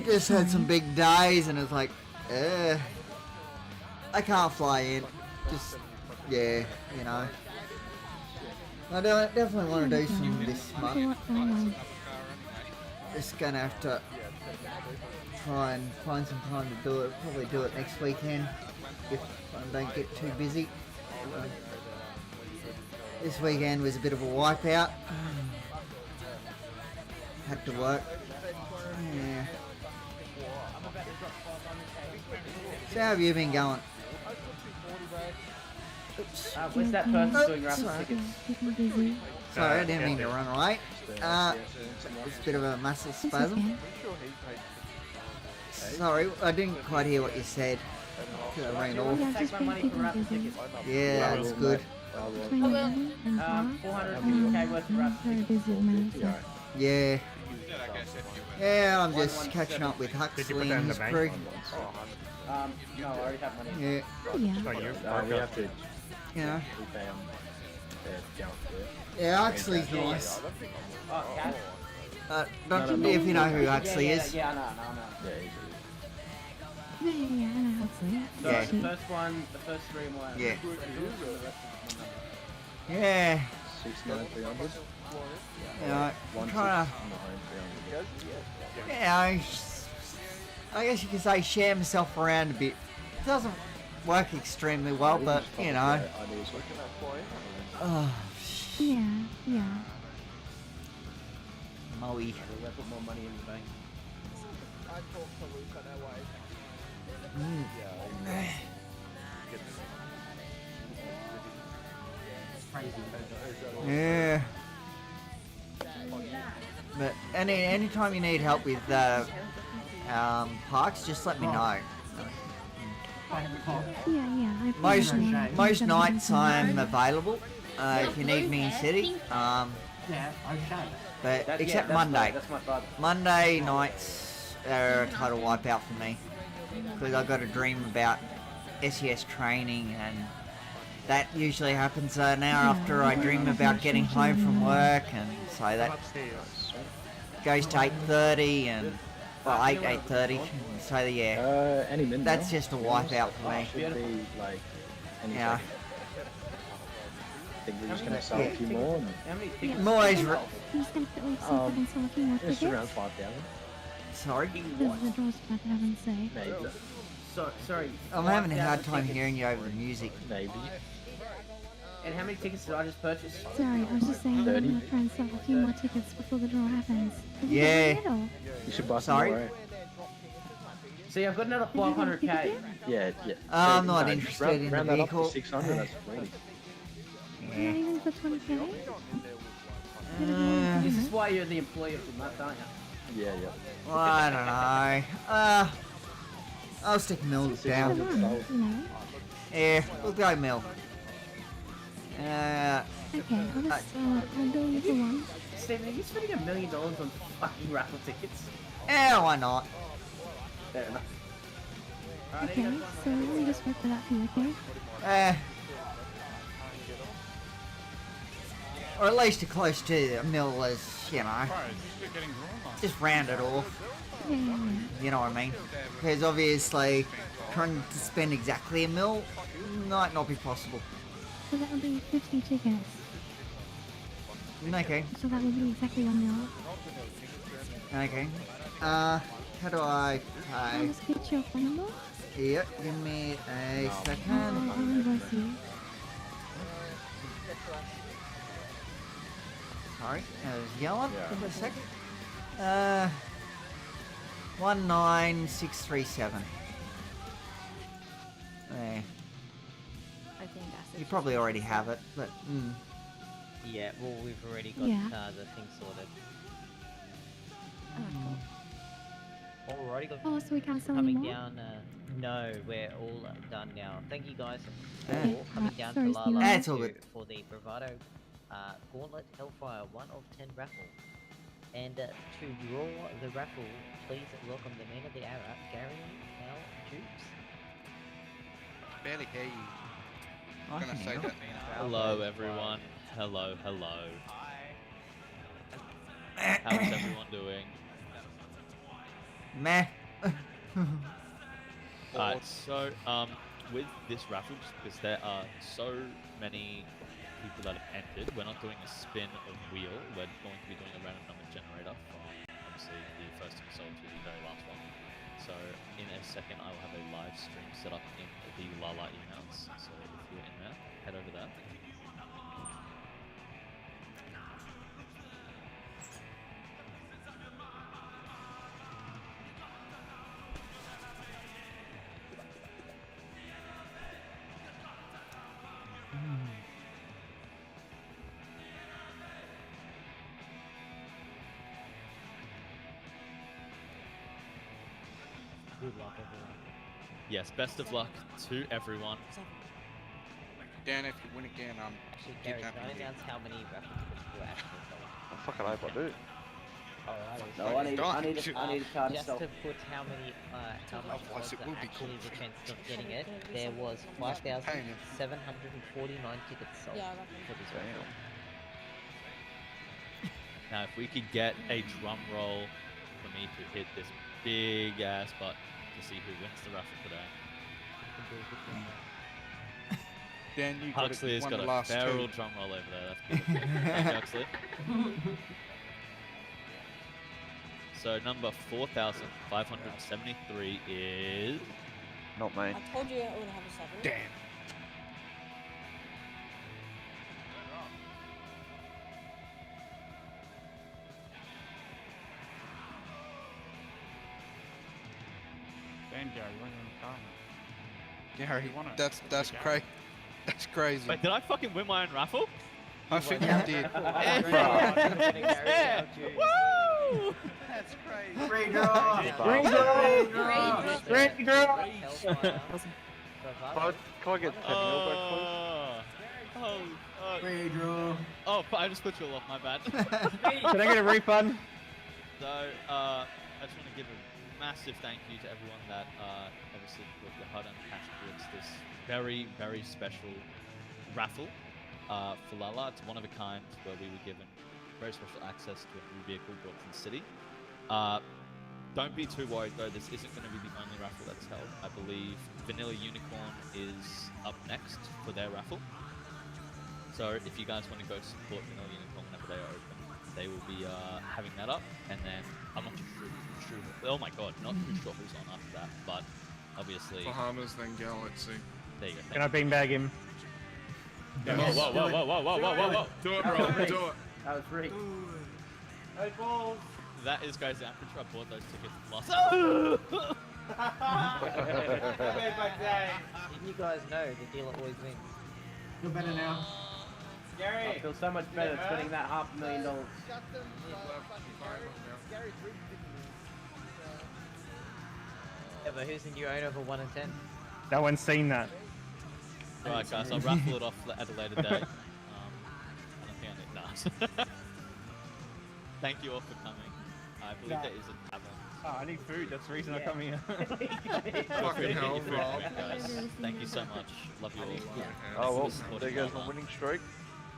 Just had some big days and it's like, I can't fly in. Just, yeah, you know. I definitely want to do some this month. Just gonna have to try and find some time to do it. Probably do it next weekend if I don't get too busy. This weekend was a bit of a wipeout. Had to work. Yeah. So how have you been going? Oops. Where's that person doing raffle tickets? Sorry, I didn't mean to run away. It's a bit of a muscle spasm. Sorry, I didn't quite hear what you said. I ran off. Take my money for raffle tickets. Yeah, that's good. 450k worth of raffle tickets. Yeah. Yeah, I'm just catching up with Huxley and his crew. No, I already have money. Yeah. Yeah. We have to. Yeah. We pay them. Yeah, Huxley's nice. Oh, Cat? Don't you if you know who Huxley is? Yeah, I know. Yeah, I know Huxley. So Yeah. the first one, the first three were Yeah. the rest is my number. Yeah. 69300. Yeah, I'm trying to. Yeah, I guess you could say share myself around a bit. It doesn't work extremely well, but you know. Oh, Yeah. Moe. Maybe I put more money in the bank. I talked to Luke, I know why. Yeah. But anytime you need help with parks, just let me know. Yeah. Most nights I'm available. If you need me in city. But except Monday. That's my father. Monday nights are a total wipeout for me because I've got a dream about SES training, and that usually happens an hour after I dream about getting home from work, and so that goes to 8:30 and well 8:30. So yeah, Any minute that's now. just a wipeout for me. Should be like any Yeah. second. I think we're just gonna sell a few more. How many tickets? More is He's definitely see if I can sell a few more It's tickets. around 5,000. Sorry, The draw's about to happen, say. Maybe. Sorry. I'm having a hard 5,000 time tickets. hearing you over the music. Maybe. And how many tickets did I just purchase? Sorry, I was just saying that I'm 30. gonna try and sell a few more tickets before the draw happens. Have you Yeah. done it or? You should buy some Sorry? more. See, I've got another 500k. Yeah. I'm not No, interested round, in the round that up vehicle. to 600. That's 40. Not even for 20k? This is why you're the employee of the month, aren't you? Yeah. Well, I don't know. I'll stick Mill down. You know? Yeah, we'll go Mill. Okay, I'll just, I'll bill you for one. Stephen, are you spending $1 million on fucking raffle tickets? Yeah, why not? Fair enough. Okay, so let me just work that out for you, okay? Or at least close to a mill as, you know, just round it off. Yeah. You know what I mean? Because obviously, trying to spend exactly a mill might not be possible. So that would be 50 tickets. Okay. So that would be exactly 1 mil. Okay. How do I I'll pay? just get your phone number. Yep, give me a I'll second. invoice you. Sorry, I was yelling. Give me a second. 19637. There. I think that's You probably already have it, but Yeah, well, we've already got Yeah. the thing sorted. Oh, Alrighty, got Oh, so we can't sell coming anymore? down. No, we're all done now. Thank you guys for Yeah. coming Right, down sorry, to Lala Steven. That's all good. for the Bravado Gauntlet Hellfire 1 of 10 raffle. And to draw the raffle, please welcome the man of the hour, Gary L. Dukes. Barely hear you. I I'm gonna can say hear that. Hello, everyone. Hello. How's everyone doing? meh. Alright, so with this raffle, just because there are so many people that have entered, we're not doing a spin of wheel. We're going to be doing a random number generator from obviously the first episode to the very last one. So in a second, I will have a live stream set up in the Lala emails. So if you're in there, head over there. Good luck, everyone. Yes, best of luck to everyone. Dan, if you win again, I'm Actually, Gary, can I kidnapping you. announce how many raffle tickets were actually sold? I fucking hope I do. No, I need a car to Just stop. to put how much odds that actually the chances of getting it, there was 5,749 tickets sold for this raffle. Now, if we could get a drum roll for me to hit this big ass button to see who wins the raffle today. Dan, you got it. Huxley You has won got the a last barrel two. drum roll over there. That's beautiful. Thank you, Huxley. So number 4,573 is... Not me. I told you I would have a 7. Damn. Dan, Gary, you're in the car. Gary, You want it? that's crazy. That's crazy. Wait, did I fucking win my own raffle? I think you did. Yeah. Woo! That's crazy. Free draw! Free draw! Free draw! Can Can I get 10 mil back, Free draw! Oh, I just put you all off, my bad. Can I get a refund? So, I just want to give a massive thank you to everyone that obviously put the hard-earned cash towards this very, very special raffle for Lala. It's one of a kind where we were given very special access to a new vehicle built in the city. Don't be too worried though, this isn't going to be the only raffle that's held. I believe Vanilla Unicorn is up next for their raffle. So if you guys want to go support Vanilla Unicorn whenever they are open, they will be having that up. And then I'm not too sure. Oh my god, not too sure who's on after that, but obviously. Bahamas, then Galaxy. There you go. Can I beanbag him? Whoa, whoa, whoa, whoa, whoa, whoa, whoa, whoa, whoa. Do it, bro. Do it. That was rigged. Hey, balls. That is, guys, I'm pretty sure I bought those tickets last. Didn't you guys know the dealer always wins? Feel better now. Gary! I feel so much better spending that $500,000. Yeah, but who's the new owner of a 1 in 10? No one's seen that. Alright, guys, I'll raffle it off at a later date. I don't think I need that. Thank you all for coming. I believe there is a tavern. Oh, I need food. That's the reason I come here. Feel free to get your food, guys. Thank you so much. Love you all. Oh, well, Thanks for there supporting goes Lala. my winning streak.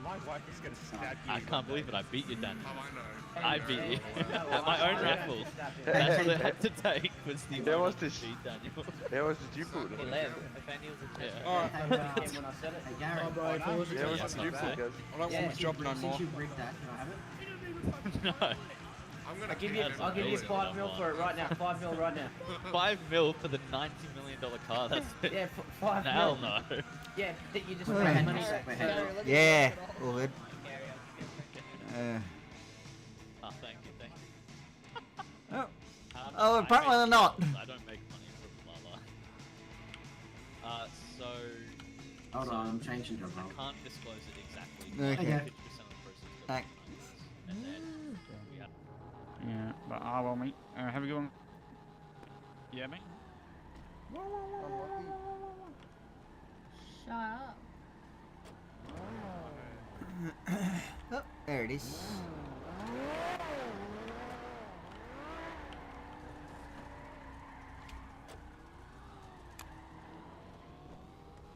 My wife is going to sit out I here. can't believe it. I beat you, Dan. Oh, I know. I beat you. At my own raffle. That's what I had to take was the There was one this. beat Daniel. There was the duplicate. Hey, Lev, Nathaniel's a test. Hey, Gary. Oh, bro, if it was There was That's the not bad. duplicate. I don't want my job no more. Since you've rigged that, can I have it? No. I'm gonna I'll give you 5 mil for it right now. 5 mil right now. 5 mil for the $90 million car. That's it. Yeah, 5 mil. Hell no. Yeah, but you just Wait, raised hang money. on. Yeah, all good. Oh, thank you. Oh. Um, Oh, I apparently make they're not. deals, I don't make money from Lala. So. Hold on, I'm changing job role. I can't disclose it exactly. Okay. 50% of the proceeds go Thanks. and then we have. Yeah, but I will, mate. Have a good one. Yeah, mate. Shut up. Oh, there it is.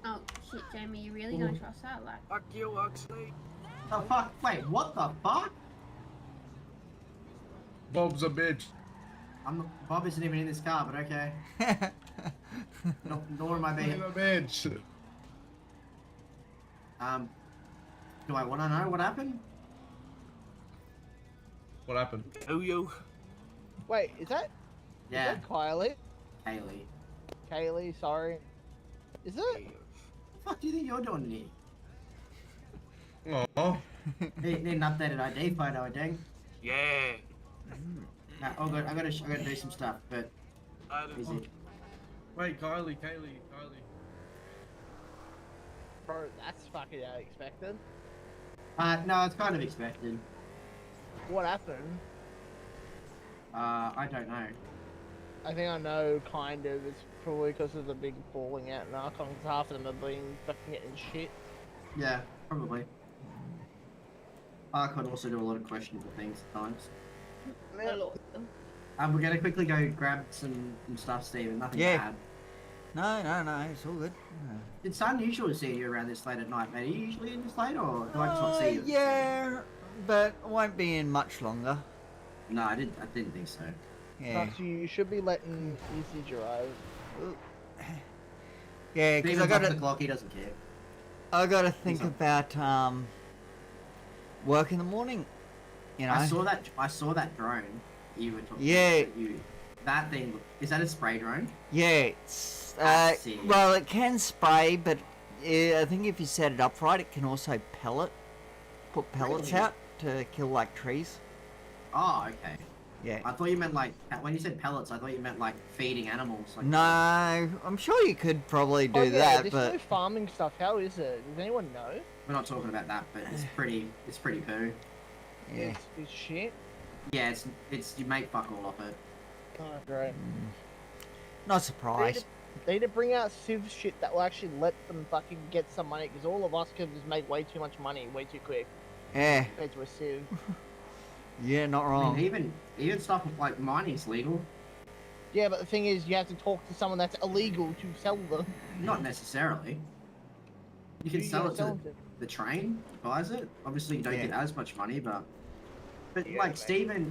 Oh shit, Jamie, you really don't trust that? Like, Fuck you, Huxley. The fuck? Wait, what the fuck? Bob's a bitch. Bob isn't even in this car, but okay. Nor am I being. He's a bitch. Do I want to know what happened? What happened? Oh, you. Wait, is that? Yeah. Is that Kylie? Kaylee. Kaylee, sorry. Is it? What the fuck do you think you're doing in here? Oh. Need an updated ID photo, I think. Yeah. Nah, oh good. I gotta do some stuff, but easy. Wait, Kylie. Bro, that's fucking unexpected. No, it's kind of expected. What happened? I don't know. I think I know, kind of. It's probably because of the big falling out in Archon, because half of them are being fucking getting shit. Yeah, probably. I could also do a lot of questionable things at times. A lot. We're gonna quickly go grab some stuff, Steven. Nothing Yeah. bad. No, it's all good. No. It's unusual to see you around this late at night, mate. Are you usually in this late, or do I just not see you? Yeah, but I won't be in much longer. No, I didn't think so. Yeah. So you should be letting Izzy drive. Yeah, because I Steven's got off the to. clock. He doesn't care. I got to think about work in the morning. You know. I saw that drone you were talking Yeah. about. That thing, is that a spray drone? Yeah, it's That's sick. well, it can spray, but I think if you set it up right, it can also put pellets Really? out to kill like trees. Oh, okay. Yeah. I thought you meant like, when you said pellets, I thought you meant like feeding animals. Like No, I'm sure you could probably do Oh, yeah, that, there's but no farming stuff. How is it? Does anyone know? We're not talking about that, but it's pretty poo. yeah. It's shit. Yeah, it's you make fuck all off it. Oh, great. Not surprised. They need to bring out Civ shit that will actually let them fucking get some money, because all of us could just make way too much money way too quick. Yeah. Compared to a Civ. Yeah, not I wrong. mean, even stuff like mining is legal. Yeah, but the thing is, you have to talk to someone that's illegal to sell them. Not necessarily. You can You sell can it sell to them the train buys it. Obviously, you don't Yeah. get as much money, but Yeah, like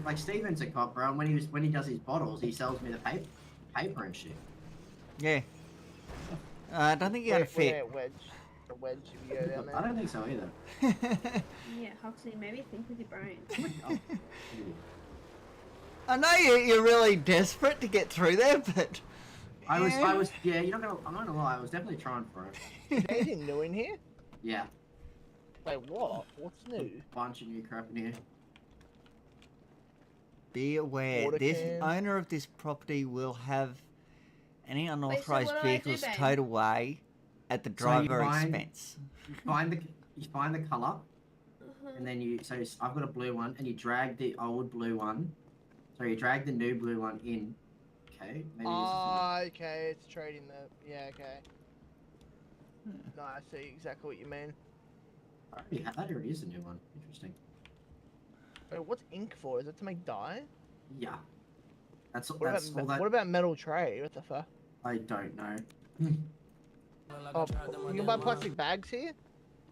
mate. Steven's a cop, bro. And when he does his bottles, he sells me the paper and shit. Yeah. I don't think you gotta fit. A wedge if you go down there. I don't think so either. Yeah, Huxley, maybe think with your brain. I know you're really desperate to get through there, but I was, yeah. I'm not gonna lie. I was definitely trying for it. Is there anything new in here? Yeah, Wait, what? What's new? bunch of new crap in here. be aware, Water this can. owner of this property will have any unauthorized what do I do, vehicles babe? towed away at the So you driver find- expense. You find the color, and then I've got a blue one, and you drag the old blue one. So you drag the new blue one in. Okay, maybe. Oh, okay, it's trading the. Yeah, okay. No, I see exactly what you mean. I already have that. Already is a new one. Interesting. Wait, what's ink for? Is it to make dye? Yeah. That's What that's about all that. what about metal tray? What the fuck? I don't know. Oh, you can buy plastic bags here?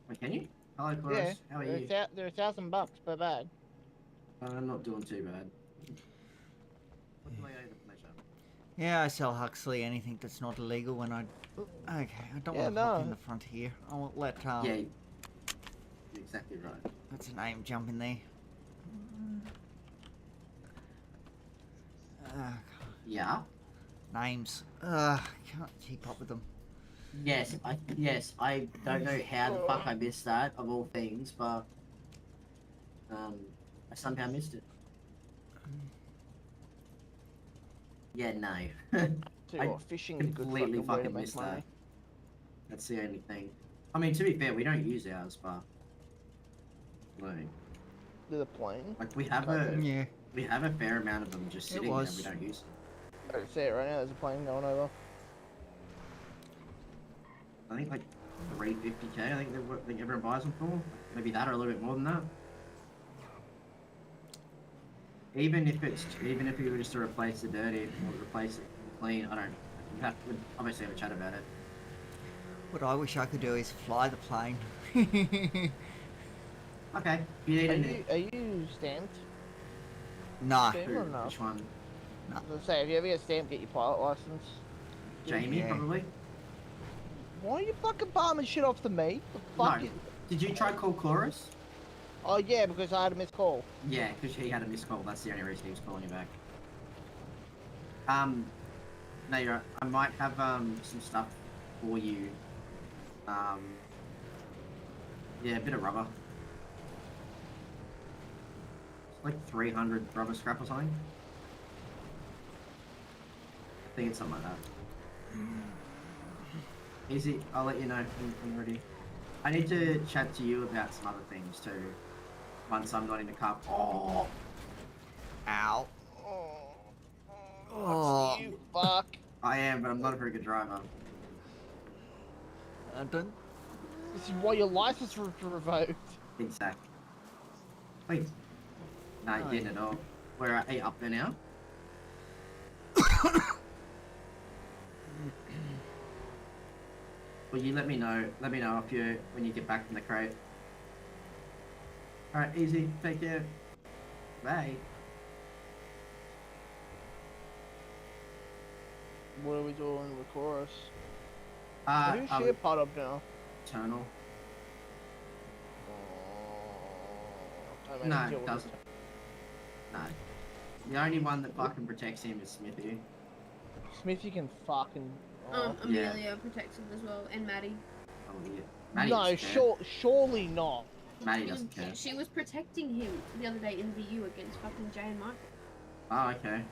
Wait, can you? Hello, Chorus. Yeah, How are you? they're $1,000 per bag. I'm not doing too bad. What do I owe the pleasure? Yeah, I sell Huxley anything that's not illegal when I... Okay, I don't Yeah, want to hop in no. the front here. I'll let, Yeah, you're exactly right. what's the name, jump in there. Yeah. Names. Can't keep up with them. Yes, I don't know how the fuck I missed that of all things, but I somehow missed it. Yeah, no. Tell you what, fishing is a good completely fucking way to fucking make missed money. that. That's the only thing. I mean, to be fair, we don't use ours, but like, To the plane. like we have we have a fair amount of them just sitting there we don't use. I can see it right now. There's a plane going over. I think like 350k. I think everyone buys them for. Maybe that or a little bit more than that. Even if we were just to replace the dirty or replace it with clean, I don't. We'd obviously have a chat about it. What I wish I could do is fly the plane. Okay. You need Are you stamped? Nah. Stamped or no? Which one? No. I was gonna say, if you ever get stamped, get your pilot license. Jamie, Yeah. probably. Why are you fucking palming shit off to me? The fuck No. is- Did you try call Chorus? Oh yeah, because I had a missed call. Yeah, because he had a missed call. That's the only reason he was calling you back. No, you're right. I might have some stuff for you. Yeah, a bit of rubber. It's like 300 rubber scrap or something. I think it's something like that. Easy. I'll let you know when you're ready. I need to chat to you about some other things too. Once I'm not in the car. Oh. Ow. Oh, you fuck. I am, but I'm not a very good driver. I don't... This is why your license was revoked. Exactly. Wait. No, you didn't at all. Where are you up there now? Well, you let me know. Let me know if you when you get back from the crate. All right, easy. Take care. Bye. What are we doing with chorus? I Who's shit pot up now? Eternal. I mean, No, deal it with doesn't. No. The only one that fucking protects him is Smithy. Smithy can fucking. Amelia protects him as well, and Maddie. Oh yeah. Maddie No, doesn't care. surely not. Maddie doesn't care. She was protecting him the other day in VU against fucking Jay and Michael. Oh, okay.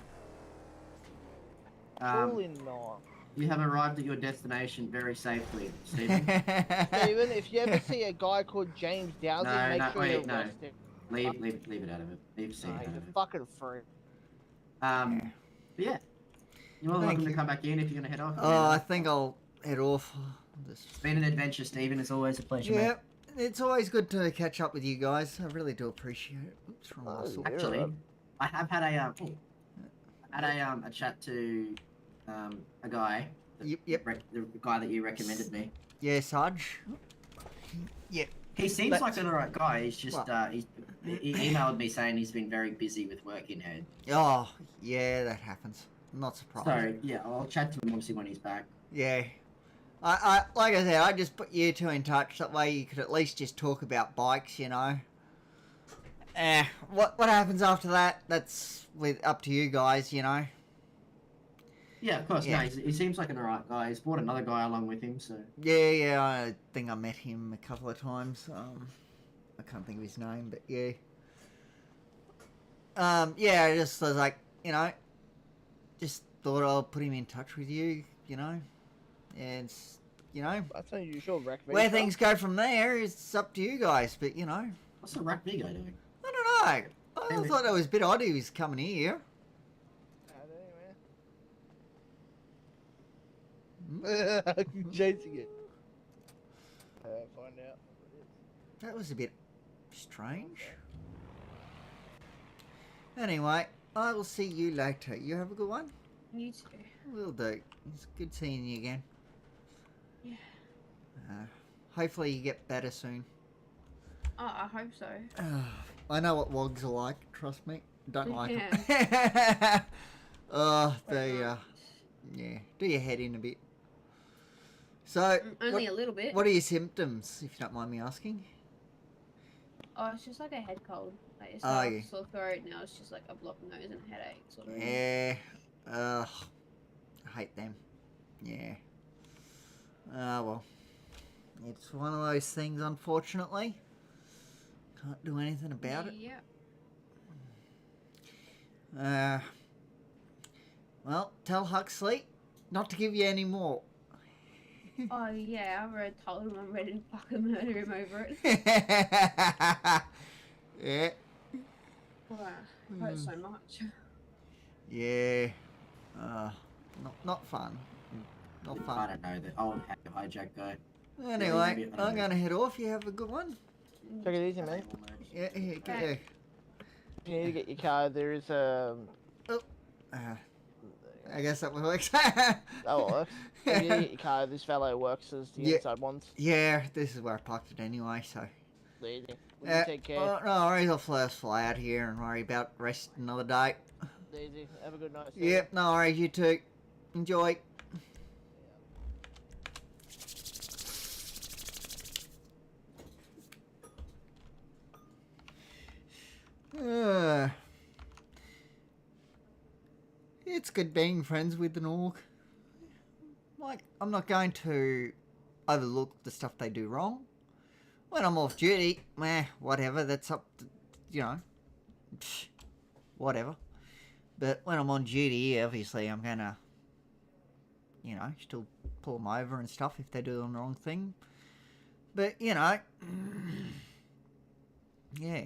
Surely not. You have arrived at your destination very safely, Stephen. Stephen, if you ever see a guy called James Dowsey, make sure you arrest him. Leave it out of it. Leave Stephen out of it. Fucking free. But yeah. You're welcome to come back in if you're gonna head off. Oh, I think I'll head off. It's been an adventure, Stephen. It's always a pleasure. Yeah, mate. it's always good to catch up with you guys. I really do appreciate it. Oops, wrong muscle. Actually, I have had a chat to a guy. Yep. The guy that you recommended me. Yeah, Sarge. Yep. He seems like an alright guy. He's just he emailed me saying he's been very busy with work in hand. Oh, yeah, that happens. I'm not surprised. So yeah, I'll chat to him obviously when he's back. Yeah. I like I said, I just put you two in touch. That way you could at least just talk about bikes, you know. What happens after that? That's up to you guys, you know. Yeah, of course. Yeah. No, he seems like an alright guy. He's brought another guy along with him, so. Yeah, I think I met him a couple of times. I can't think of his name, but yeah. Yeah, I just was like, you know, just thought I'll put him in touch with you, you know. And, you know. That's unusual, Rack Where things go from there is up to you guys, but, you know. What's the Rack V guy doing? I don't know. I thought it was a bit odd he was coming here. Chasing it. Find out. That was a bit strange. Anyway, I will see you later. You have a good one? You too. Will do. It's good seeing you again. Yeah. Hopefully you get better soon. Oh, I hope so. I know what wogs are like, trust me. Don't like them. Yeah, do your head in a bit. So, only a little bit. What are your symptoms, if you don't mind me asking? Oh, it's just like a head cold. Like it's Yeah. sore throat. Now it's just like a blocked nose and a headache. Sort of. Yeah. I hate them. Yeah. Well. It's one of those things, unfortunately. Can't do anything about it. Yeah. Well, tell Huxley not to give you any more. Oh yeah, I already told him I'm ready to fucking murder him over it. Yeah. Wow, it hurts so much. Yeah. Not fun. Not fun. I don't know, the old hijack guy. Anyway, I'm going to head off. You have a good one. Take it easy, mate. Yeah, here, get there. If you need to get your car, there is I guess that works. that works. If you need to get your car, this valet works as the inside ones. Yeah, this is where I parked it anyway, so. Easy. Well, you take care. No worries, I'll fly out here and worry about the rest another day. Easy. Have a good night. Yep, no worries, you too. Enjoy. It's good being friends with an orc. Like, I'm not going to overlook the stuff they do wrong. When I'm off duty, whatever, that's up to, you know, whatever. But when I'm on duty, obviously I'm gonna, you know, still pull them over and stuff if they do the wrong thing. But, you know, yeah.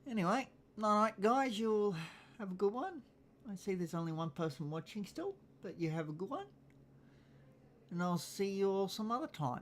Anyway, night guys, you'll have a good one. I see there's only one person watching still, but you have a good one. And I'll see you all some other time.